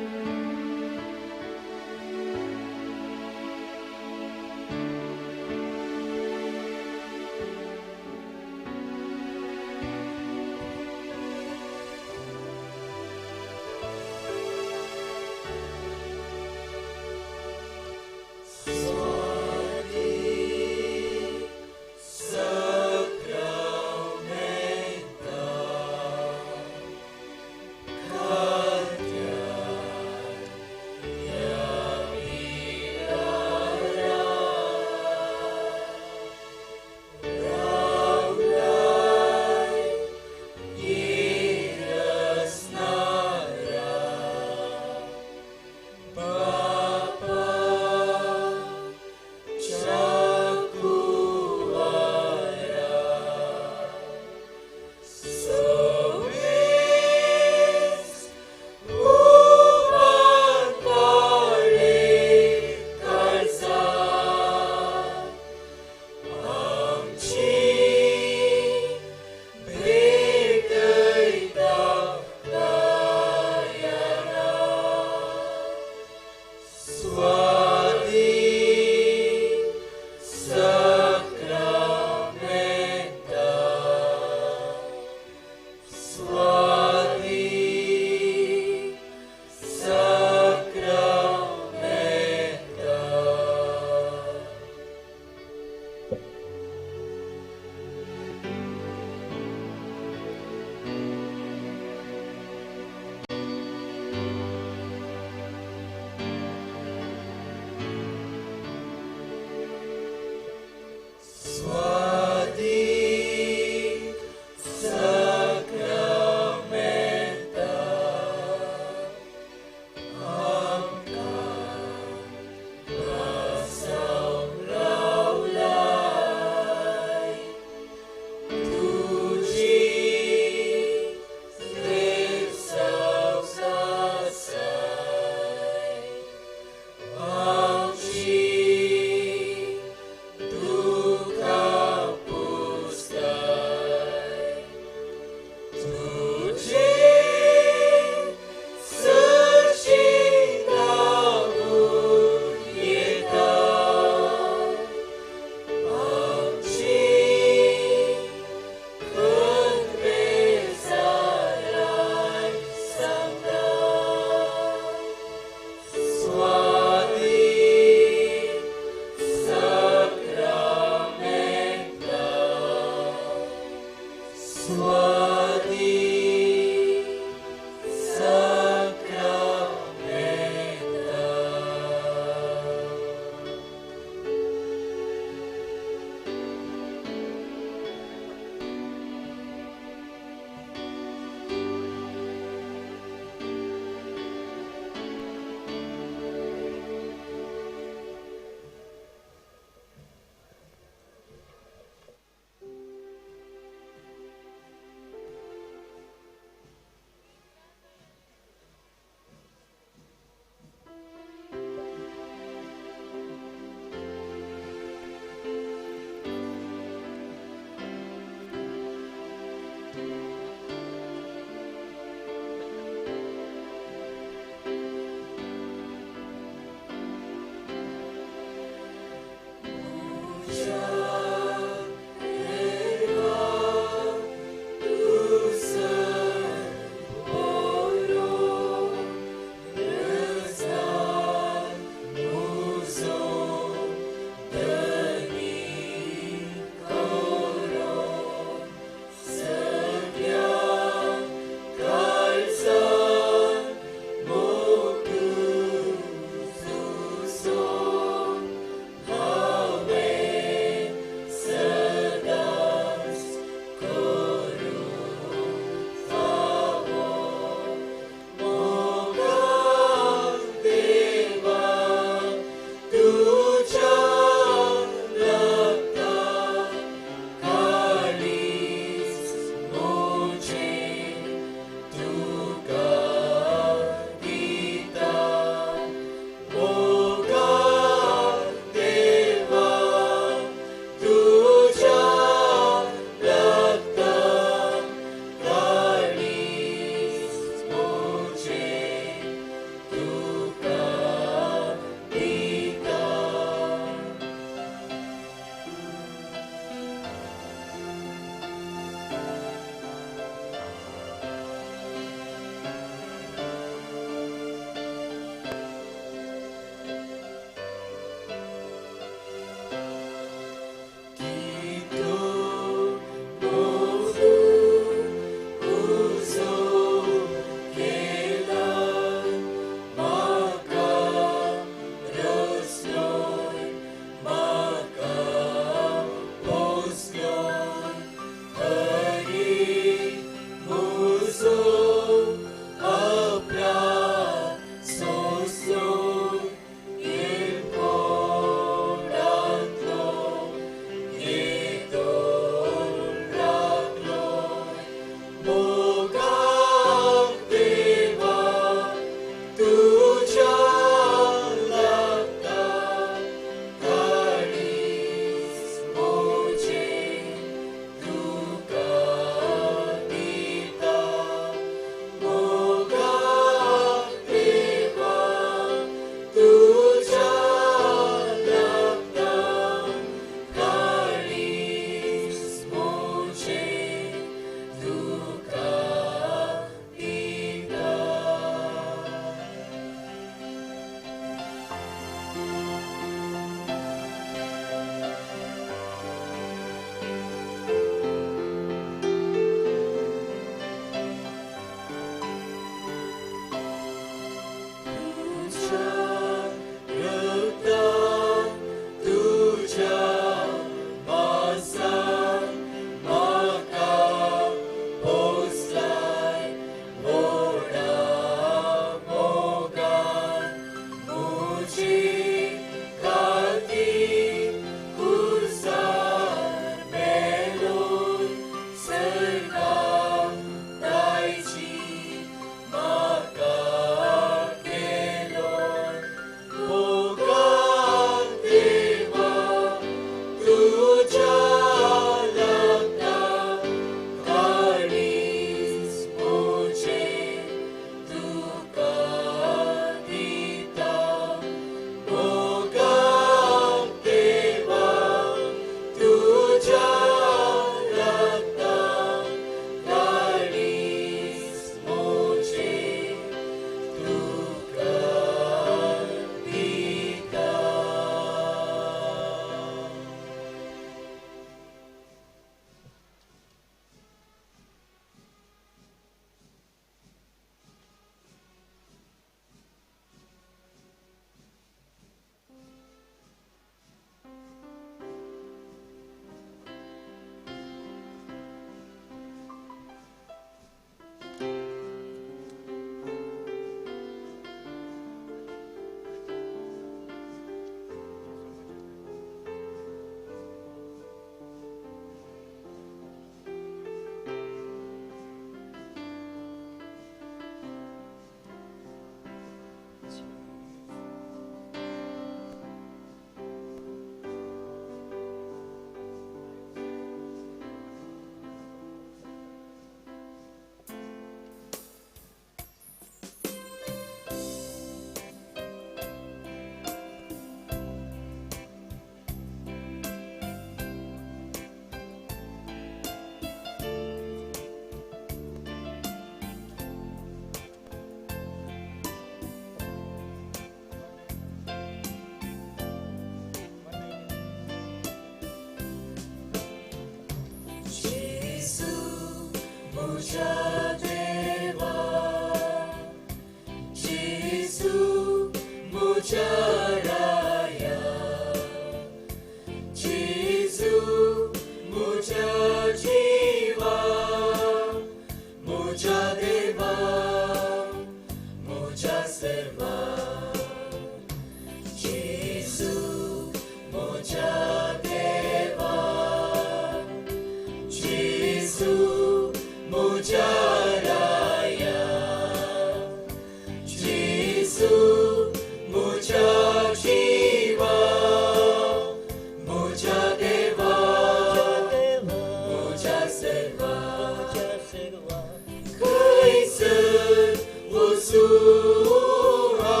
सुहा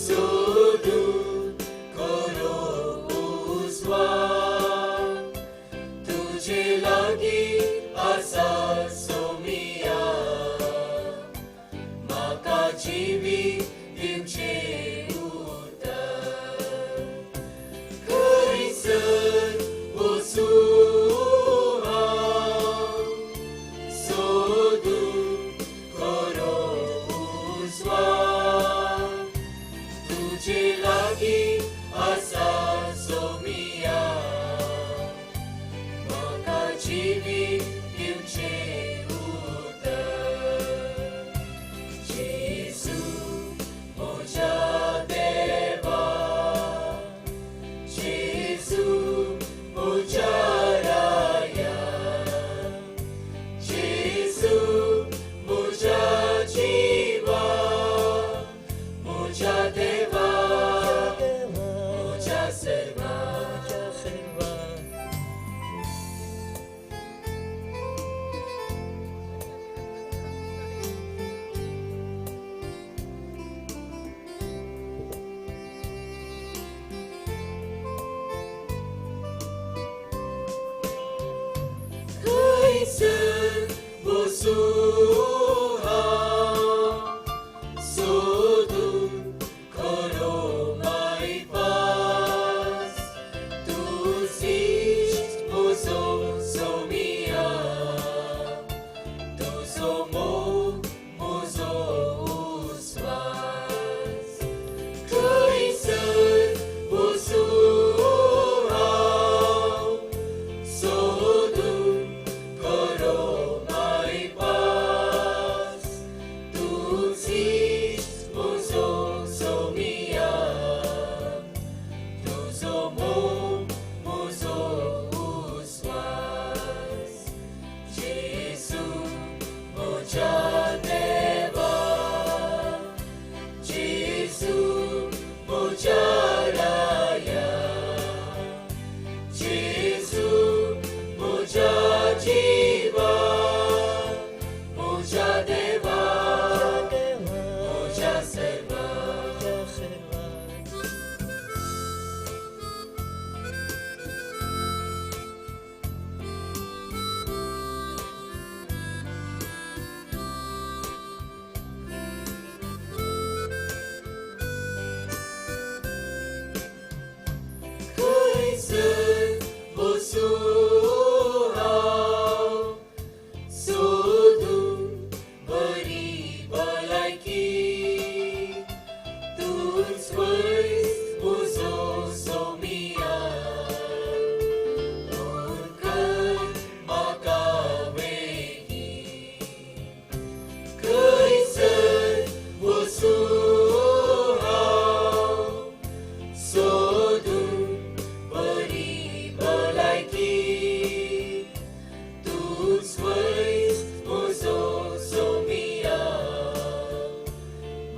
सोदून करो उजवा तुझे लागी आसा सोमिया म्हाका जिवी दिवचे उतर खंयसर वचूं हांव सोदून करो उजवा तुझे लागी आसा सोमिया म्हाका जिवी दिवचे उतर जेजू म्हज्या देवा जेजू म्हज्या राया जेजू म्हज्या जिवा म्हज्या देवा म्हज्या सर्वा खंयसर वचूं हांव सोदून करो माय पास तुझीच म्हजो सोमिया तुजो मोग म्हजो उस्वास खंयसर वचूं हांव सोदून करो माय पास तुझीच म्हजो सोमिया तुजो मोग म्हजो उस्वास जेजू म्हज्या देवा जेजू म्हज्या राया जेजू म्हज्या जिवा म्हज्या देवा म्हज्या सर्वा खंयसर वचूं हांव सोदून बरी भलायकी तूंच पळस म्हजो सोमिया दूर कर म्हाका वेगी खंयसर वचूं हांव सोदून बरी भलायकी तूंच पळस म्हजो सोमिया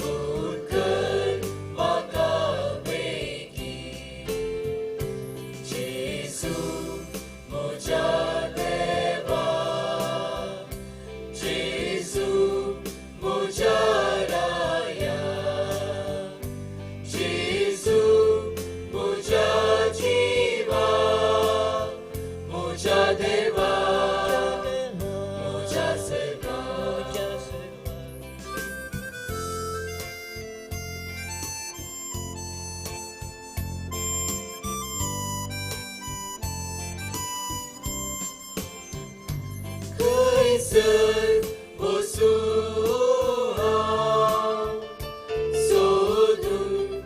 दूर कर म्हाका वेगी जेजू म्हज्या देवा जेजू म्हज्या राया जेजू म्हज्या जिवा म्हज्या देवा म्हज्या सर्वा खंयसर वचूं हांव सोदून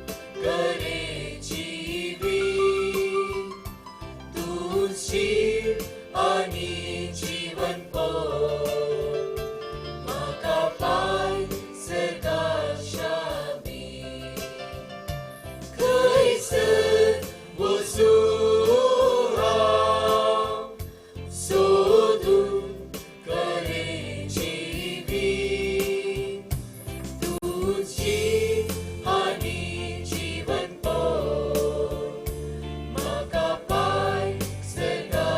करे जिवी तुझी आनी जीवन म्हाका पाय सर्गाशामी खंयसर वचूं हांव सोदून करे जिवी तुझी आनी जीवन म्हाका पाय सर्गा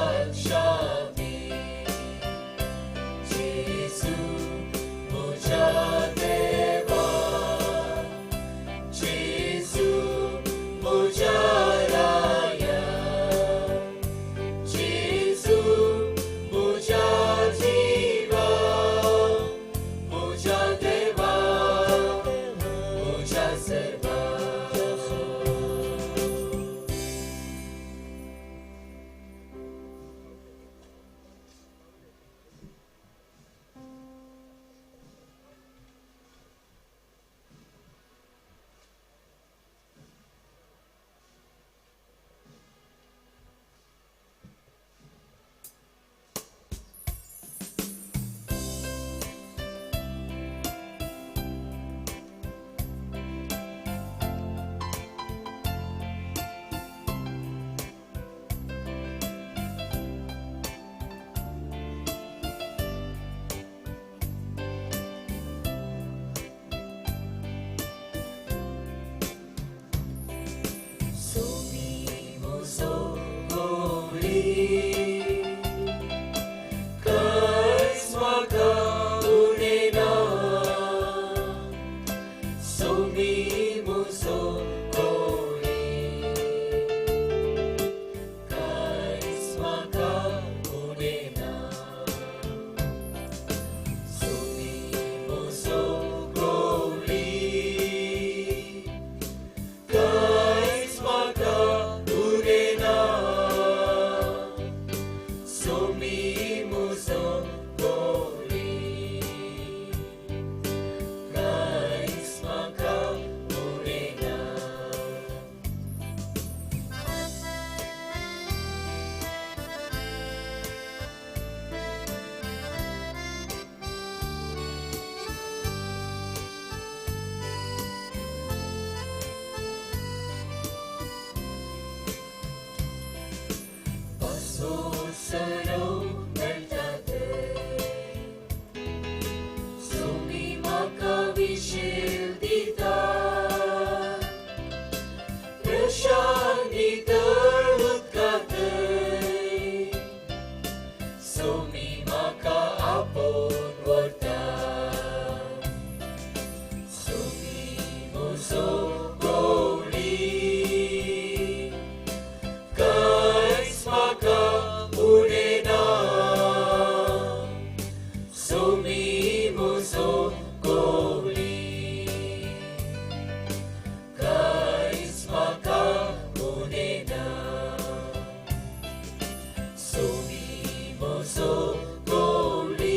mozo goli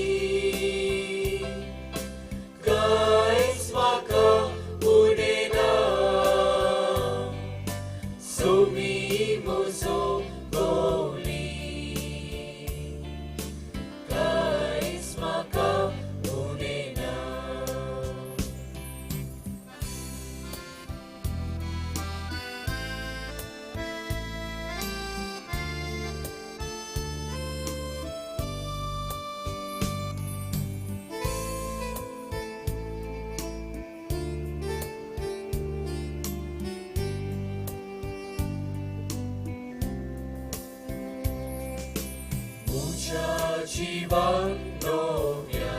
Kais maka unena Sumi mozo goli Kais maka unena Muchachivan novya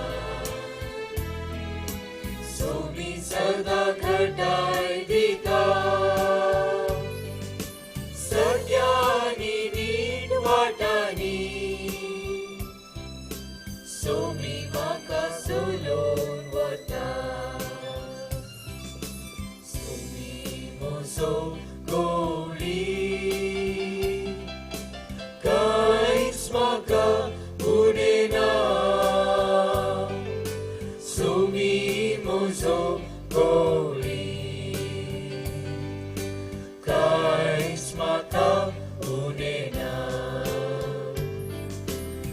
Sumi sada khatai dita Satyani need watani Sumi maka sulon wata Sumi mozo goli Kais maka unena Sumi mozo goli Kais maka unena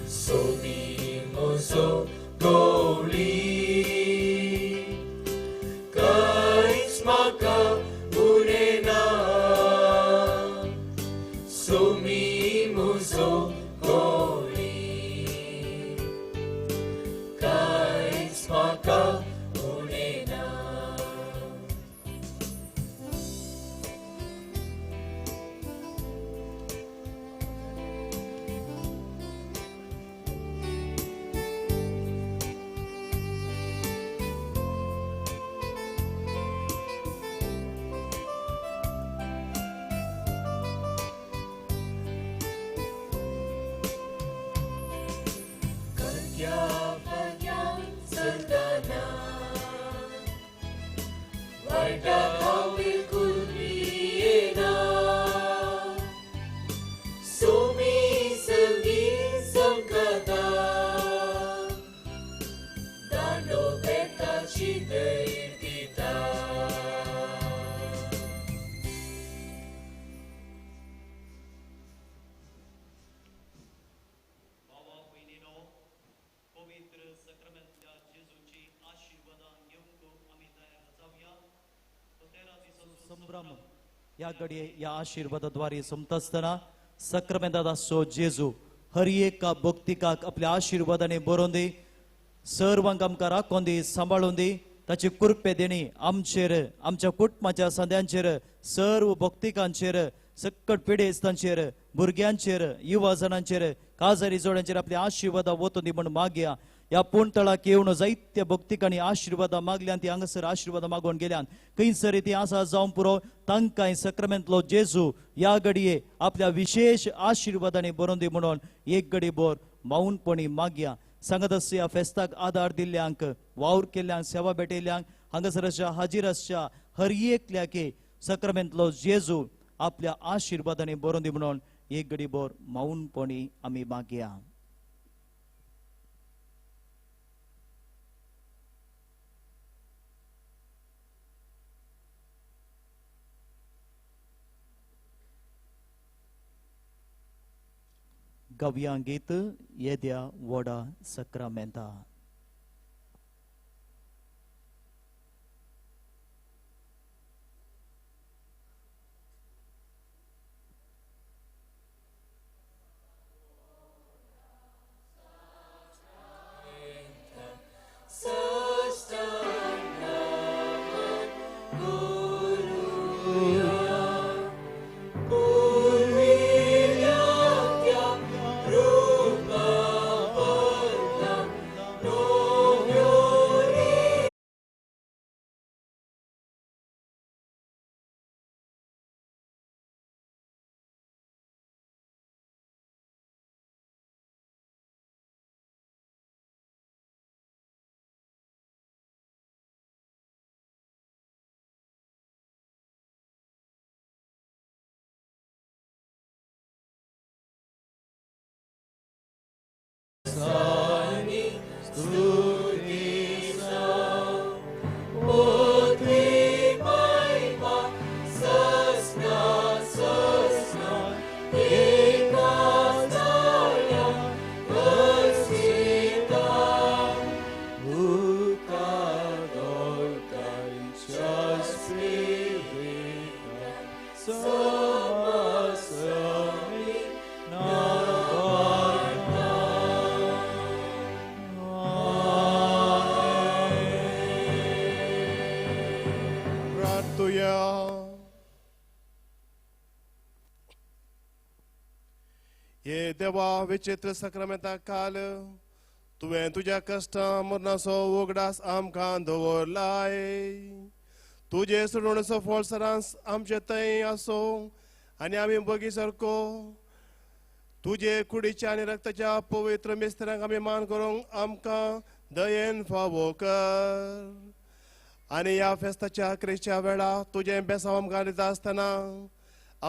Sumi mozo goli Kais maka unena Sumi mozo goli Kais maka unena Kaya serdana Warda kawil kulina Sumi segi sangkata Dando beta chidai kita संभ्रम या घडये या आशीर्वादाद्वारे संपत असताना सक्रामेंतात असो जेजू हर एका भक्तिकाक आपल्या आशीर्वादाने बरोवन दी सर्वांक आमकां राखोवन दी सांबाळून दी ताची कृपे देणी आमचेर आमच्या कुटुंबाच्या सद्यांचेर सर्व भक्तिकांचेर सकट पिडेस्तांचेर भुरग्यांचेर युवा जणांचेर काजारी जोड्यांचेर आपले आशीर्वाद वतून दी म्हणून मागया या पुणतळाक येवन जायत्या भक्तिकांनी आशीर्वाद मागल्यान ती हांगासर आशीर्वाद मागोवन गेल्यान खंयसर ती आसा जावं पुरो तांकांय सक्रामेंतलो जेजू या घडये आपल्या विशेष आशीर्वादांनी बरोवन दी म्हणून एक घडी भर मौनपणी मागया सांगत अस या फेस्ताक आदार दिल्ल्यांक वावर केल्ल्यांक सेवा भेटयल्ल्यांक हांगासरच्या हाजीर आसच्या हर एकल्याके सक्रामेंतलो जेजू आपल्या आशीर्वादांनी बरोवन दी म्हणून एक घडी भर मौनपणी आमी मागया गव्यांगीत येद्या वडा सक्रामेंता देवा विचित्र सक्रामेंता काल तुवें तुज्या कश्टां मरणाचो उगडास आमकां दवरलाय तुजे सोडवणेचो फळ सरांस आमचे थंय आसो आनी आमी बगी सारको तुजे कुडीच्या आनी रक्ताच्या पवित्र मेस्त्र्यांक आमी मान करूंक आमकां दयेन फावो कर आनी ह्या फेस्ताच्या क्रिस्च्या वेळा तुजें बेसांव आमकां दिता आसतना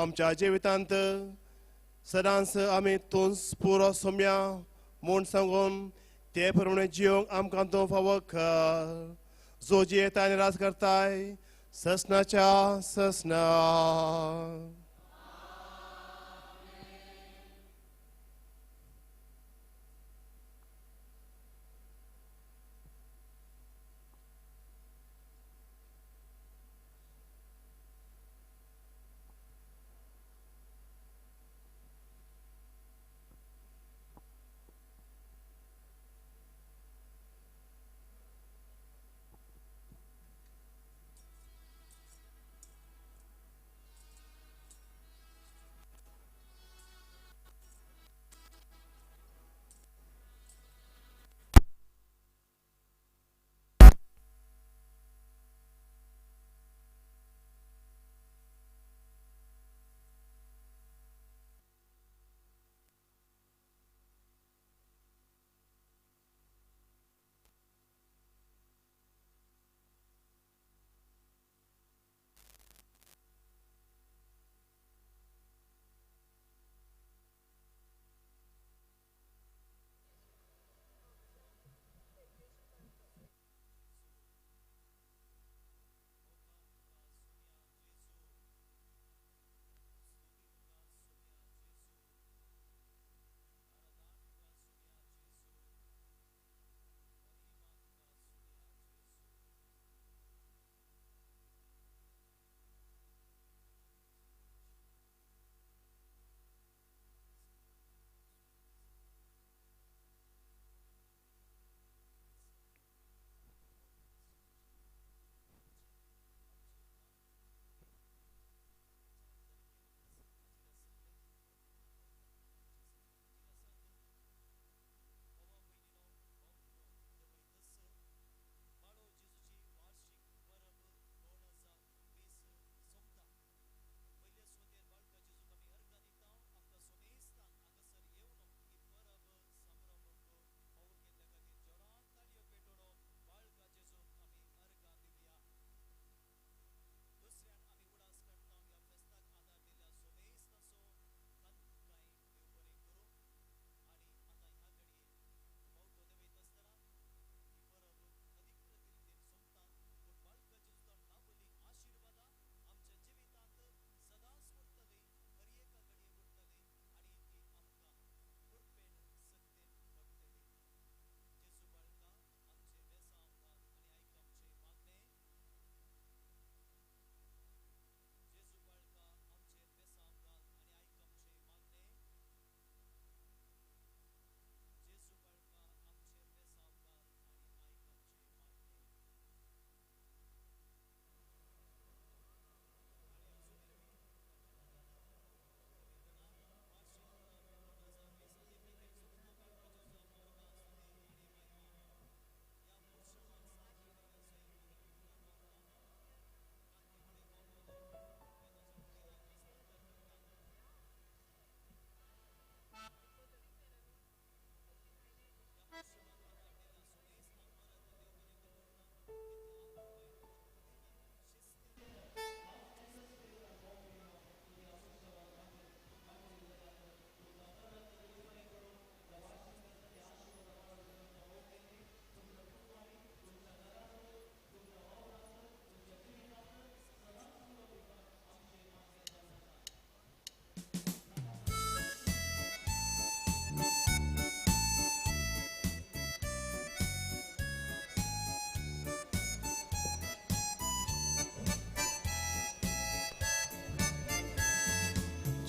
आमच्या जिवितांत सदांच आमी तूंच पुरो सोम्या म्हूण सांगून ते प्रमाणे जियोंक आमकां तूं फावो कर जो जियेता आनी राज करताय ससनाच्या ससना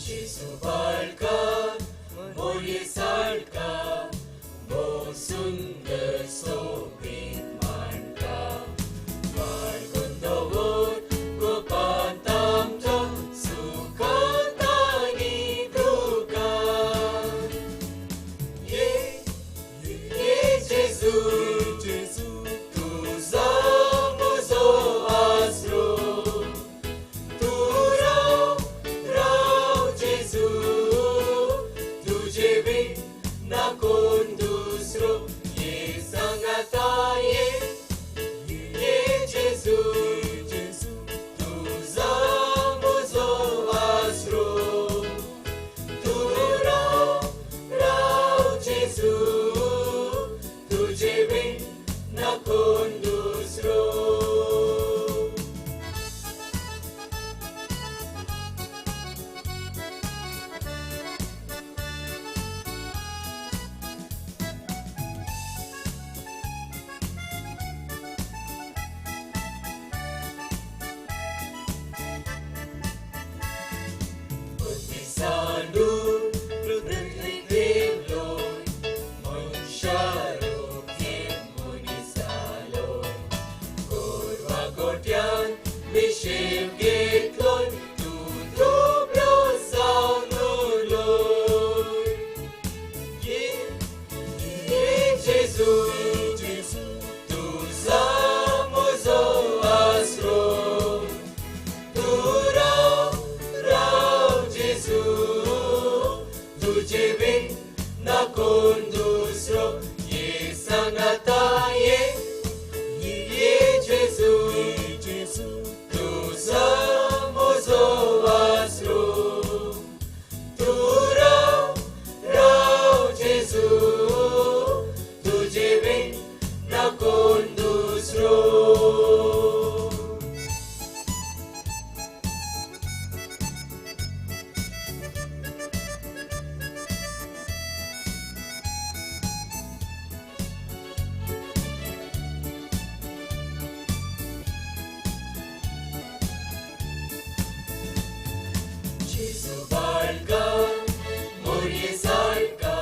Jesu barca, moje salka, bo sunder sobit manka. Barkon dawot, ko patamta, sukatani dukan. na condusro ye sangata ye Jesu tu samozo asro tu rao Jesu tu jebe na condusro Jesu barka morie sarka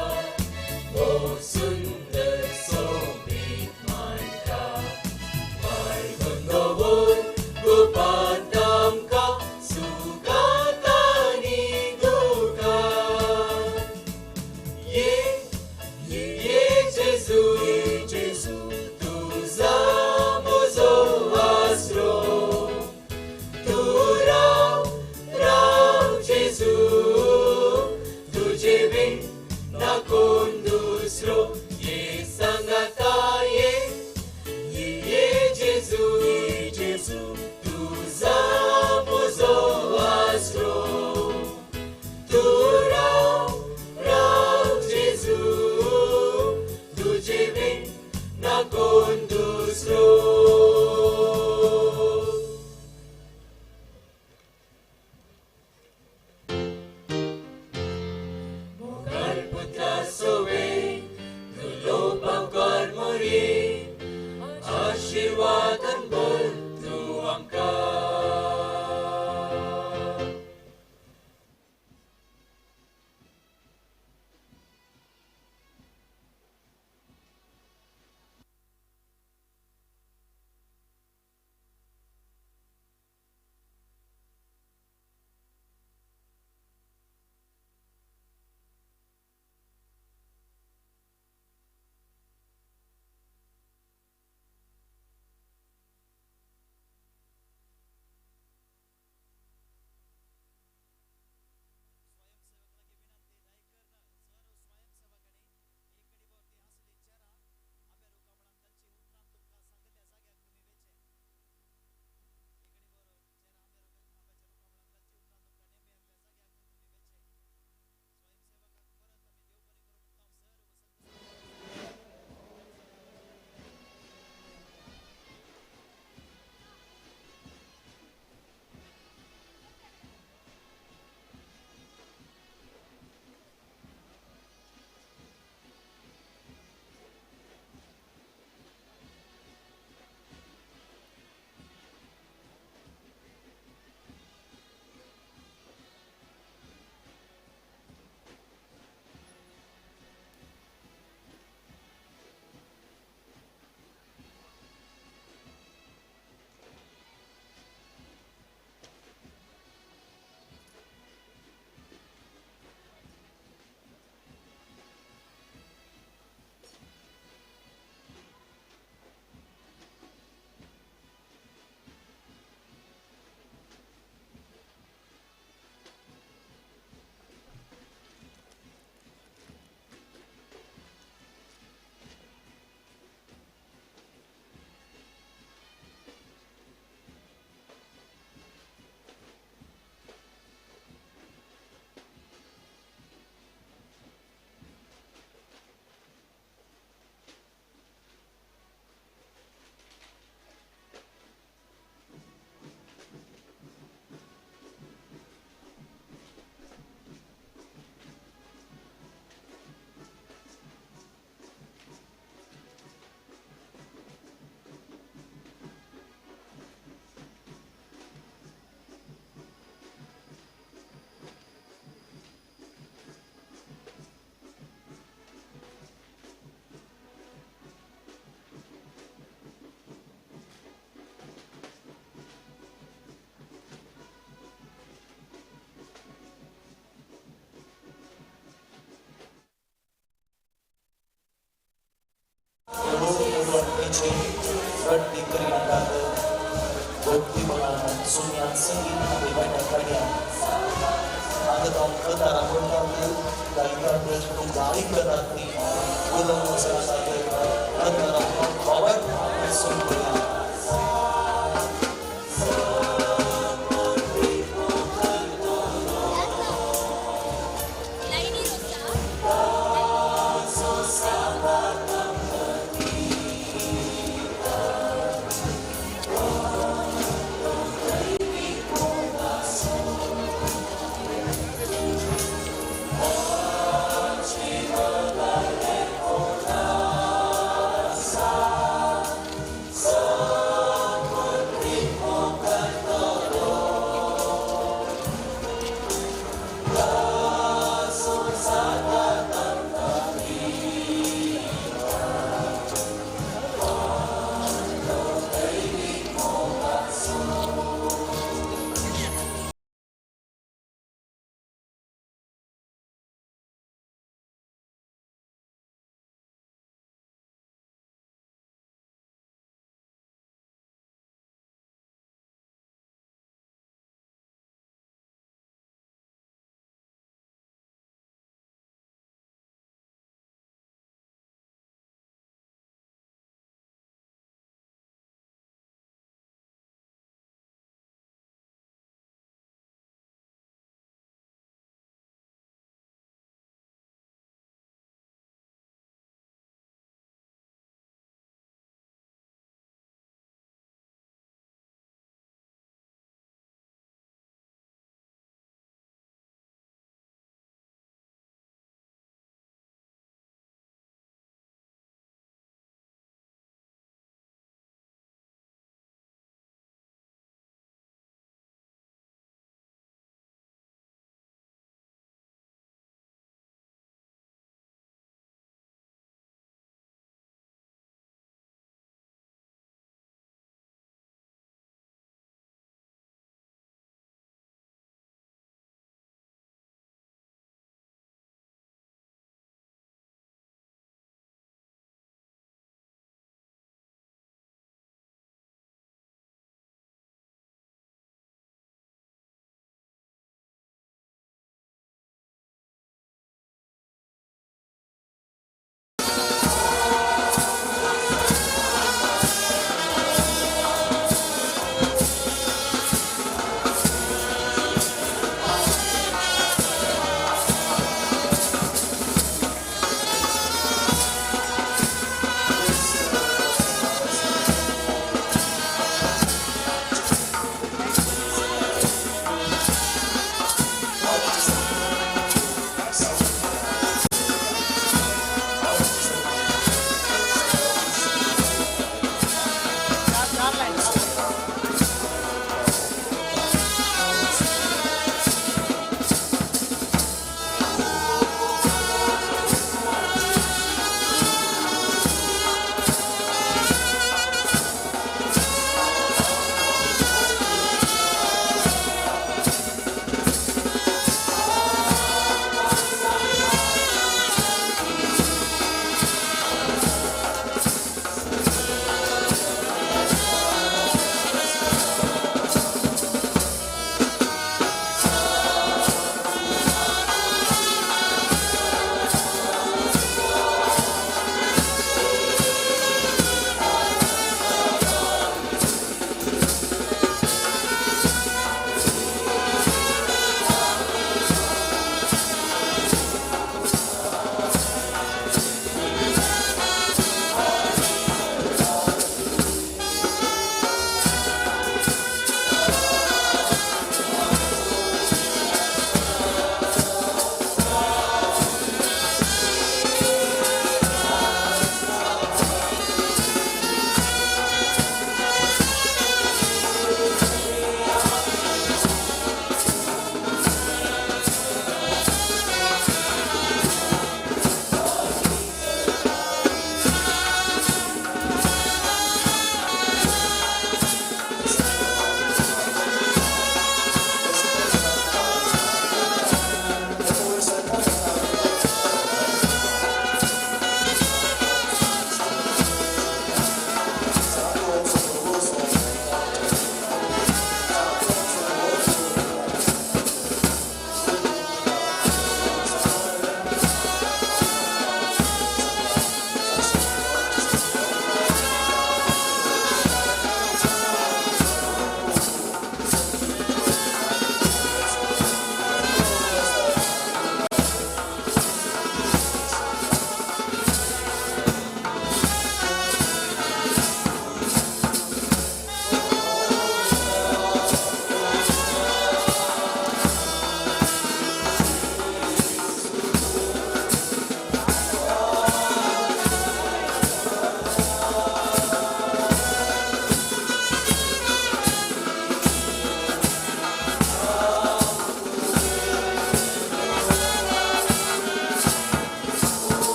o sundar sobit manka margondovon gopatam ka sukatani duka ye Jesu tu samozo asro tu rao Jesu tu jebe na condusro ye sangata ye Jesu tu samozo asro tu rao Jesu tu jebe na condusro Mogal putra sowe dulopang kar mori Ashirwadan bol tuang ka Berarti keringat bukti mengalami sunyian sengit di banyak kalian. Ada tahun antara berkati dan kami kembali ke hati ulang masyarakat antara kawan sempurna.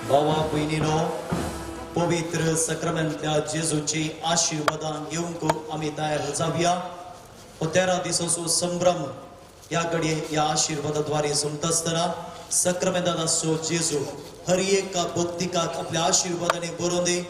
भावा बहिणीनो, पवित्र सक्रामेंतल्या जेजूची आशीर्वादां घेवंक आमी तयार जावया. हो 13 दिसाचो संभ्रम या घडये या आशीर्वादाद्वारे संपत असताना सक्रामेंतांत आसचो जेजू हर एका भक्तिकाक आपल्या आशीर्वादाने भरून दे,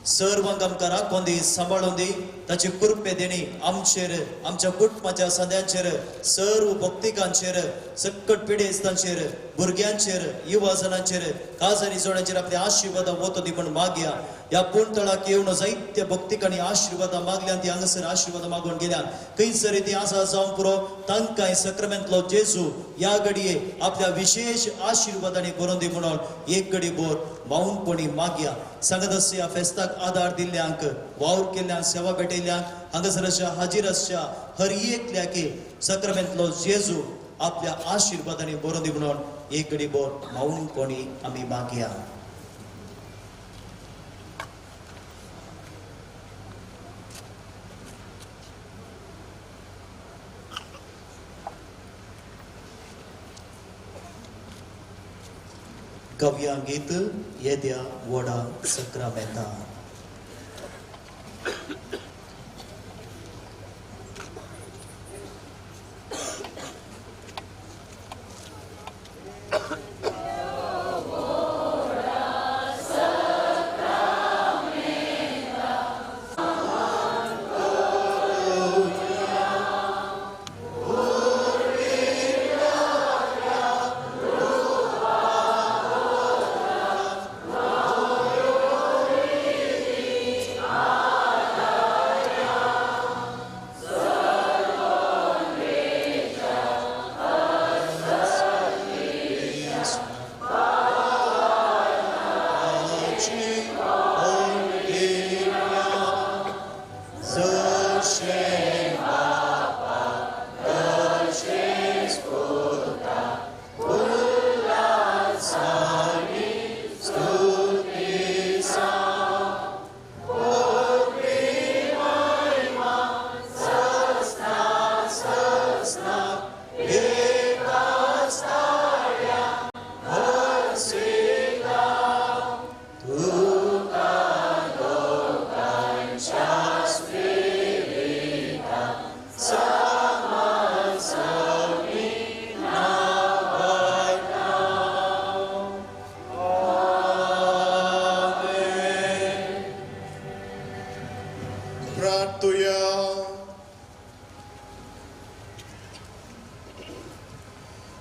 सर्वांक आमकां राखून दी, सांबाळून दी. ताची कृपे देणी आमचेर, आमच्या कुटुंबाच्या सद्यांचेर, सर्व भक्तिकांचेर, सकट पिडेस्तांचेर, भुरग्यांचेर, युवा जनांचेर, काजारी जोड्यांचेर आपल्या आशीर्वाद वतो दी म्हण मागया. या पुणतळाक येवन जायत्या भक्तिकांनी आशीर्वाद मागल्यान ती हांगासर आशीर्वाद मागून गेल्यान खंयसर ती आसा जावं पुरो तांकांय सक्रामेंतलो जेजू या घडये आपल्या विशेष आशीर्वादांनी भरून दी म्हणून एक घडी भर माऊनपणी मागया. सांगत आसा ह्या फेस्ताक आदार दिल्ल्यांक, वावर केल्ल्यांक, सेवा भेटयल्ल्यांक, हांगासरच्या हाजीर आसच्या हर एकल्याक सक्रामेंतलो जेजू आपल्या आशीर्वादांनी भरून दी म्हणून एक घडी भर माऊनपणी आमी मागया. कव्या गीत येद्या वडा सक्रामेंता.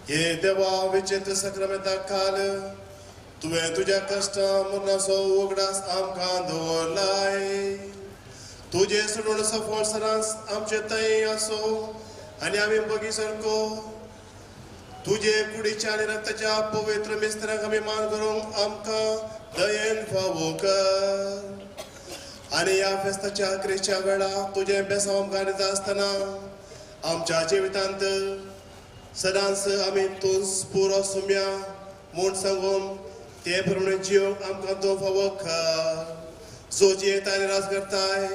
हे देवा विचित्र सक्रामेंता काल तुवें तुज्या कश्टां मरणाचो उगडास आमकां दवरलाय. तुजे सोडून सफळ सरास आमचे थंय आसो आनी आमी बगी सारको तुजे कुडीच्या आनी रक्ताच्या पवित्र मिस्त्रांक आमी मान करूंक आमकां दयेन फावो कर. आनी ह्या फेस्ताच्या अखेरेच्या वेळा तुजें बेसांव आमकां दिता आसतना आमच्या जिवितांत सदांच आमी तूं पुरो सुम्या म्हूण सांगून ते प्रमाणे जीव आमकां तो फावो कर. जो जियेता आनी राज करताय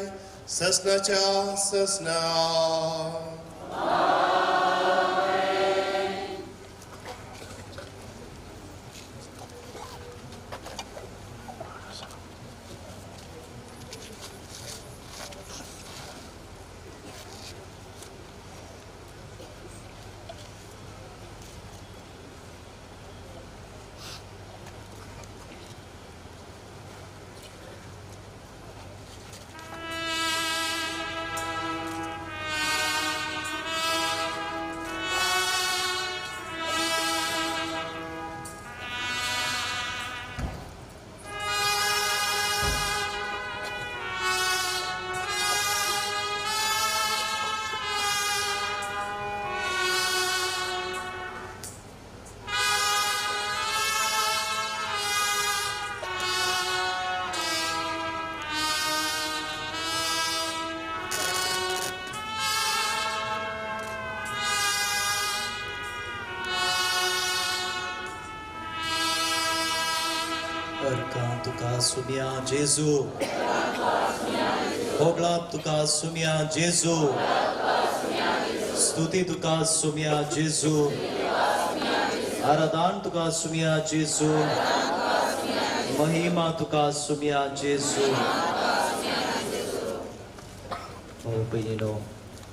ससनाच्या ससना. Orka tuka sumia Jesu. Hogla tuka sumia Jesu. Stuti tuka sumia Jesu. Aradan tuka sumia Jesu. महिमा तुका सुमिया जेजू भाऊ बहिणीनो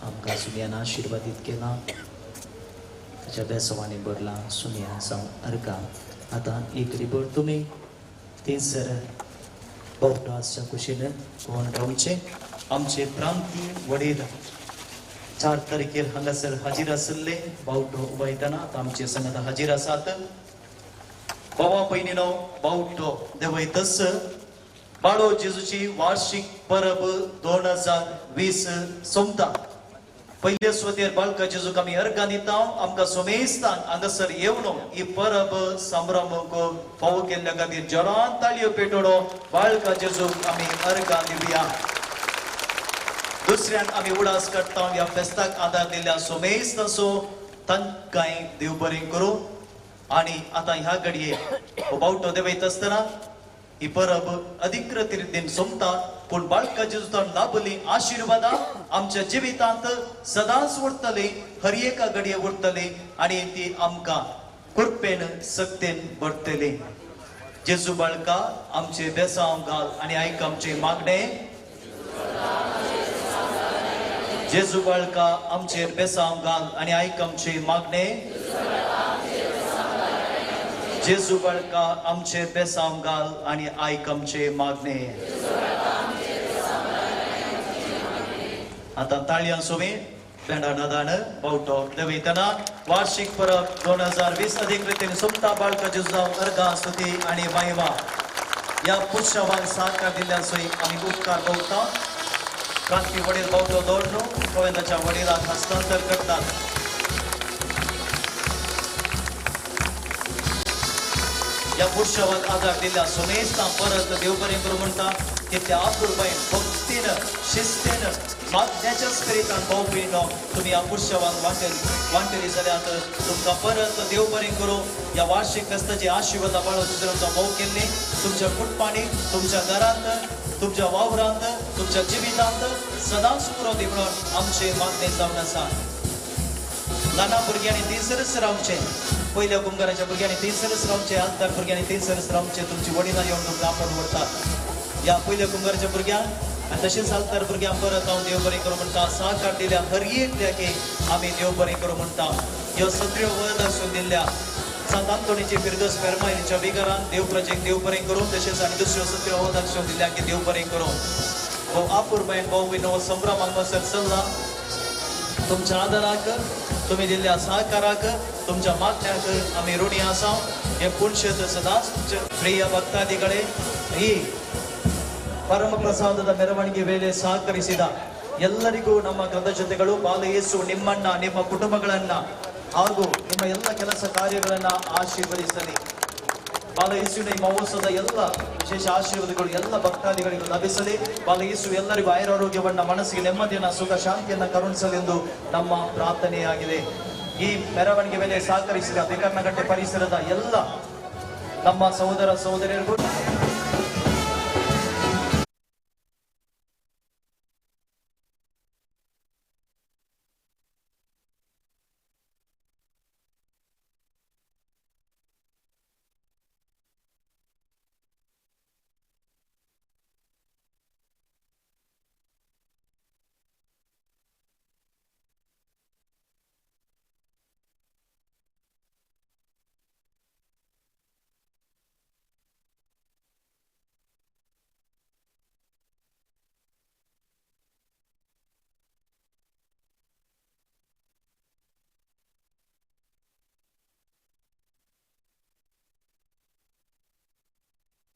आमकां सुमियान आशीर्वादीत केला त्याच्या बेसवानी बरला सुमिया जावं अर्का आता एक रिबर तुम्ही तीन सर बहुतांच्या कुशीन कोण रावचे आमचे प्रांती वडील 4 तारखेर हांगासर हाजीर आसले बावटो उबयतना आता आमचे संगत हाजीर आसात बाबा पैनीनो बावटो देवयतस बाळो जेजूची वार्षिक परब 2020 सोमता पहिले स्वतेर बाळका जेजूक आमी अर्घा दिता आमकां सोमेस्तान हांगासर येवनो ही परब संभ्रमक फावो केल्ल्या खातीर जोरान ताळयो पेटोडो बाळका जेजूक आमी अर्घा दिवया दुसऱ्यान आमी उडास करता ह्या फेस्ताक आदार दिल्या सोमेस्त असो तांकांय देव बरें करूं आणि आता ह्या घडये बावटो देवयत आसतना ही परब अधिकृत रितीन सोमता पूण बाळका जेजूतान लाभली आशीर्वादा आमच्या जिवितांत सदांच उरतली हर एका घडये उरतली आणि ती आमकां कृपेन सक्तेन भरतली जेजू बाळका आमचे बेसांव घाल आणि आयक आमचे मागणे जेजू बाळका आमचेर बेसांव घाल आणि आयक आमचे मागणे जेजू बाळका आमचेर बेसांव घाल आणि आयक आमचे मागणे आता ताळयां सोमी बेंडा नदान बावटो देवयतना वार्षिक परब 2020 अधिकृतीन सोमता बाळका जेजू अर्घा स्तुती आणि महिमा या पुष्यवान साकार दिल्ल्या सोयी आम्ही उपकार भोगता क्रांती वडील बावटो दौडनो गोविंदाच्या वडिलांक हस्तांतर करतात या पुरुषावाक आदार दिल्या सोमेस्ता परत देव बरें करूं म्हणटा तितल्या आपुरबायेन भक्तीन शिस्तीन मागण्याच्या स्पिरितान भाव भयणो तुम्ही या पुरुषावाक वांटेली जाल्यार तुमकां परत देव बरें करूं या वार्षिक फेस्ताची आशीर्वादा बाळो जेजूचा भाव केल्ली तुमच्या कुटपाणी तुमच्या घरांत तुमच्या वावरांत तुमच्या जिवितांत सदांच पुरो दी म्हणून आमचे मागणे जावन आसा ल्हान भुरग्यांनी 3 सरस रावचे पहिल्या कुंभाराच्या भुरग्यांनी 3 सरस रावचे आत्तार भुरग्यांनी 3 सरस रावचे तुमची वडिलां येवन तुमकां आपण व्हरतात या पहिल्या कुंभाराच्या भुरग्यांक आनी तशेंच आत्तार भुरग्यांक परत हांव देव बरें करूं म्हणटा साकार दिल्या हर एकल्याके आमी देव बरें करूं म्हणटा ह्यो सगळ्यो वळद आसून दिल्ल्या सांत आंतोनीची फिरदोस फेर्मायलीच्या बिगारान देव प्रजेक देव बरें करूं तशेंच आनी दुसऱ्यो सगळ्यो वळद आसून दिल्या की देव बरें करूं हो आपुरबायेन भाव भयणो संभ्रम हांगासर चल्ला तुमच्या आदराक तुम्ही दिल्ल्या सहकाराक तुमच्या मागण्याक आम्ही ऋणी आसा हे पुण्यत सदांच प्रिय ಭಕ್ತಾದಿಗಳೇ ಈ ಪರಮ ಪ್ರಸಾದದ ಮೆರವಣಿಗೆ ವೇಳೆ ಸಹಕರಿಸಿದ ಎಲ್ಲರಿಗೂ ನಮ್ಮ ಕೃತಜ್ಞತೆಗಳು ಬಾಲ ಯೇಸು ನಿಮ್ಮನ್ನ ನಿಮ್ಮ ಕುಟುಂಬಗಳನ್ನ ಹಾಗೂ ನಿಮ್ಮ ಎಲ್ಲ ಕೆಲಸ ಕಾರ್ಯಗಳನ್ನ ಆಶೀರ್ವದಿಸಲಿ ಬಾಲ ಯೇಸುವಿನ ಈ ಮಹೋತ್ಸವದ ಎಲ್ಲ ವಿಶೇಷ ಆಶೀರ್ವಾದಗಳು ಎಲ್ಲ ಭಕ್ತಾದಿಗಳಿಗೂ ಲಭಿಸಲಿ ಬಾಲ ಯೇಸು ಎಲ್ಲರಿಗೂ ಆಯುರಾರೋಗ್ಯವನ್ನ ಮನಸ್ಸಿಗೆ ನೆಮ್ಮದಿಯನ್ನ ಸುಖ ಶಾಂತಿಯನ್ನ ಕರುಣಿಸಲೆಂದು ನಮ್ಮ ಪ್ರಾರ್ಥನೆಯಾಗಿದೆ ಈ ಮೆರವಣಿಗೆ ವೇಳೆ ಸಹಕರಿಸಿದ ಬಿಕರ್ನಗಟ್ಟೆ ಪರಿಸರದ ಎಲ್ಲ ನಮ್ಮ ಸಹೋದರ ಸಹೋದರಿಯರಿಗೂ